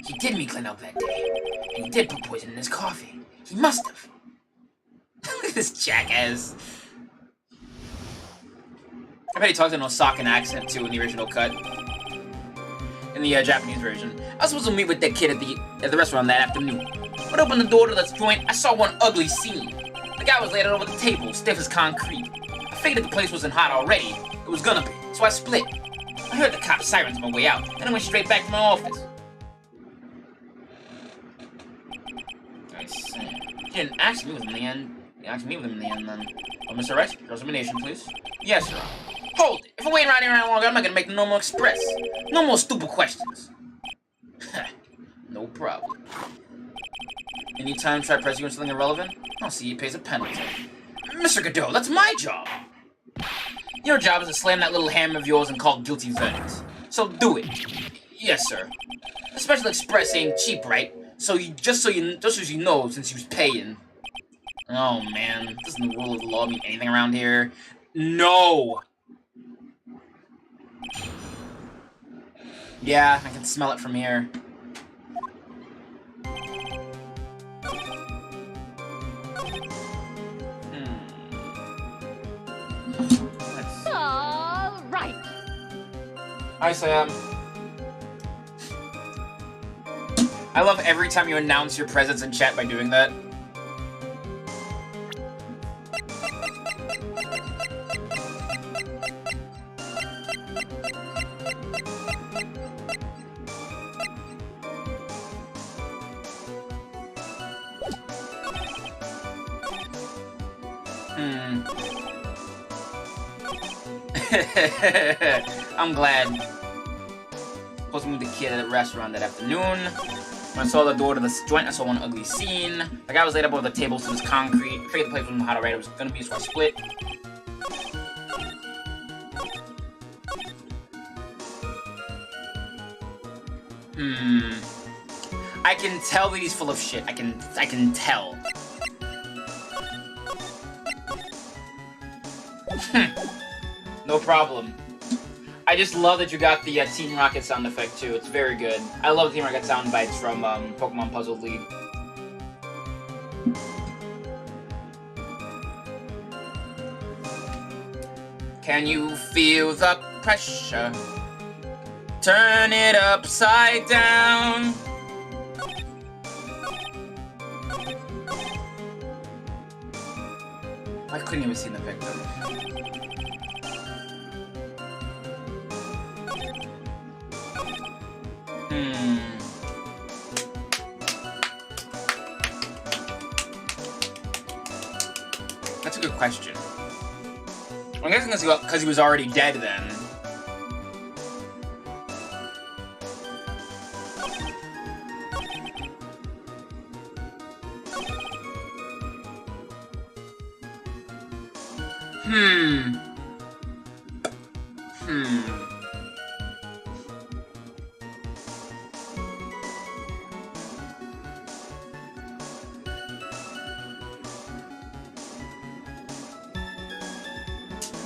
He did meet Glenn Elk that day, and he did put poison in his coffee. He must have. Look at this jackass. I bet he talks in an Osakan accent, too, in the original cut. In the Japanese version. I was supposed to meet with that kid at the restaurant that afternoon. When I opened the door to this joint, I saw one ugly scene. The guy was laid out over the table, stiff as concrete. I figured the place wasn't hot already. It was gonna be, so I split. I heard the cop sirens on my way out, then I went straight back to my office. I see. He didn't ask me with him in the end. He asked me with him in the end, then. Oh, Mr. Rice, your examination, please. Yes, Your Honor. Hold it! If I wait around here any longer, I'm not gonna make the normal express. No more stupid questions. No problem. Anytime try pressing you on something irrelevant, I'll see he pays a penalty. Mr. Godot, that's my job! Your job is to slam that little hammer of yours and call guilty verdicts. So do it. Yes, sir. The special express ain't cheap, right? So just so you know, since he was paying. Oh man, doesn't the rule of the law mean anything around here? No. Yeah, I can smell it from here. All right. Hi, Sam. I love every time you announce your presence in chat by doing that. I'm glad. Supposed to move the kid at the restaurant that afternoon. When I saw the door to the joint, I saw one ugly scene. The guy was laid up over the table, so it was concrete. I figured the place wasn't how to write it was gonna be, so I split. I can tell that he's full of shit. I can tell. No problem. I just love that you got the Team Rocket sound effect too. It's very good. I love Team Rocket sound bites from Pokemon Puzzle League. Can you feel the pressure? Turn it upside down. I couldn't even see the picture. That's a good question. I'm guessing because he was already dead then.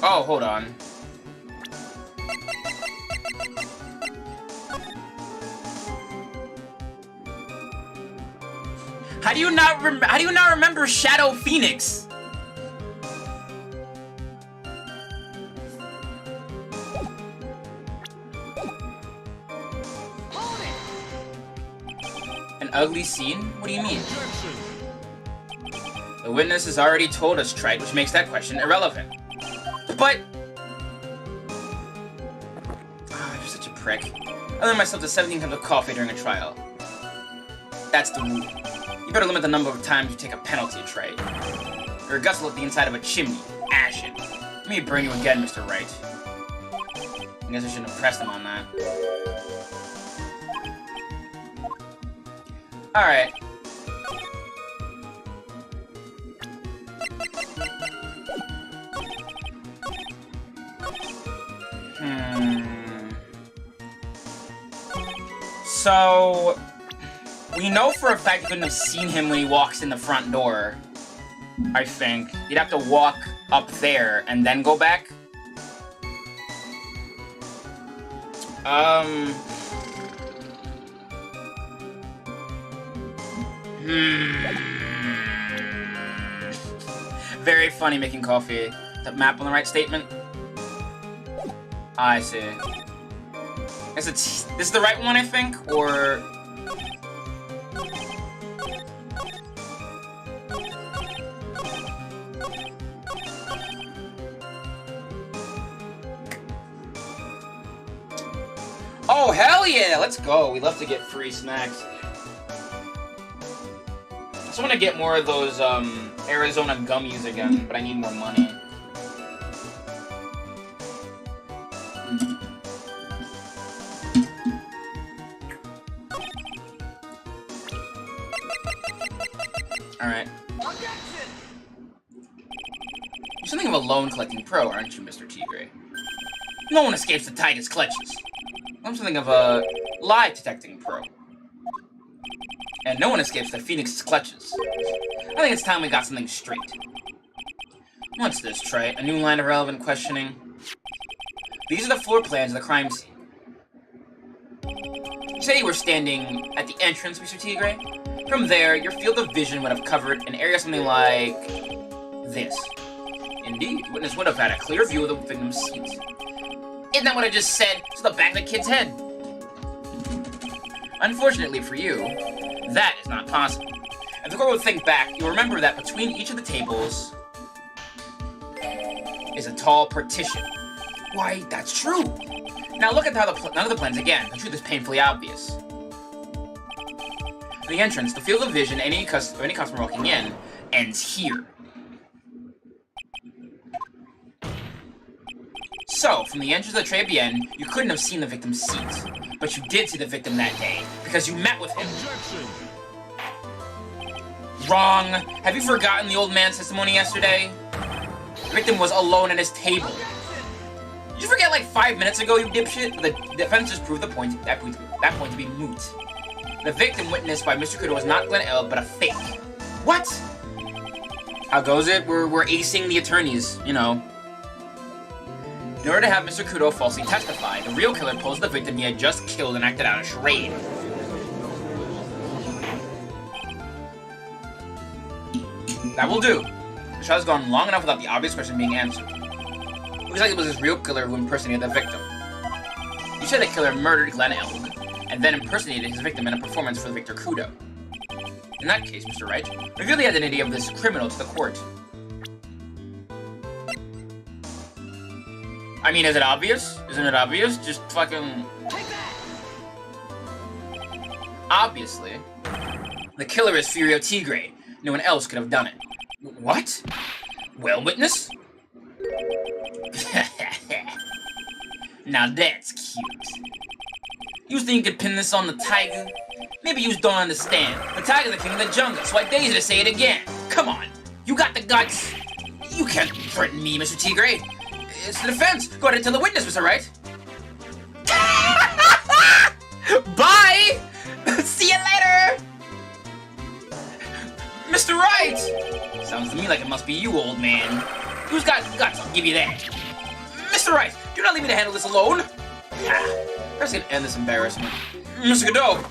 Oh, hold on. How do you not remember Shadow Phoenix? An ugly scene? What do you mean? The witness has already told us, Trite, which makes that question irrelevant. But... oh, you're such a prick. I limit myself to 17 cups of coffee during a trial. That's the rule. You better limit the number of times you take a penalty, Trite. Your guts look like the inside of a chimney. Ashen. Let me burn you again, Mr. Wright. I guess I shouldn't have pressed him on that. Alright. So, we know for a fact you couldn't have seen him when he walks in the front door, I think. You'd have to walk up there and then go back. Very funny making coffee. The map on the right statement? I see. This is the right one, I think, or... oh, hell yeah! Let's go. We love to get free snacks. I just want to get more of those Arizona gummies again, but I need more money. Alright. You're something of a loan-collecting pro, aren't you, Mr. Tigre? No one escapes the Tiger's clutches. I'm something of a lie-detecting pro. and no one escapes the Phoenix's clutches. I think it's time we got something straight. What's this, Trey? A new line of relevant questioning? These are the floor plans of the crime scene. You say you were standing at the entrance, Mr. Tigre? From there, your field of vision would have covered an area something like this. Indeed, witness would have had a clear view of the victim's seat. Isn't that what I just said? To the back of the kid's head. Unfortunately for you, that is not possible. If the court would think back, you'll remember that between each of the tables is a tall partition. Why, that's true. Now look at how none of the plans again. The truth is painfully obvious. The entrance, the field of vision, any customer walking in, ends here. So, from the entrance of the Trebien, you couldn't have seen the victim's seat. But you did see the victim that day, because you met with him. Wrong! Have you forgotten the old man's testimony yesterday? The victim was alone at his table. Did you forget like 5 minutes ago, you dipshit? The defense just proved that point to be moot. The victim witnessed by Mr. Kudo was not Glenn L, but a fake. What? How goes it? We're acing the attorneys, you know. In order to have Mr. Kudo falsely testify, the real killer posed the victim he had just killed and acted out a charade. That will do. The shot has gone long enough without the obvious question being answered. It looks like it was his real killer who impersonated the victim. You said the killer murdered Glenn Elg, and then impersonated his victim in a performance for Victor Kudo. In that case, Mr. Wright, reveal the identity of this criminal to the court. I mean, is it obvious? Isn't it obvious? Just fucking... Obviously, the killer is Furio Tigre. No one else could have done it. What? Well, witness? Now that's cute. You think you could pin this on the tiger? Maybe you don't understand. The tiger's the king of the jungle, so I dare you to say it again. Come on, you got the guts. You can't threaten me, Mr. Tigre. It's the defense. Go ahead and tell the witness, Mr. Wright. Bye! See you later! Mr. Wright! Sounds to me like it must be you, old man. Who's got guts? I'll give you that. Mr. Wright, do not leave me to handle this alone. Let's get end this embarrassment. Mr. Godot!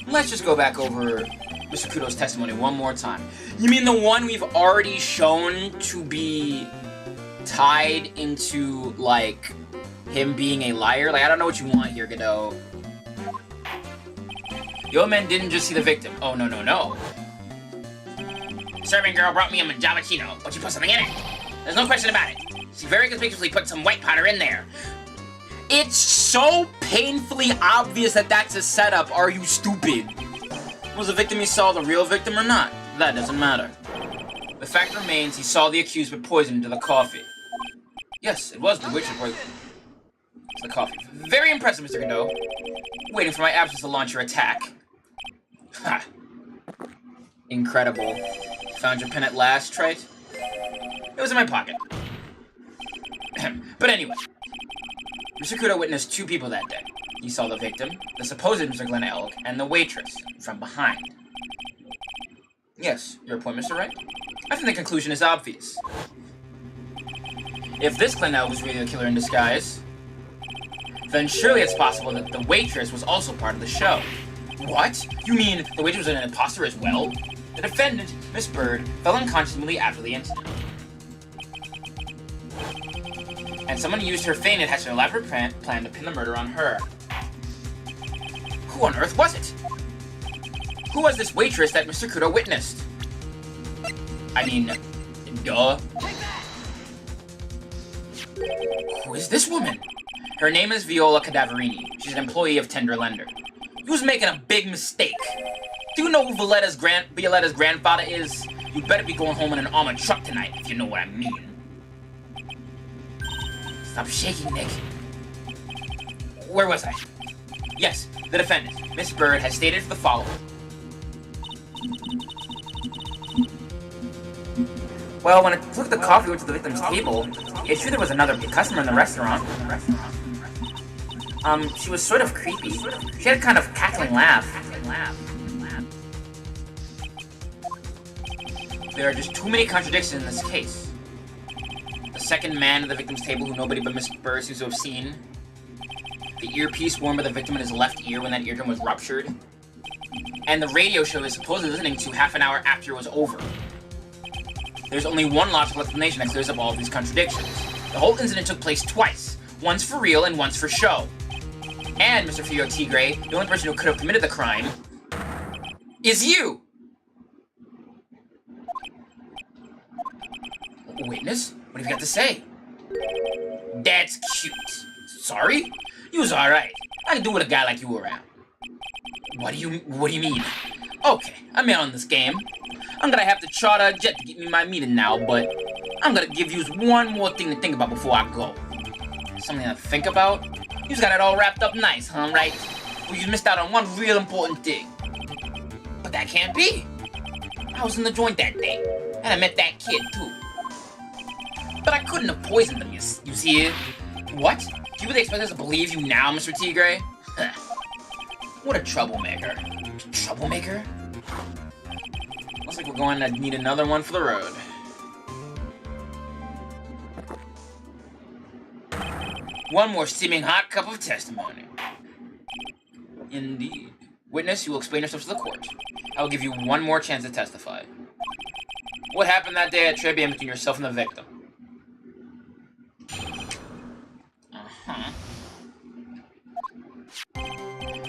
Let's just go back over Mr. Kudo's testimony one more time. You mean the one we've already shown to be tied into, like, him being a liar? Like, I don't know what you want here, Godot. The old man didn't just see the victim. Oh, no, no, no. Serving girl brought me a Majavachino, but she put something in it. There's no question about it. She very conspicuously put some white powder in there. It's so painfully obvious that that's a setup. Are you stupid? Was the victim he saw the real victim or not? That doesn't matter. The fact remains he saw the accused put poison into the coffee. Yes, it was the witch who poisoned the coffee. Very impressive, Mr. Godot. Waiting for my absence to launch your attack. Ha! Incredible. Found your pen at last, Trite? It was in my pocket. But anyway, Mr. Kudo witnessed two people that day. He saw the victim, the supposed Mr. Glenn Elk, and the waitress, from behind. Yes, your point, Mr. Wright? I think the conclusion is obvious. If this Glenn Elk was really the killer in disguise, then surely it's possible that the waitress was also part of the show. What? You mean the waitress was an imposter as well? The defendant, Miss Bird, fell unconscious immediately after the incident. And someone used her feign and hatched an elaborate plan to pin the murder on her. Who on earth was it? Who was this waitress that Mr. Kudo witnessed? I mean, duh. Who is this woman? Her name is Viola Cadaverini. She's an employee of Tender Lender. He was making a big mistake. Do you know who Violetta's grandfather is? You better be going home in an armored truck tonight, if you know what I mean. Stop shaking, Nick. Where was I? Yes, the defendant, Miss Bird, has stated the following. Well, when I took the coffee over to the victim's table, it's true there was another customer in the restaurant. She was sort of creepy. She had a kind of cackling laugh. There are just too many contradictions in this case. The second man at the victim's table who nobody but Mr. Burr seems to have seen. The earpiece worn by the victim in his left ear when that eardrum was ruptured. And the radio show is supposedly listening to half an hour after it was over. There's only one logical explanation that clears up all of these contradictions. The whole incident took place twice. Once for real and once for show. And, Mr. Fio Tigre, the only person who could have committed the crime is you! Witness? What have you got to say? That's cute. Sorry? You was alright. I can do with a guy like you around. What do you mean? Okay, I'm in on this game. I'm gonna have to charter a jet to get me my meeting now, but I'm gonna give you one more thing to think about before I go. Something to think about? You got it all wrapped up nice, huh, right? Well, you missed out on one real important thing. But that can't be. I was in the joint that day, and I met that kid, too. But I couldn't have poisoned them, you see? What? Do you really expect us to believe you now, Mr. Tigre? What a troublemaker. Troublemaker? Looks like we're going to need another one for the road. One more steaming hot cup of testimony. Indeed. Witness, you will explain yourself to the court. I will give you one more chance to testify. What happened that day at Trebium between yourself and the victim?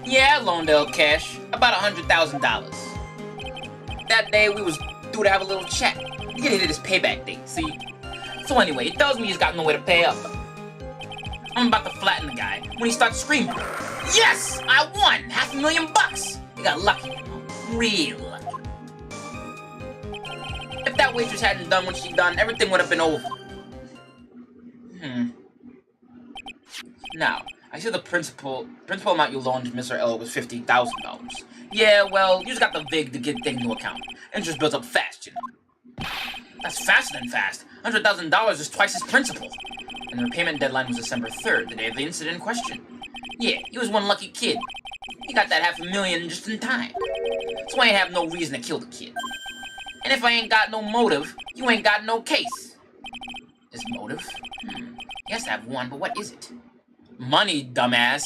Yeah, I loaned El Cash. About $100,000. That day, we was due to have a little chat. He hit his payback date, see? So anyway, he tells me he's got no way to pay up. I'm about to flatten the guy when he starts screaming. Yes! I won! $500,000! He got lucky. Real lucky. If that waitress hadn't done what she done, everything would have been over. Now, I see the principal amount you loaned Mr. L was $50,000. Yeah, well, you just got the VIG to get things into account. Interest builds up fast, you know. That's faster than fast. $100,000 is twice his principal. And the repayment deadline was December 3rd, the day of the incident in question. Yeah, he was one lucky kid. He got that $500,000 just in time. So I ain't have no reason to kill the kid. And if I ain't got no motive, you ain't got no case. His motive? He has to have one, but what is it? Money, dumbass.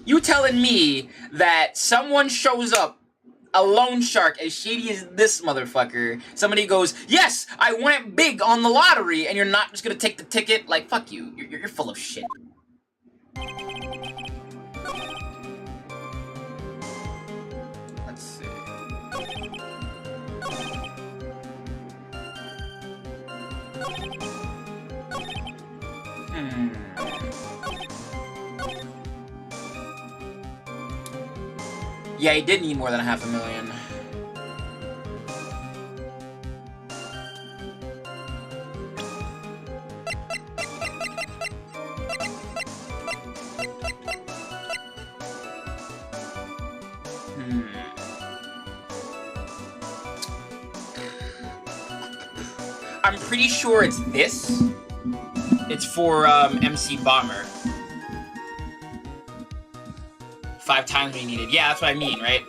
You telling me that someone shows up, a loan shark as shady as this motherfucker, somebody goes, yes, I went big on the lottery, and you're not just gonna take the ticket? Like, fuck you. You're full of shit. Let's see. Yeah, he did need more than $500,000. I'm pretty sure it's this. It's for MC Bomber. 5 times we needed. Yeah, that's what I mean, right?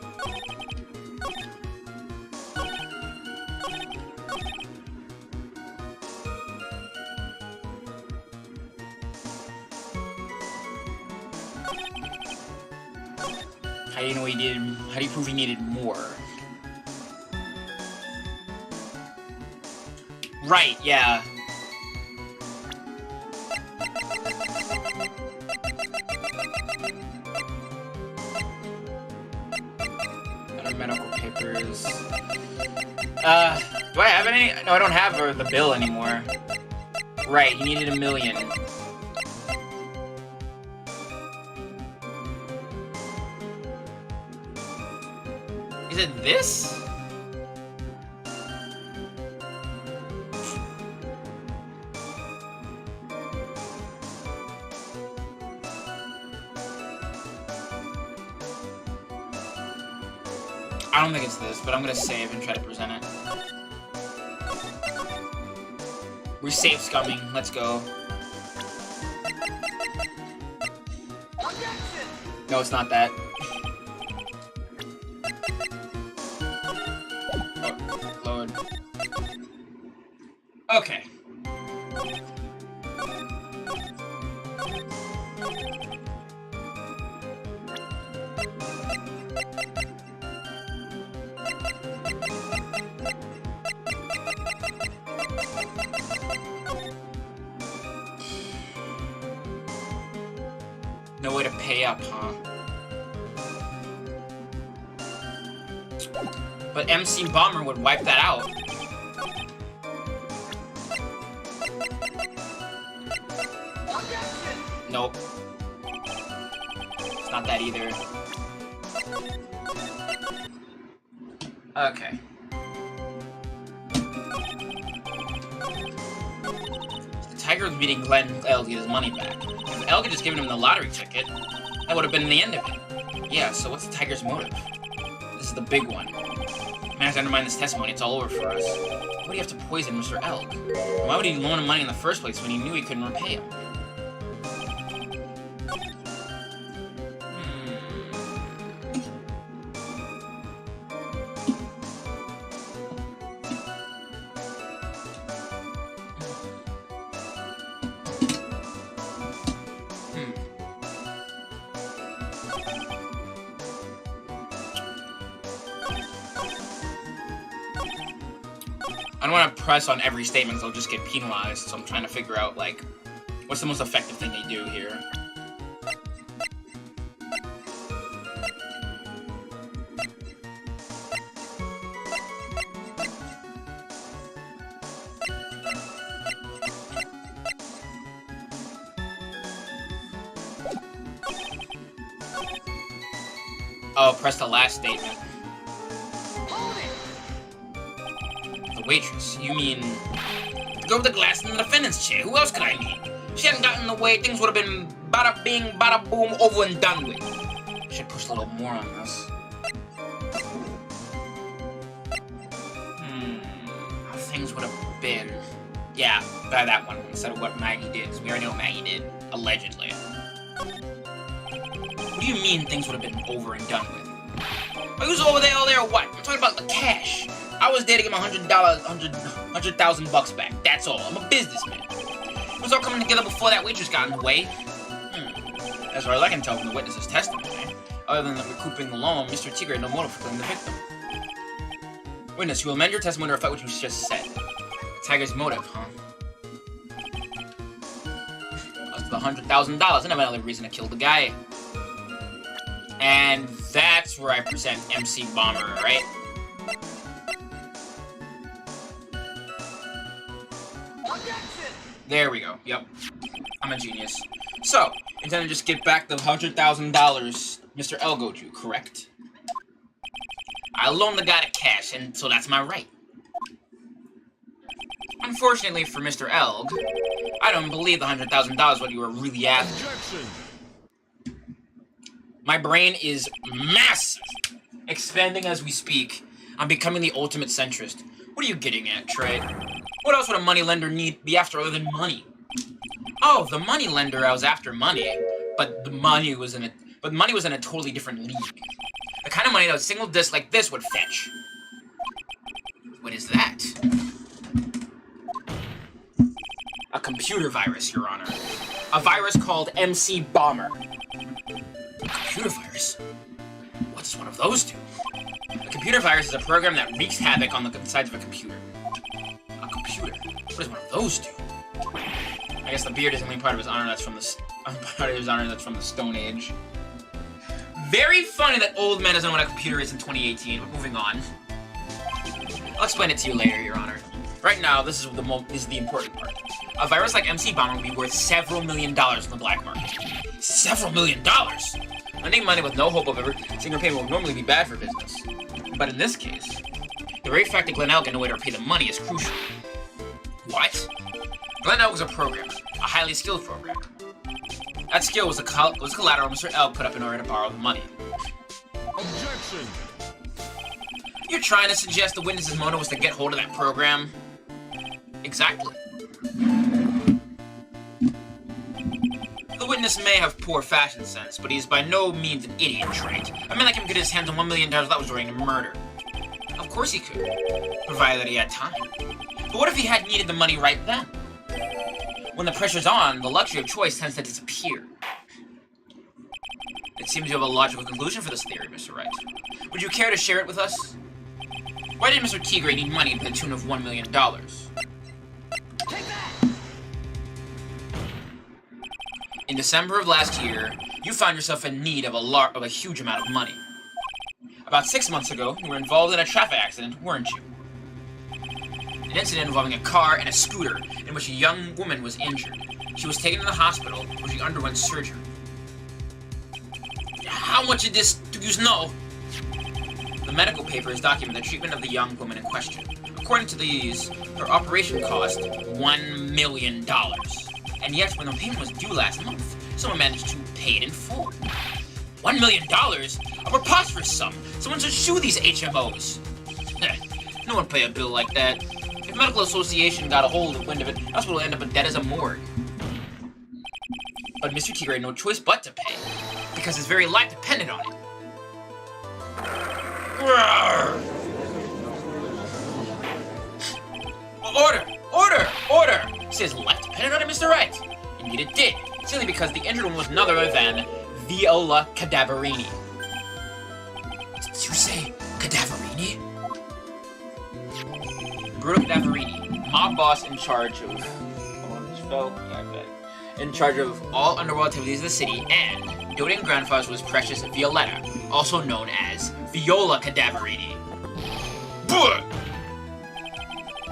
How do you know he needed? How do you prove he needed more? Right, yeah. Medical papers. Do I have any? No, I don't have the bill anymore. Right, he needed $1 million. Is it this? I don't think it's this, but I'm gonna save and try to present it. We save scumming. Let's go. No, it's not that. Oh, No way to pay up, huh? But MC Bomber would wipe that out. Nope. It's not that either. Okay. The Tiger was beating Glenn L to get his money back. If L had just given him the lottery ticket, that would have been the end of it. Yeah, so what's the Tiger's motive? This is the big one. Managed to undermine this testimony, it's all over for us. Why would he have to poison Mr. Elk? Why would he loan him money in the first place when he knew he couldn't repay him? I don't want to press on every statement because I'll just get penalized, so I'm trying to figure out, like, what's the most effective thing they do here. Oh, press the last statement. The waitress. You mean... the girl with the glass in the defendant's chair. Who else could I mean? She hadn't gotten in the way, things would have been bada bing, bada boom, over and done with. Should push a little more on this. How things would have been... yeah, by that one, instead of what Maggie did, because we already know what Maggie did. Allegedly. What do you mean things would have been over and done with? Well, who's over there, or what? I'm talking about the cash. I was there to get my $100,000 back. That's all. I'm a businessman. It was all coming together before that waitress got in the way. As far as I can tell from the witness's testimony, other than recouping the loan, Mr. Tigre had no motive for killing the victim. Witness, you will amend your testimony to reflect what you just said. Tiger's motive, huh? That's the $100,000. I never had a reason to kill the guy. And that's where I present MC Bomber, right? There we go. Yep. I'm a genius. So, intend to just get back the $100,000 Mr. L owed you, correct? I loaned the guy the cash, and so that's my right. Unfortunately for Mr. Elg, I don't believe the $100,000 is what you were really after. My brain is massive, expanding as we speak. I'm becoming the ultimate centrist. What are you getting at, Trey? What else would a moneylender be after other than money? Oh, the moneylender, I was after money, but the money was in a totally different league. The kind of money that a single disc like this would fetch. What is that? A computer virus, Your Honor. A virus called MC Bomber. A computer virus? What does one of those do? A computer virus is a program that wreaks havoc on the insides of a computer. A computer? What does one of those do? I guess the beard is only part of his honor that's from the Stone Age. Very funny that old man doesn't know what a computer is in 2018, but moving on. I'll explain it to you later, Your Honor. Right now, this is the important part. A virus like MC Bomber would be worth several $1 million in the black market. Several $1 million? Lending money with no hope of ever seeing repayment would normally be bad for business. But in this case, the very fact that Glenn Elk had no way to repay the money is crucial. What? Glenn Elk was a programmer, a highly skilled programmer. That skill was the collateral Mr. Elk put up in order to borrow the money. Objection! You're trying to suggest the witness's motive was to get hold of that program? Exactly. The witness may have poor fashion sense, but he is by no means an idiot, right? A man like him could get his hands on $1 million without resorting to murder. Of course he could, provided that he had time. But what if he had needed the money right then? When the pressure's on, the luxury of choice tends to disappear. It seems you have a logical conclusion for this theory, Mr. Wright. Would you care to share it with us? Why did Mr. Tigre need money to the tune of $1 million? In December of last year, you found yourself in need of a huge amount of money. About 6 months ago, you were involved in a traffic accident, weren't you? An incident involving a car and a scooter in which a young woman was injured. She was taken to the hospital where she underwent surgery. How much of this do you know? The medical papers document the treatment of the young woman in question. According to these, her operation cost $1 million. And yet, when the payment was due last month, someone managed to pay it in full. $1 million? A preposterous sum! Someone should sue these HMOs! No one pay a bill like that. If Medical Association got a hold of wind of it, hospital will end up in debt as a morgue. But Mr. Tigre had no choice but to pay, because his very life depended on it. Order! Order! Order! Says life depended on it, Mr. Right. Indeed it did, simply because the injured one was none other than Viola Cadaverini. Did you say Cadaverini? Bruno Cadaverini, mob boss in charge of... Hold on, this fell? Yeah, I bet. In charge of all underworld activities of the city, and doting grandfather to his precious Violetta, also known as Viola Cadaverini.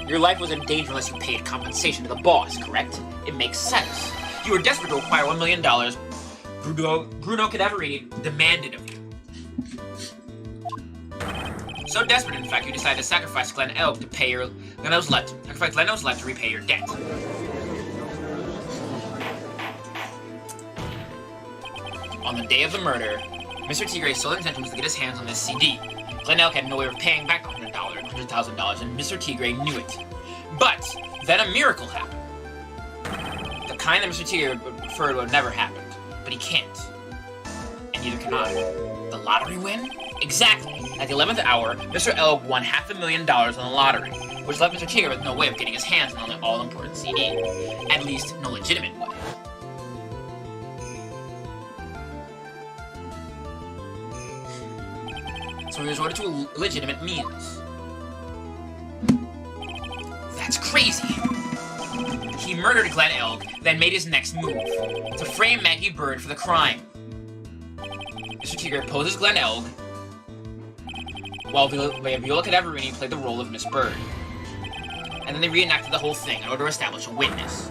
Your life was in danger unless you paid compensation to the boss, correct? It makes sense. You were desperate to acquire $1 million Bruno Cadaverini demanded of you. So desperate, in fact, you decided to sacrifice Glen Elk to pay your... Glen Elk's left to repay your debt. On the day of the murder, Mr. Tigre's sole intention was to get his hands on this CD. Glen Elk had no way of paying back the $100,000, and Mr. Tigre knew it. But then a miracle happened. The kind that Mr. Tigre would prefer would have never happened. But he can't. And neither can I. The lottery win? Exactly. At the 11th hour, Mr. Elk won $500,000 on the lottery, which left Mr. Tigre with no way of getting his hands on the all-important CD. At least, no legitimate way. So he resorted to illegitimate means. That's crazy! He murdered Glen Elk, then made his next move, to frame Maggie Bird for the crime. Mr. Tigre poses Glen Elk, while Viola Cadaverini played the role of Miss Bird. And then they reenacted the whole thing in order to establish a witness.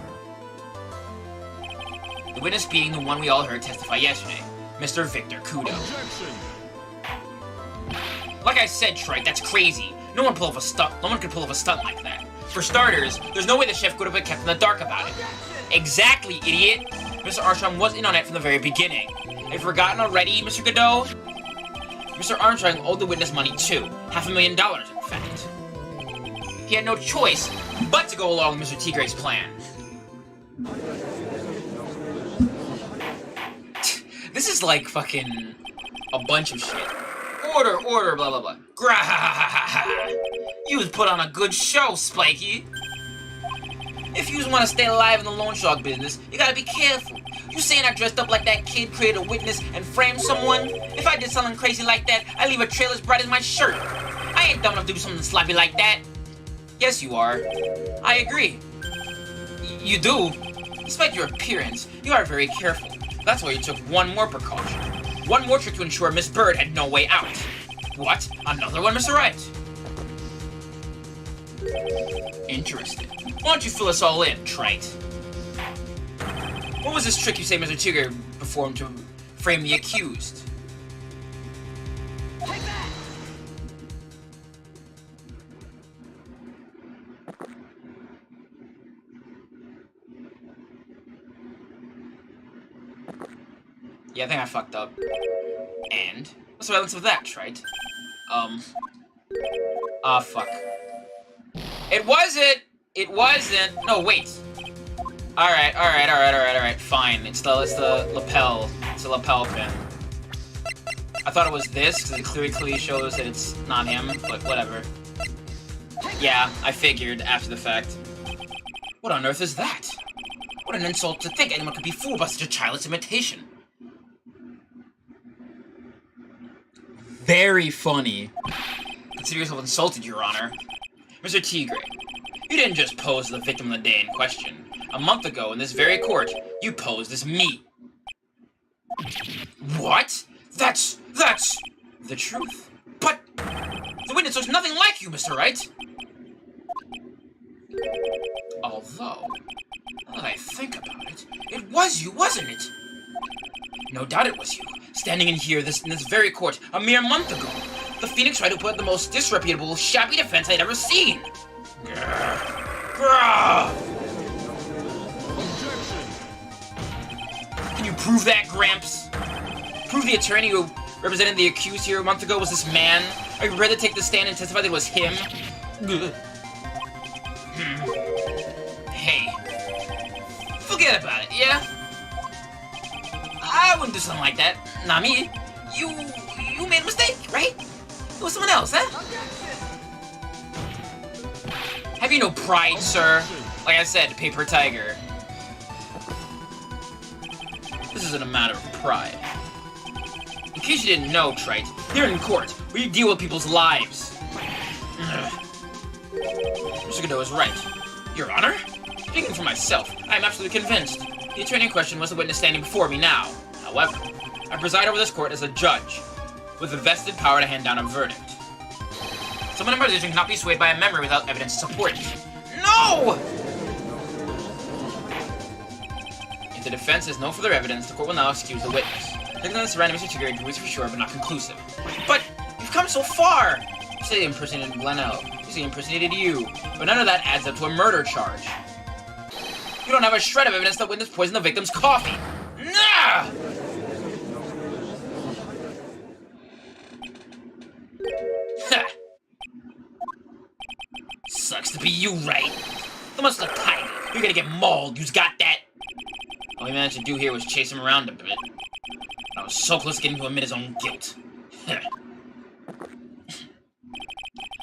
The witness being the one we all heard testify yesterday, Mr. Victor Kudo. Like I said, Trike, that's crazy. No one could pull off a stunt like that. For starters, there's no way the chef could have been kept in the dark about it. Exactly, idiot! Mr. Armstrong was in on it from the very beginning. Have you forgotten already, Mr. Godot? Mr. Armstrong owed the witness money too. $500,000, in fact. He had no choice but to go along with Mr. Tigre's plan. This is like fucking a bunch of shit. Order, order, blah, blah, blah. Grah! You was put on a good show, Spiky. If you want to stay alive in the loan shark business, you gotta be careful. You saying I dressed up like that kid, created a witness, and framed someone? If I did something crazy like that, I'd leave a trail as bright as my shirt. I ain't dumb enough to do something sloppy like that. Yes, you are. I agree. You do. Despite your appearance, you are very careful. That's why you took one more precaution. One more trick to ensure Miss Bird had no way out. What? Another one, Mr. Wright? Interesting. Why don't you fill us all in, Trite? What was this trick you say Mr. Tigre performed to frame the accused? Take that! Yeah, I think I fucked up. And? What's the relevance of that, Trite? Fuck. It wasn't! It wasn't! No, wait. Alright, fine. It's the lapel. It's the lapel pin. I thought it was this, because it clearly shows that it's not him, but whatever. Yeah, I figured after the fact. What on earth is that? What an insult to think anyone could be fooled by such a childless imitation. Very funny. Consider yourself insulted, Your Honor. Mr. Tigre, you didn't just pose the victim of the day in question. A month ago, in this very court, you posed as me. What? That's the truth. But the witness looks nothing like you, Mr. Wright. Although, now that I think about it, it was you, wasn't it? No doubt it was you, standing in here in this very court a mere month ago. The Phoenix Wright who put the most disreputable, shabby defense I'd ever seen. Can you prove that, Gramps? Prove the attorney who represented the accused here a month ago was this man? Are you ready to take the stand and testify that it was him? Hey. Forget about it, yeah? I wouldn't do something like that. Not me. You made a mistake, right? It was someone else, huh? Have you no pride, sir? Like I said, paper tiger. This isn't a matter of pride. In case you didn't know, Trite, here in court, we deal with people's lives. Mr. Godot is right. Your Honor? Speaking for myself, I am absolutely convinced. The attorney in question was the witness standing before me now. However, I preside over this court as a judge, with a vested power to hand down a verdict. Someone in my position cannot be swayed by a memory without evidence to support it. No! If the defense has no further evidence, the court will now excuse the witness. Taking on this random Mr. Tigger agrees for sure, but not conclusive. But you've come so far! You say he impersonated Glenelg. You say he impersonated you. But none of that adds up to a murder charge. You don't have a shred of evidence that witness poisoned the victim's coffee. Nah! Sucks to be you, right? The must look tight. You're gonna get mauled. You've got that? All he managed to do here was chase him around a bit. I was so close to getting him to admit his own guilt.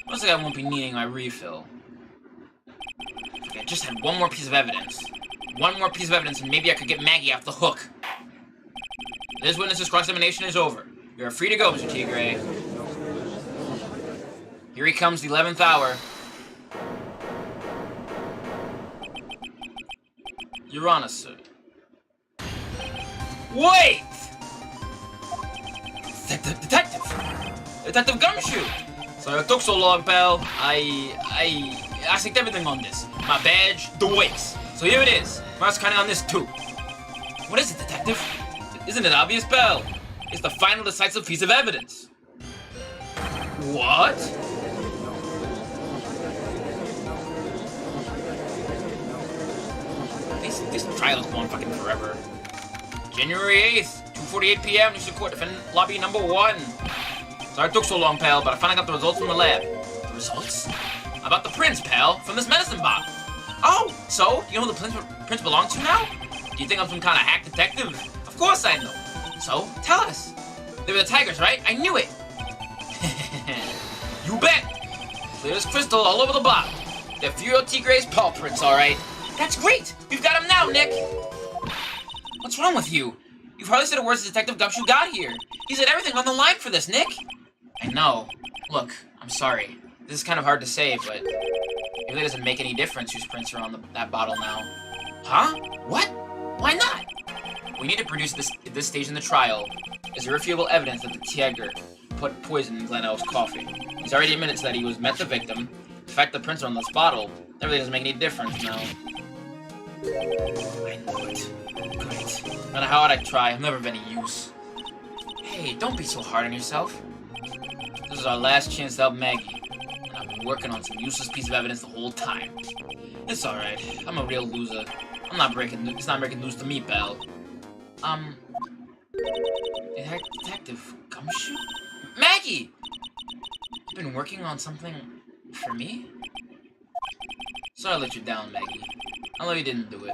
Looks like I won't be needing my refill. If I just had one more piece of evidence. One more piece of evidence and maybe I could get Maggie off the hook. This witness's cross-examination is over. You're free to go, Mr. Tigre. Here he comes, the 11th hour. Your Honor, sir. Wait! Detective Gumshoe! Sorry it took so long, pal. I sticked everything on this. My badge, the weights. So here it is. I was counting on this too. What is it, Detective? Isn't it obvious, pal? It's the final decisive piece of evidence. What? This trial is going fucking forever. January 8th, 2:48 p.m. District Court, defendant lobby number 1. Sorry it took so long, pal, but I finally got the results from the lab. The results? About the prints, pal, from this medicine bottle. Oh, so? You know who the prints belong to now? Do you think I'm some kind of hack detective? Of course I know. So, tell us. They were the tigers, right? I knew it. You bet. Clear as crystal all over the bottle. They're Furiel Tigre's paw prints, alright. That's great! We've got him now, Nick! What's wrong with you? You've hardly said a word since Detective Gumshoe got here. He said everything on the line for this, Nick! I know. Look, I'm sorry. This is kind of hard to say, but it really doesn't make any difference whose prints are on that bottle now. Huh? What? Why not? We need to produce this at this stage in the trial as irrefutable evidence that the tiger put poison in Glenelg's coffee. He's already admitted that he met the victim. The fact the prints are on this bottle, that really doesn't make any difference now. I know it. Great. No matter how hard I try, I'm never of any use. Hey, don't be so hard on yourself. This is our last chance to help Maggie. And I've been working on some useless piece of evidence the whole time. It's alright. I'm a real loser. It's not breaking news to me, pal. Detective Gumshoe? Maggie! You've been working on something for me? Sorry I let you down, Maggie. I know you didn't do it.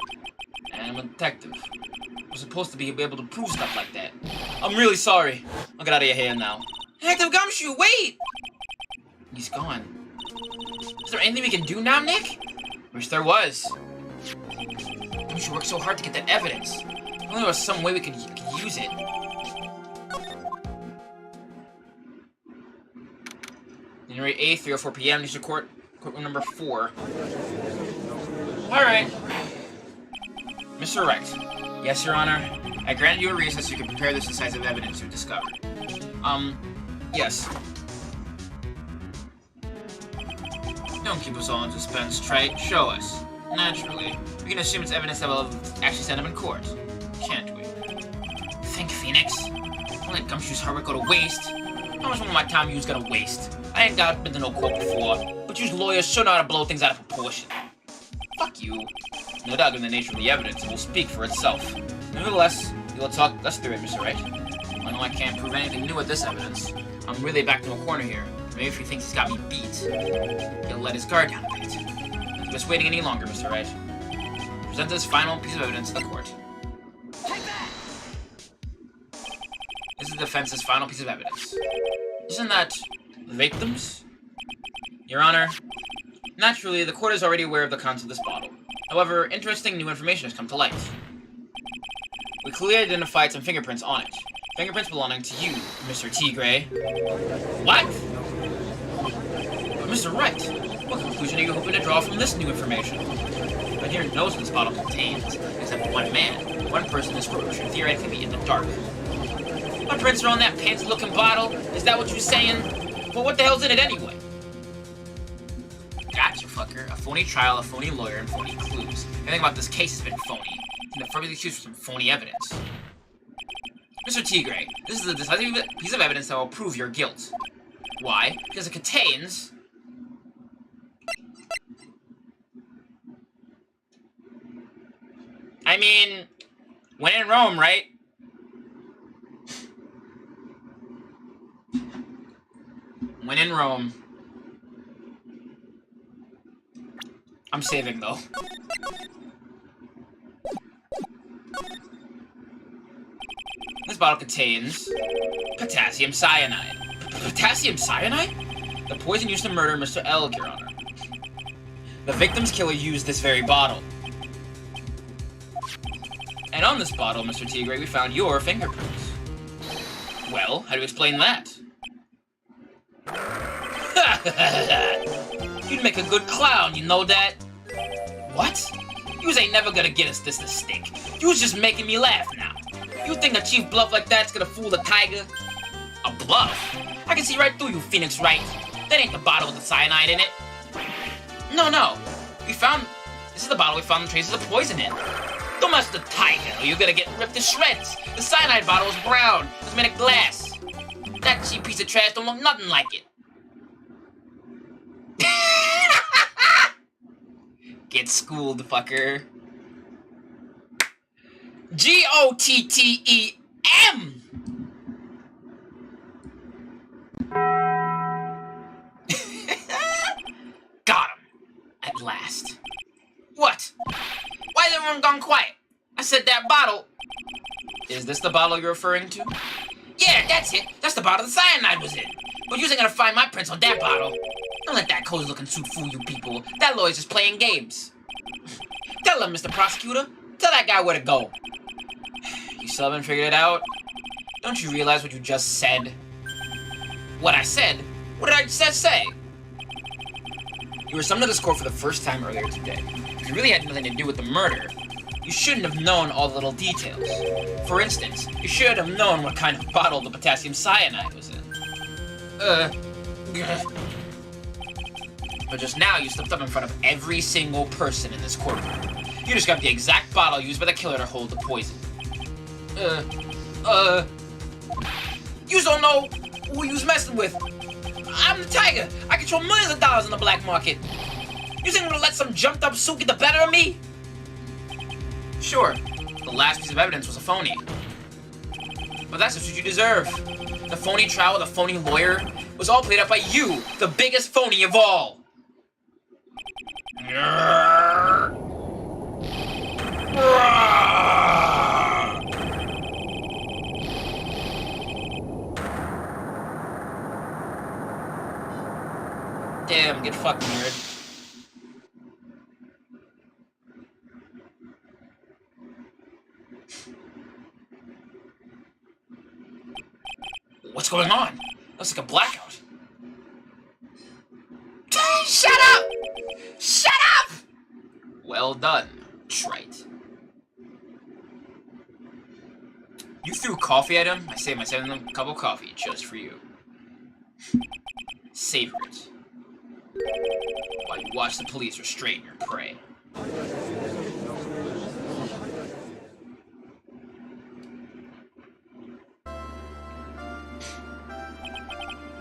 And I'm a detective. I'm supposed to be able to prove stuff like that. I'm really sorry. I'll get out of your hair now. Detective Gumshoe, wait! He's gone. Is there anything we can do now, Nick? Wish there was. Gumshoe worked so hard to get that evidence. If only there was some way we could use it. January 8th, 3:04 p.m. District Court, courtroom number 4. Alright. Mr. Wright. Yes, Your Honor. I I granted you a recess so you can prepare this decisive evidence you discovered. Yes. Don't keep us all in suspense, Trite. Show us. Naturally. We can assume it's evidence that will actually stand up in court. Can't we? Think, Phoenix. Don't let Gumshoe's hard work go to waste. How much more of my time you's gonna waste? I ain't been to no court before, but you lawyers sure know how to blow things out of proportion. Fuck you. No doubt in the nature of the evidence, it will speak for itself. Nevertheless, we will talk us through it, Mr. Wright. I know I can't prove anything new with this evidence. I'm really backed into a corner here. Maybe if he thinks he's got me beat, he'll let his guard down a bit. Not just waiting any longer, Mr. Wright. Present this final piece of evidence to the court. Take that! This is the defense's final piece of evidence. Isn't that the victims? Your Honor, naturally, the court is already aware of the contents of this bottle. However, interesting new information has come to light. We clearly identified some fingerprints on it. Fingerprints belonging to you, Mr. T. Gray. What? But Mr. Wright, what conclusion are you hoping to draw from this new information? But here knows what this bottle contains, except for one man. One person in this courtroom should theoretically be in the dark. What prints are on that pansy-looking bottle? Is that what you're saying? Well, what the hell's in it anyway? Gotcha, fucker. A phony trial, a phony lawyer, and phony clues. Everything about this case has been phony. And the first accused for some phony evidence. Mr. T. Gray, this is a decisive piece of evidence that will prove your guilt. Why? Because it contains... I mean, when in Rome, right? When in Rome. I'm saving, though. This bottle contains potassium cyanide. Potassium cyanide? The poison used to murder Mr. Elk, Your Honor. The victim's killer used this very bottle. And on this bottle, Mr. T. Gray, we found your fingerprints. Well, how do you explain that? You'd make a good clown, you know that? What? Yous ain't never gonna get us this to stick. Yous just making me laugh now. You think a cheap bluff like that's gonna fool the tiger? A bluff? I can see right through you, Phoenix Wright. That ain't the bottle with the cyanide in it. No. We found... This is the bottle we found the traces of poison in. Don't mess with the tiger, or you're gonna get ripped to shreds. The cyanide bottle is brown. It's made of glass. That cheap piece of trash don't look nothing like it. Get schooled, fucker. G-O-T-T-E-M! Got him. At last. What? Why is everyone gone quiet? I said that bottle. Is this the bottle you're referring to? Yeah, that's it. That's the bottle the cyanide was in. But you ain't gonna find my prints on that bottle. Don't let that cozy-looking suit fool you people. That lawyer's just playing games. Tell him, Mr. Prosecutor. Tell that guy where to go. You still haven't figured it out? Don't you realize what you just said? What I said? What did I just say? You were summoned to this court for the first time earlier today. If you really had nothing to do with the murder, you shouldn't have known all the little details. For instance, you should have known what kind of bottle the potassium cyanide was in. But just now, you slipped up in front of every single person in this courtroom. You described the exact bottle used by the killer to hold the poison. You don't know who you was messing with. I'm the tiger. I control millions of dollars in the black market. You think I'm gonna let some jumped-up suit get the better of me? Sure, the last piece of evidence was a phony. But that's just what you deserve. The phony trial with a phony lawyer was all played up by you, the biggest phony of all. Damn, get fucked, nerd. What's going on? Looks like a blackout. Shut up! Shut up! Well done, Trite. You threw coffee at him? I saved myself a cup of coffee just for you. Savor it. While you watch the police restrain your prey.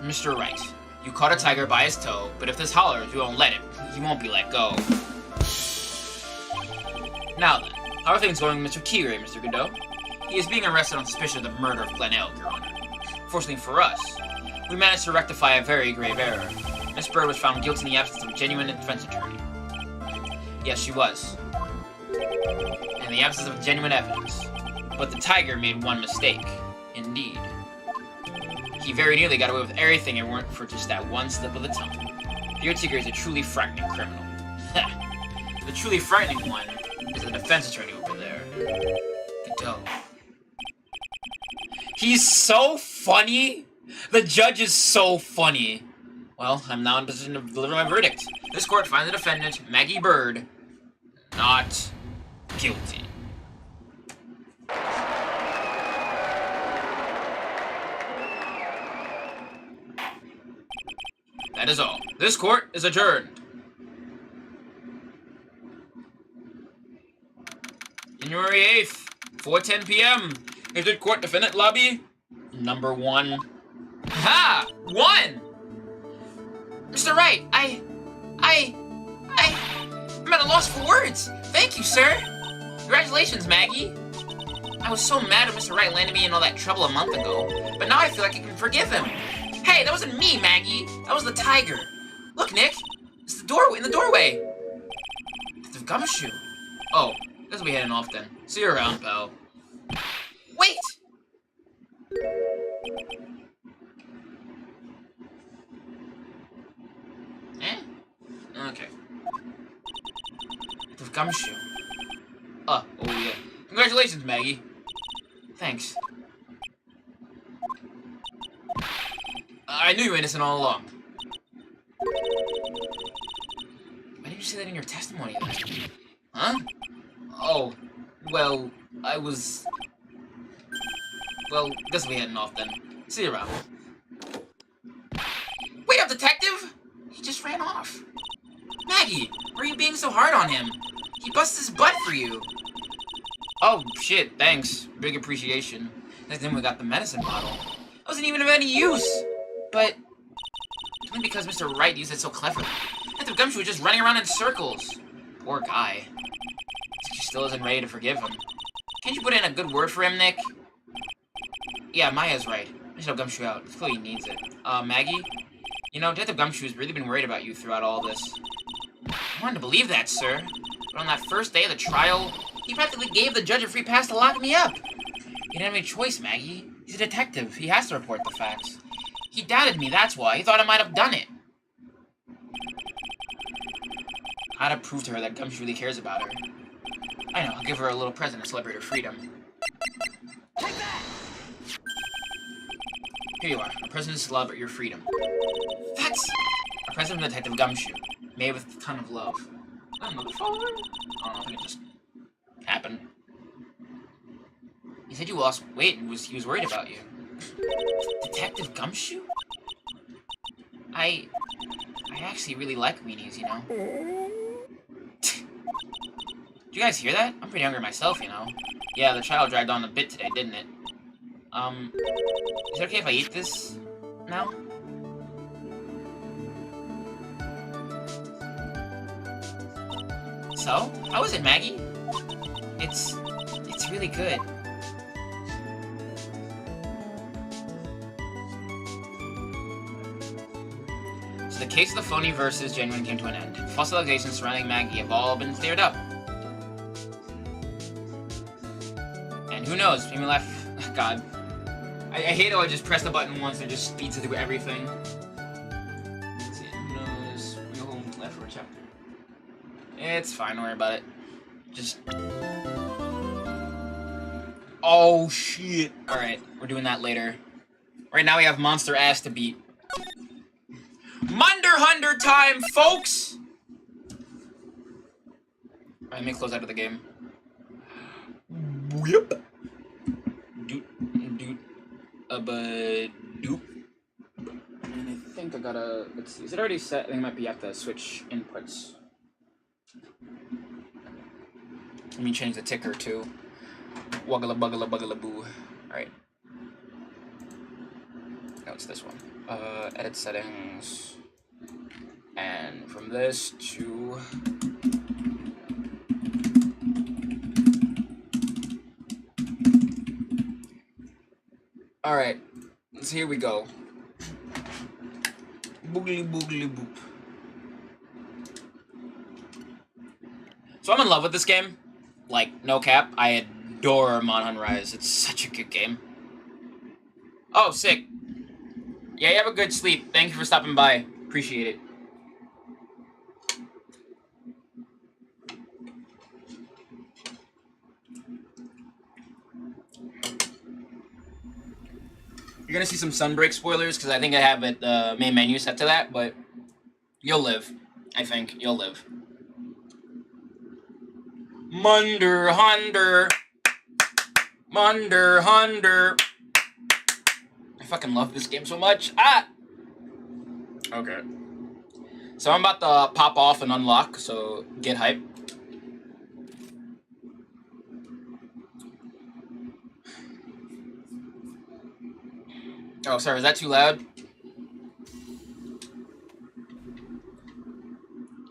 Mr. Wright, you caught a tiger by his toe, but if this hollers, you won't let him. He won't be let go. Now then, how are things going with Mr. Kigure, Mr. Godot? He is being arrested on suspicion of the murder of Glen Elk, Your Honor. Fortunately for us, we managed to rectify a very grave error. Miss Bird was found guilty in the absence of a genuine defense attorney. Yes, she was. In the absence of genuine evidence. But the tiger made one mistake. Indeed. He very nearly got away with everything if it weren't for just that one slip of the tongue. Your Tigger is a truly frightening criminal. The truly frightening one is the defense attorney over there. Godot. He's so funny! The judge is so funny. Well, I'm now in position to deliver my verdict. This court finds the defendant, Maggie Bird, not guilty. That is all. This court is adjourned. January 8th, 4:10 p.m. Entered court defendant lobby. Number 1. Ha! 1! Mr. Wright, I'm at a loss for words. Thank you, sir. Congratulations, Maggie. I was so mad when Mr. Wright landed me in all that trouble a month ago, but now I feel like I can forgive him. Hey, that wasn't me, Maggie. That was the tiger. Look, Nick. It's the door in the doorway. It's the gumshoe. Oh, guess we'll be heading off then. See you around, pal. Wait! Eh? Okay. The gumshoe. Oh yeah. Congratulations, Maggie. Thanks. I knew you were innocent all along. Why didn't you say that in your testimony then? Huh? Oh, well, I was... Well, guess we'll be heading off then. See you around. Wait up, detective! He just ran off. Maggie, why are you being so hard on him? He busted his butt for you. Oh, shit, thanks. Big appreciation. Then we got the medicine bottle. That wasn't even of any use. But, only because Mr. Wright used it so cleverly. Detective Gumshoe was just running around in circles. Poor guy. She still isn't ready to forgive him. Can't you put in a good word for him, Nick? Yeah, Maya's right. I should help Gumshoe out. It's clearly he needs it. Maggie? You know, Detective Gumshoe's really been worried about you throughout all this. I wanted to believe that, sir. But on that first day of the trial, he practically gave the judge a free pass to lock me up. He didn't have any choice, Maggie. He's a detective. He has to report the facts. He doubted me, that's why. He thought I might have done it. I had to prove to her that Gumshoe really cares about her. I know, I'll give her a little present to celebrate her freedom. Take that! Here you are, a present to celebrate your freedom. That's a present from Detective Gumshoe, made with a ton of love. Another follower? I don't know, I think it just happened. He said you lost weight and he was worried about you. Detective Gumshoe? I actually really like weenies, you know? Did you guys hear that? I'm pretty hungry myself, you know? Yeah, the trial dragged on a bit today, didn't it? Is it okay if I eat this now? So, how is it, Maggie? It's really good. The case of the phony versus genuine came to an end. False allegations surrounding Maggie have all been cleared up. And who knows, maybe left. God. I hate how I just press the button once and it just speeds it through everything. Let's see, who knows? Real home left for a chapter. It's fine, don't worry about it. Just. Oh shit. Alright, we're doing that later. Right now we have Monster Ass to beat. Munder Hunder time, folks! Alright, let me close out of the game. Yep. Dude. Doop. And I think I gotta, let's see, is it already set? I think it might be at the switch inputs. Let me change the ticker to Wuggala Buggala Buggala Boo. Alright. No, it's this one. Edit settings. And from this to... Alright. So here we go. Boogly boogly boop. So I'm in love with this game. Like, no cap. I adore Monhan Rise. It's such a good game. Oh, sick. Yeah, you have a good sleep. Thank you for stopping by. Appreciate it. You're gonna see some Sunbreak spoilers, because I think I have it, the main menu set to that, but you'll live. I think. You'll live. Munder Hunder. Munder Hunder. I fucking love this game so much. Ah! Okay. So I'm about to pop off and unlock, so get hype. Oh, sorry, is that too loud?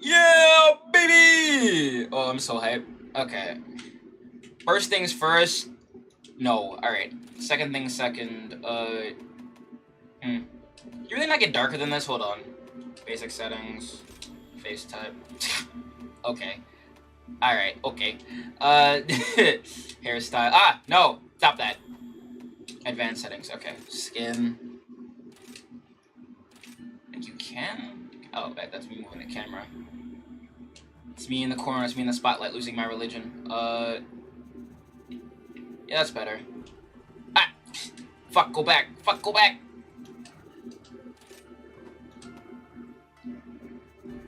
Yeah, baby! Oh, I'm so hyped. Okay. First things first. No, alright. Second things second. You really not get darker than this? Hold on. Basic settings. Face type. Okay. Alright, okay. Hairstyle. Ah, no! Stop that. Advanced settings, okay. Skin. I think you can? Oh, that's me moving the camera. It's me in the corner, it's me in the spotlight, losing my religion. Yeah, that's better. Ah! Fuck, go back! Fuck, go back!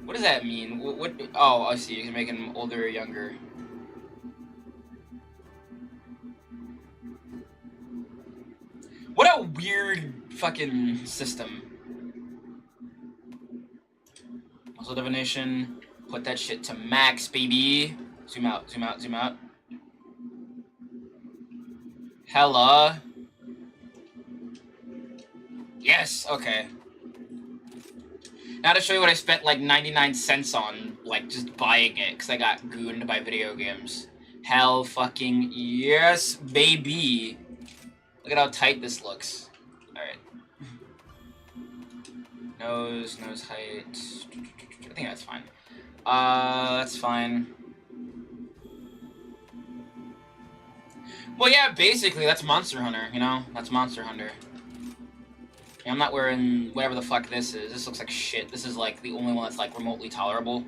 What does that mean? What? Oh, I see. You can make him older or younger. What a weird fucking system. Muscle divination. Put that shit to max, baby. Zoom out, zoom out, zoom out. Hella. Yes, okay. Now to show you what I spent like 99 cents on, like just buying it, because I got gooned by video games. Hell fucking yes, baby. Look at how tight this looks. Alright. Nose height. I think that's fine. That's fine. Well, yeah, basically, that's Monster Hunter, you know? That's Monster Hunter. Yeah, I'm not wearing whatever the fuck this is. This looks like shit. This is, like, the only one that's, like, remotely tolerable.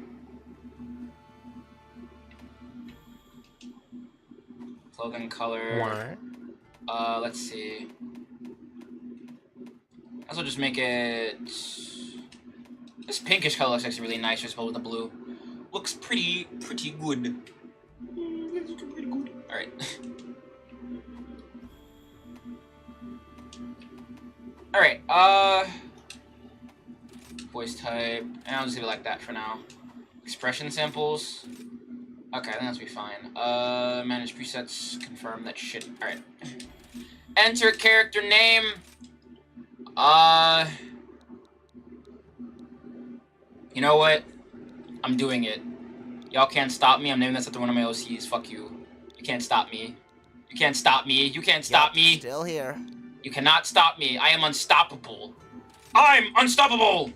Clothing color. What? Let's see. I also just make it... This pinkish color looks actually really nice, just with the blue. Looks pretty good. Alright. Alright, voice type, and I'll just leave it like that for now. Expression samples. Okay, I think that's be fine. Manage presets, confirm that shit. Alright. Enter character name. You know what? I'm doing it. Y'all can't stop me. I'm naming this after one of my OCs. Fuck you. You can't stop me. You can't stop me. You can't stop me. Still here. You cannot stop me. I am unstoppable. I'm unstoppable!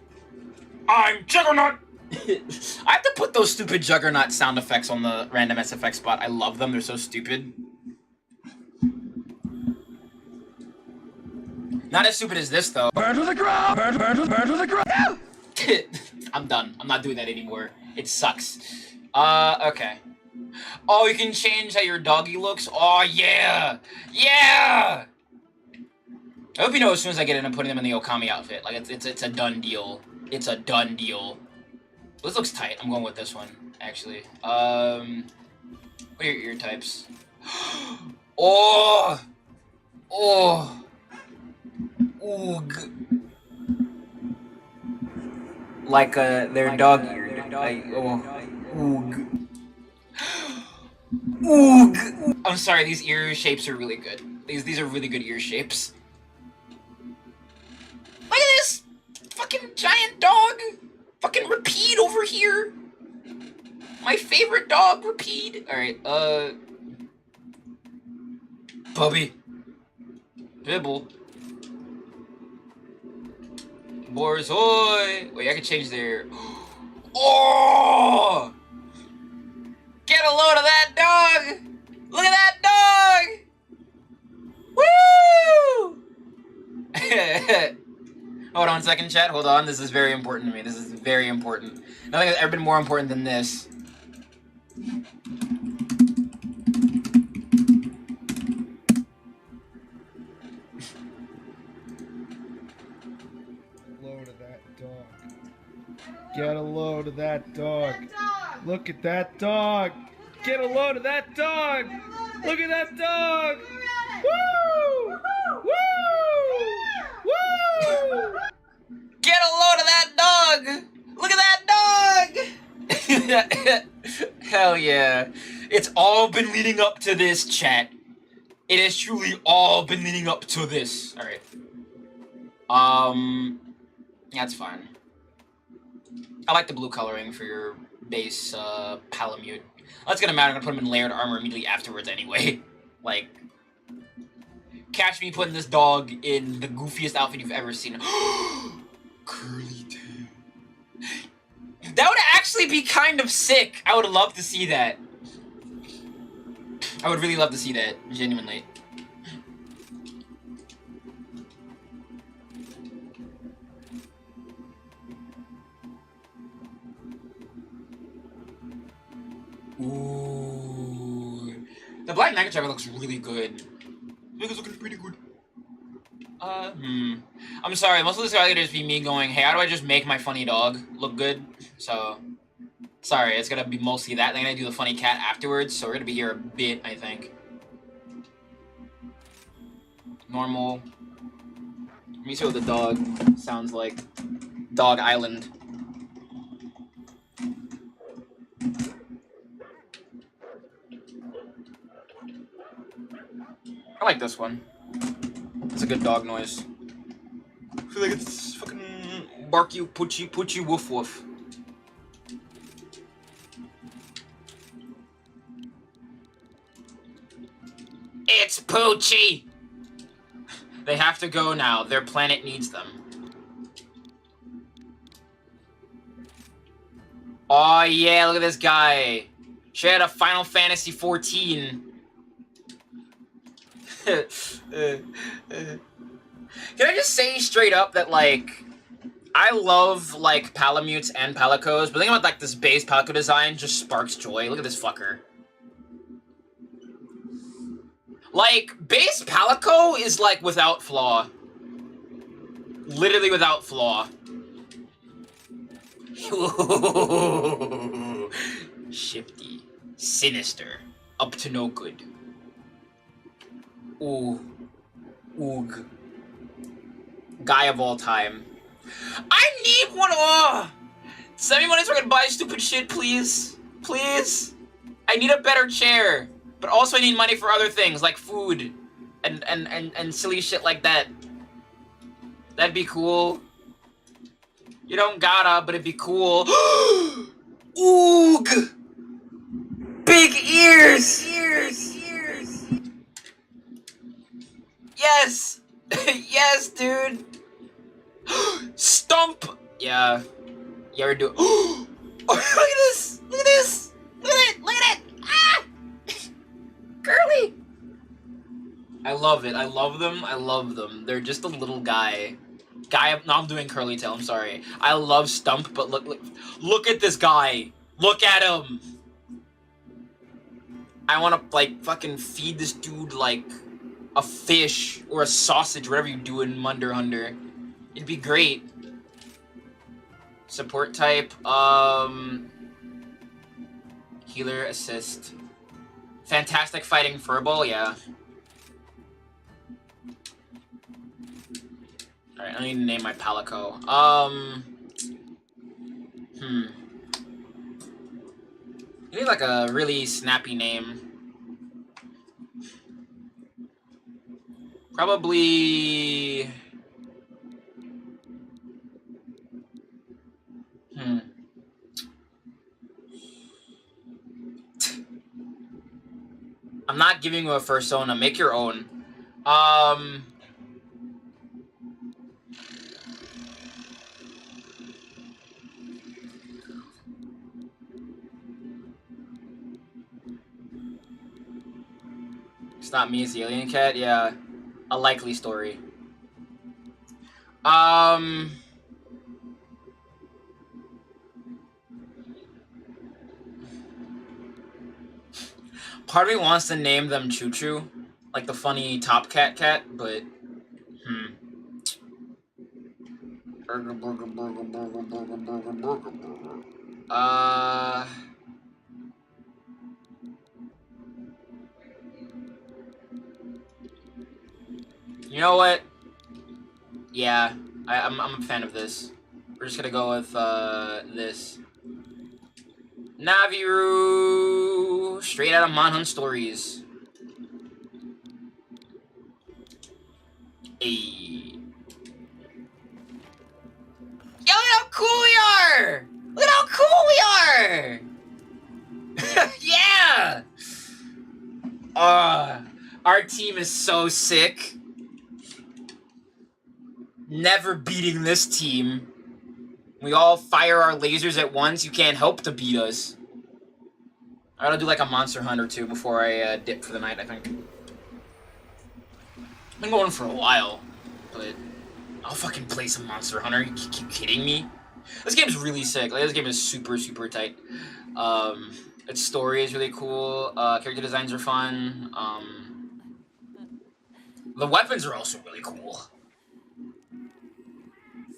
I'm Juggernaut! I have to put those stupid Juggernaut sound effects on the random SFX spot. I love them. They're so stupid. Not as stupid as this, though. Burn to the ground! Burn to the ground! I'm done. I'm not doing that anymore. It sucks. Okay. Oh, you can change how your doggy looks? Oh, yeah! Yeah! I hope you know as soon as I get in, I'm putting them in the Okami outfit. Like, it's a done deal. It's a done deal. This looks tight. I'm going with this one, actually. What are your ear types? Oh! Oh! Oog. Like they're dog-eared. Oog. Oog. I'm sorry, these ear shapes are really good. These are really good ear shapes. Look at this! Fucking giant dog! Fucking Rapide over here! My favorite dog, Rapide! Alright, Bubby. Bibble. Borzoi! Wait, I can change their... Oh! Get a load of that dog! Look at that dog! Woo! Hold on a second, chat. Hold on. This is very important to me. This is very important. Nothing has ever been more important than this. Load of that dog. Get a load of that dog. Look at that dog. Get a load of that dog. Look at that dog. Woo! Woo! Woo! Get a load of that dog! Look at that dog! Hell yeah. It's all been leading up to this, chat. It has truly all been leading up to this. Alright. That's fine. I like the blue coloring for your base, Palamute. That's gonna matter, I'm gonna put him in layered armor immediately afterwards anyway. Like, catch me putting this dog in the goofiest outfit you've ever seen. Curly tail. That would actually be kind of sick. I would love to see that. I would really love to see that, genuinely. Ooh. The Black Knight Driver looks really good. I think it's looking pretty good. I'm sorry, most of this is gonna just be me going, hey, how do I just make my funny dog look good? So, sorry, it's gonna be mostly that. Then I'm gonna do the funny cat afterwards, so we're gonna be here a bit, I think. Normal. Let me see what the dog sounds like. Dog Island. I like this one. It's a good dog noise. I feel like it's fucking barky, poochie, woof woof. It's Poochie! They have to go now. Their planet needs them. Oh yeah, look at this guy. Straight out of Final Fantasy 14. Can I just say straight up that, like, I love, like, Palamutes and Palicos, but the thing about, like, this base Palico design just sparks joy. Look at this fucker. Like, base Palico is, like, without flaw. Literally without flaw. Shifty. Sinister. Up to no good. Ooh. Oog. Guy of all time. I need one! Oh! Send me money so I can buy stupid shit, please. Please. I need a better chair. But also I need money for other things, like food. And silly shit like that. That'd be cool. You don't gotta, but it'd be cool. Oog! Big ears! Yes! Yes, dude! Stump! Yeah. You ever do... Oh, look at this! Look at this! Look at it! Look at it! Ah! Curly! I love it. I love them. I love them. They're just a little guy. No, I'm doing Curly Tail. I'm sorry. I love Stump, but look at this guy. Look at him! I want to, like, fucking feed this dude, like... a fish or a sausage, whatever you do in Munder Under. It'd be great. Support type, healer, assist. Fantastic fighting furball, yeah. Alright, I need to name my Palico. You need like a really snappy name. Probably... I'm not giving you a persona. Make your own. It's not me, it's the alien cat? Yeah. A likely story. Part of me wants to name them Choo Choo, like the funny Top Cat cat, but Burger, burger, burger, burger, burger, burger, burger, burger. You know what? Yeah, I'm a fan of this. We're just gonna go with this. Naviru, straight out of Manhunt Stories. Hey. Yo, look how cool we are! Look at how cool we are! Yeah! Our team is so sick. Never beating this team. We all fire our lasers at once. You can't help to beat us. I gotta do like a Monster Hunt or two before I dip for the night, I think. I've been going for a while, but I'll fucking play some Monster Hunter. You keep kidding me? This game is really sick. Like, this game is super, super tight. Its story is really cool. Character designs are fun. The weapons are also really cool.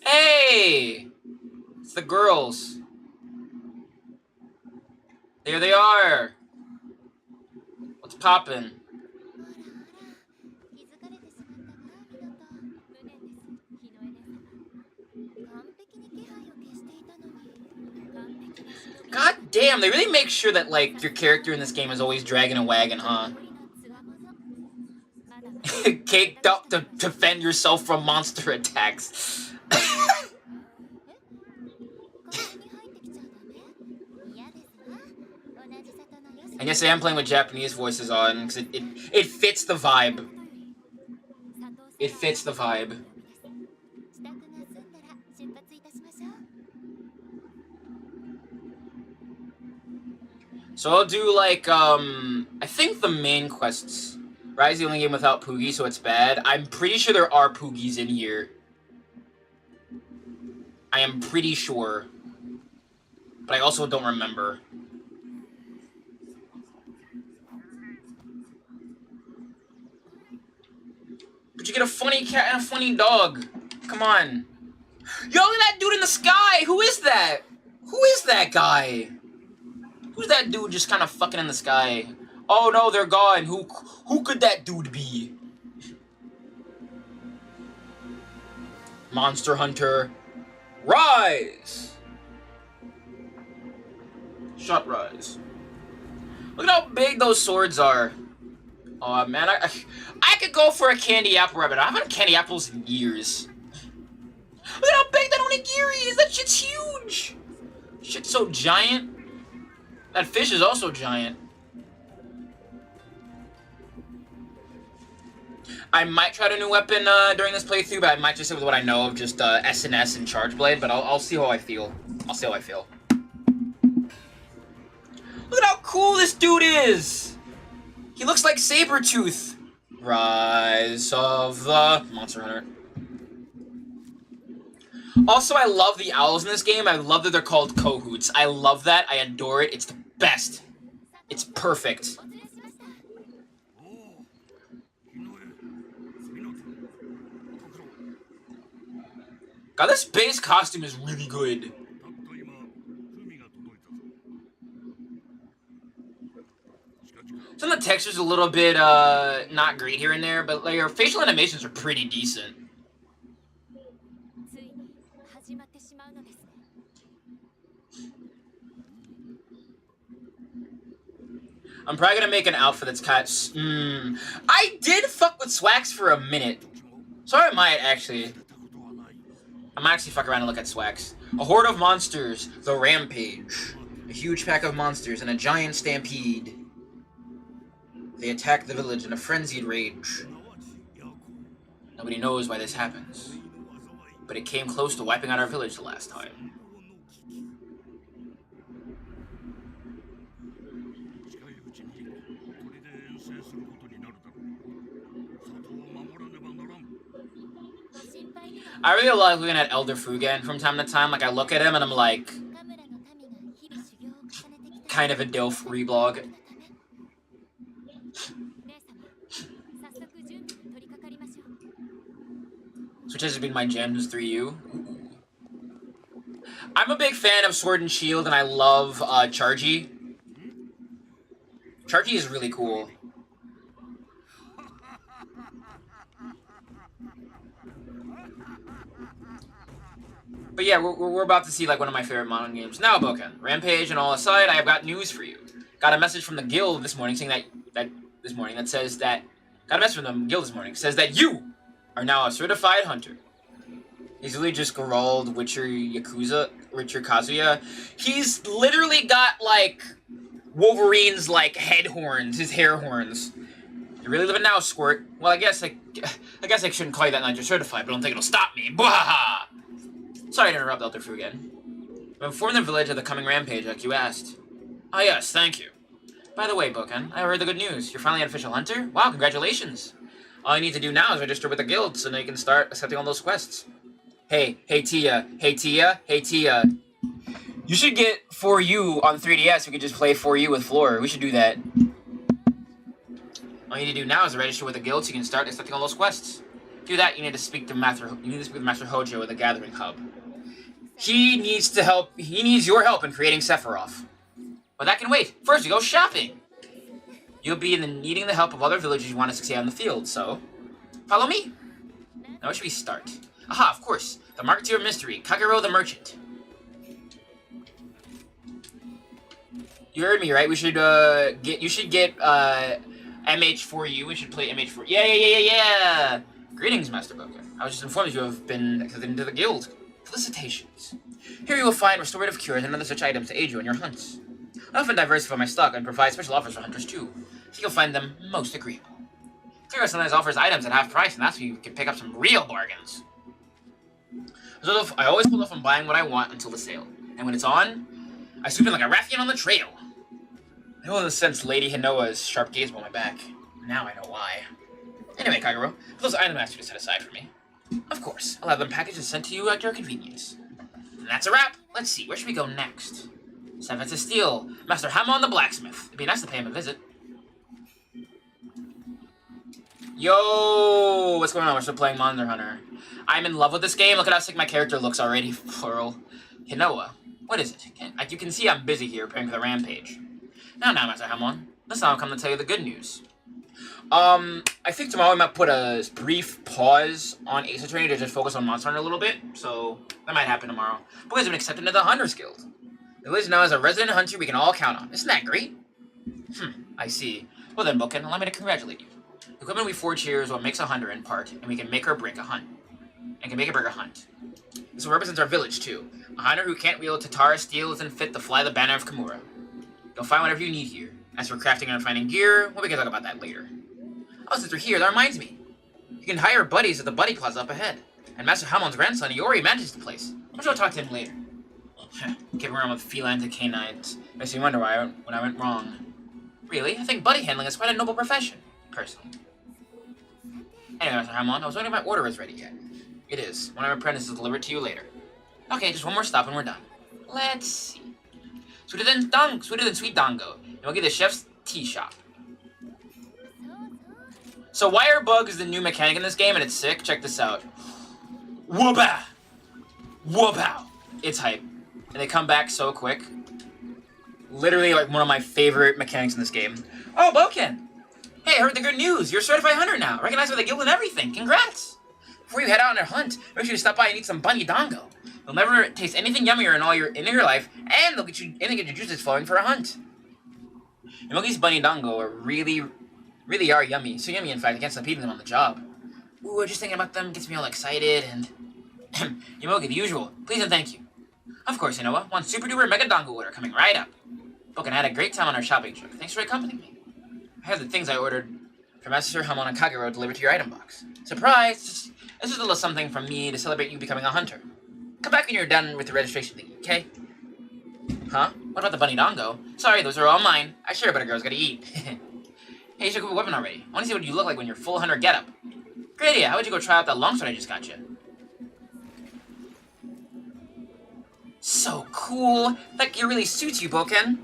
Hey! It's the girls. There they are. What's poppin'? God damn, they really make sure that, like, your character in this game is always dragging a wagon, huh? Caked up to defend yourself from monster attacks. I guess I am playing with Japanese voices on, because it fits the vibe. It fits the vibe. So I'll do, like, I think the main quests. Rise is the only game without Poogie, so it's bad. I'm pretty sure there are Poogies in here. I am pretty sure. But I also don't remember. But you get a funny cat and a funny dog. Come on. Yo, look at that dude in the sky! Who is that? Who is that guy? Who's that dude just kind of fucking in the sky? Oh no, they're gone. Who could that dude be? Monster Hunter. Rise! Shot Rise. Look at how big those swords are. Oh man, I could go for a candy apple rabbit. I haven't had candy apples in years. Look at how big that onigiri is. That shit's huge. Shit's so giant. That fish is also giant. I might try a new weapon during this playthrough, but I might just stick with what I know of, just SNS and Charge Blade, but I'll see how I feel. I'll see how I feel. Look at how cool this dude is! He looks like Sabretooth. Rise of the Monster Hunter. Also, I love the owls in this game. I love that they're called Kohoots. I love that. I adore it. It's the best. It's perfect. God, this base costume is really good. Some of the textures a little bit not great here and there, but like, our facial animations are pretty decent. I'm probably gonna make an outfit that's I did fuck with Swax for a minute. So I might actually. I might actually fuck around and look at Swax. A horde of monsters, the Rampage. A huge pack of monsters and a giant stampede. They attack the village in a frenzied rage. Nobody knows why this happens. But it came close to wiping out our village the last time. I really like looking at Elder Fugen from time to time. Like, I look at him and I'm like, kind of a DILF reblog. Which has been my gems 3U. I'm a big fan of Sword and Shield, and I love Chargy. Chargy is really cool. But yeah, we're about to see like one of my favorite modern games. Now, Boken, Rampage and all aside, I have got news for you. Got a message from the guild this morning saying that says that you are now a certified hunter. He's literally just Geralt, Witcher Kazuya. He's literally got like Wolverine's like head horns, his hair horns. You really living now, Squirt? Well, I guess I shouldn't call you that now you're certified, but I don't think it'll stop me. Bwahaha! Sorry to interrupt, Elder Fugen. I'm informed the village of the coming rampage, like you asked. Ah, yes, thank you. By the way, Boken, I heard the good news. You're finally an official hunter? Wow, congratulations. All you need to do now is register with the guild, so now you can start accepting all those quests. Hey Tia. You should get 4U on 3DS. We could just play 4U with Floor. We should do that. All you need to do now is register with the guild, so you can start accepting all those quests. To do that, you need to speak to Master Hojo at the Gathering Hub. He needs your help in creating Sephiroth. But that can wait. First, we go shopping. You'll be needing the help of other villagers you want to succeed on the field, so follow me. Now, where should we start? Aha, of course. The Marketeer of Mystery, Kagero the Merchant. You heard me, right? We should get MH4U. We should play MH4. Yeah. Greetings, Master Boken. I was just informed you have been accepted into the guild. Felicitations. Here you will find restorative cures and other such items to aid you in your hunts. I often diversify my stock and provide special offers for hunters too, so you'll find them most agreeable. Clear sometimes offers items at half price, and that's where you can pick up some real bargains. So I always hold off on buying what I want until the sale, and when it's on, I swoop in like a ruffian on the trail. I know sense Lady Hinoa's sharp gaze on my back. Now I know why. Anyway, Kagero, for those items I asked you to set aside for me. Of course, I'll have them packaged and sent to you at your convenience. And that's a wrap. Let's see, where should we go next? Seventh of Steel, Master Hamon the Blacksmith. It'd be nice to pay him a visit. Yo, what's going on? We're still playing Monster Hunter. I'm in love with this game. Look at how sick my character looks already. Plural. Hinoa. What is it? You can see I'm busy here preparing for the rampage. Now, Master Hamon. This time I've come to tell you the good news. I think tomorrow I might put a brief pause on Ace Attorney to just focus on Monster Hunter a little bit. So, that might happen tomorrow. Boys have been accepted into the Hunters Guild. The village now has a resident hunter we can all count on. Isn't that great? I see. Well then, Boken, allow me to congratulate you. The equipment we forge here is what makes a hunter in part, and we can make or break a hunt. This represents our village, too. A hunter who can't wield Tatara steel isn't fit to fly the banner of Kimura. You'll find whatever you need here. As for crafting and refining gear, well, we can talk about that later. Oh, since we're here, that reminds me. You can hire buddies at the Buddy Plaza up ahead. And Master Hamon's grandson, Iori, manages the place. I'm sure I'll talk to him later. Keeping around with felines and canines makes me wonder when I went wrong. Really? I think buddy handling is quite a noble profession, personally. Anyway, Master Hamon, I was wondering if my order is ready yet. It is. One of our apprentices will deliver it to you later. Okay, just one more stop and we're done. Let's see. Sweeter than sweet dango. And we'll get the chef's tea shop. So Wire Bug is the new mechanic in this game and it's sick. Check this out. Whoop-ah! Whoop-ow! It's hype. And they come back so quick. Literally, like, one of my favorite mechanics in this game. Oh, Boken! Hey, I heard the good news. You're a certified hunter now. Recognized by the guild and everything. Congrats! Before you head out on your hunt, make sure you stop by and eat some bunny dango. You'll never taste anything yummier in your life, and they'll get your juices flowing for a hunt. Yomogi's bunny dango are really are yummy. So yummy, in fact, I can't stop eating them on the job. Ooh, just thinking about them gets me all excited and... Yomogi, the usual. Please and thank you. Of course, Inoa. One super duper mega dango order coming right up. Look, and I had a great time on our shopping trip. Thanks for accompanying me. I have the things I ordered from Master Hamon and Kagero delivered to your item box. Surprise! This is a little something from me to celebrate you becoming a hunter. Come back when you're done with the registration thing, okay? Huh? What about the bunny dango? Sorry, those are all mine. I sure bet a girl's gotta eat. Hey, you should go weapon already. I want to see what you look like when you're full hunter getup. Great idea. How would you go try out that longsword I just got you? So cool. That gear really suits you, Boken.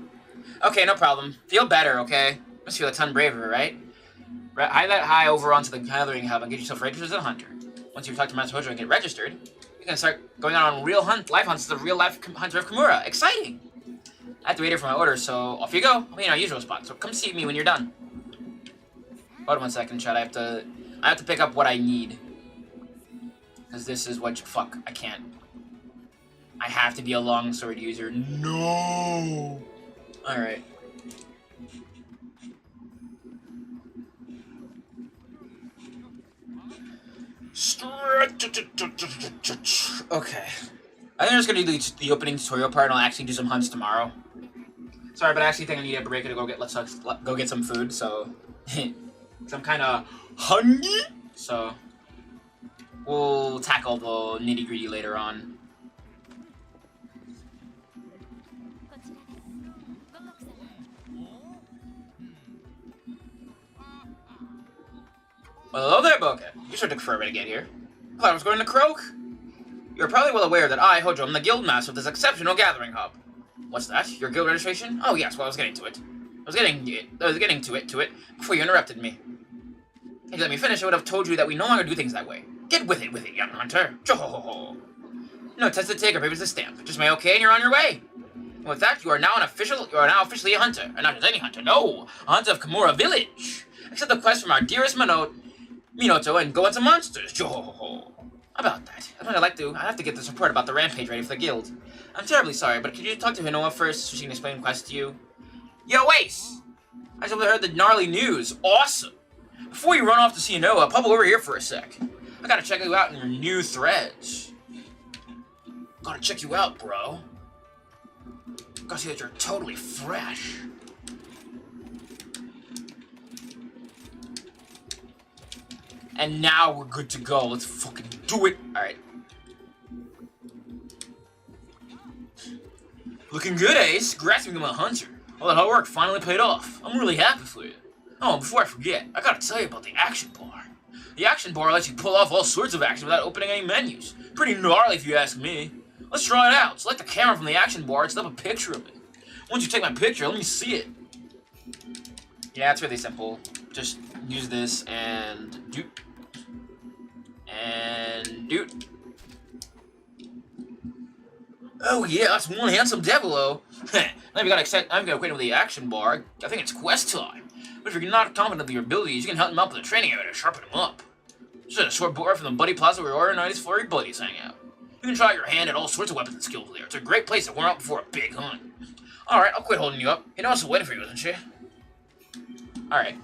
Okay, no problem. Feel better, okay? Must feel a ton braver, right? Hide that high over onto the gathering hub and get yourself registered as a hunter. Once you talk to Master Hojo and get registered, you can start going on live hunts as the real-life hunter of Kimura. Exciting! I have to wait here for my order, so off you go. I'll be in our usual spot, so come see me when you're done. Hold on 1 second, Chad. I have to pick up what I need. Because this is what... Fuck, I can't. I have to be a longsword user. No! Alright. Okay. I think I'm just gonna do the opening tutorial part and I'll actually do some hunts tomorrow. Sorry, but I actually think I need a break to go get some food, so... I'm kinda hungry, so... We'll tackle the nitty-gritty later on. Well, hello there, Boken. You sure took forever to get here. I thought I was going to croak. You're probably well aware that I, Hojo, am the guild master of this exceptional gathering hub. What's that? Your guild registration? Oh yes, well I was getting to it. I was getting to it before you interrupted me. If you let me finish, I would have told you that we no longer do things that way. Get with it, young hunter. Johohoho. No test to take or papers to stamp. Just my okay and you're on your way. And with that, you are now officially a hunter. And not just any hunter, no. A hunter of Kimura Village. Accept the quest from our dearest Minoto and go into monsters. Johohoho. About that, I have to get this report about the rampage ready for the guild. I'm terribly sorry, but could you talk to Hinoa first so she can explain the quest to you? Yo, Ace! I just heard the gnarly news. Awesome! Before you run off to see Hinoa, pop over here for a sec. I gotta check you out in your new threads. Gotta check you out, bro. Gotta see that you're totally fresh. And now we're good to go. Let's fucking do it. Alright. Looking good, Ace. Congrats on becoming a hunter. All that hard work finally paid off. I'm really happy for you. Oh, and before I forget, I gotta tell you about the action bar. The action bar lets you pull off all sorts of action without opening any menus. Pretty gnarly if you ask me. Let's try it out. Select the camera from the action bar and snap a picture of it. Once you take my picture, let me see it. Yeah, it's really simple. Just use this and doot. And doot. Oh yeah, that's one handsome devil-o. Now we gotta acquainted with the action bar. I think it's quest time. But if you're not confident of your abilities, you can help him up with a training area to sharpen him up. Just a short board from the Buddy Plaza where our nice furry buddies hang out. You can try your hand at all sorts of weapons and skills there. It's a great place to warm up before a big hunt. Alright, I'll quit holding you up. You know what's waiting for you, isn't she? Alright.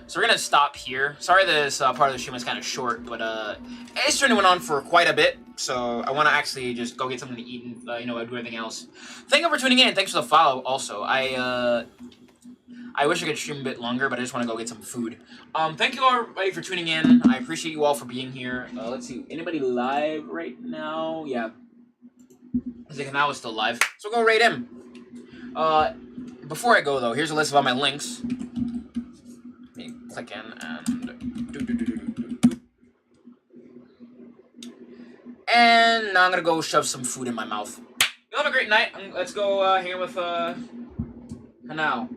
So we're gonna stop here. Sorry this part of the stream was kind of short, but it's journey went on for quite a bit, so I want to actually just go get something to eat and do everything else. Thank you for tuning in, and thanks for the follow. Also, I wish I could stream a bit longer, but I just want to go get some food. Thank you everybody for tuning in. I appreciate you all for being here. Let's see, anybody live right now? Yeah, Zikanao is still live, so go rate him. Before I go though, here's a list of all my links. Click in and now I'm gonna go shove some food in my mouth. You have a great night. Let's go hang out with Hanao.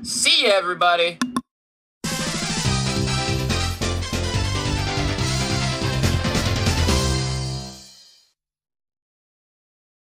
See ya, everybody.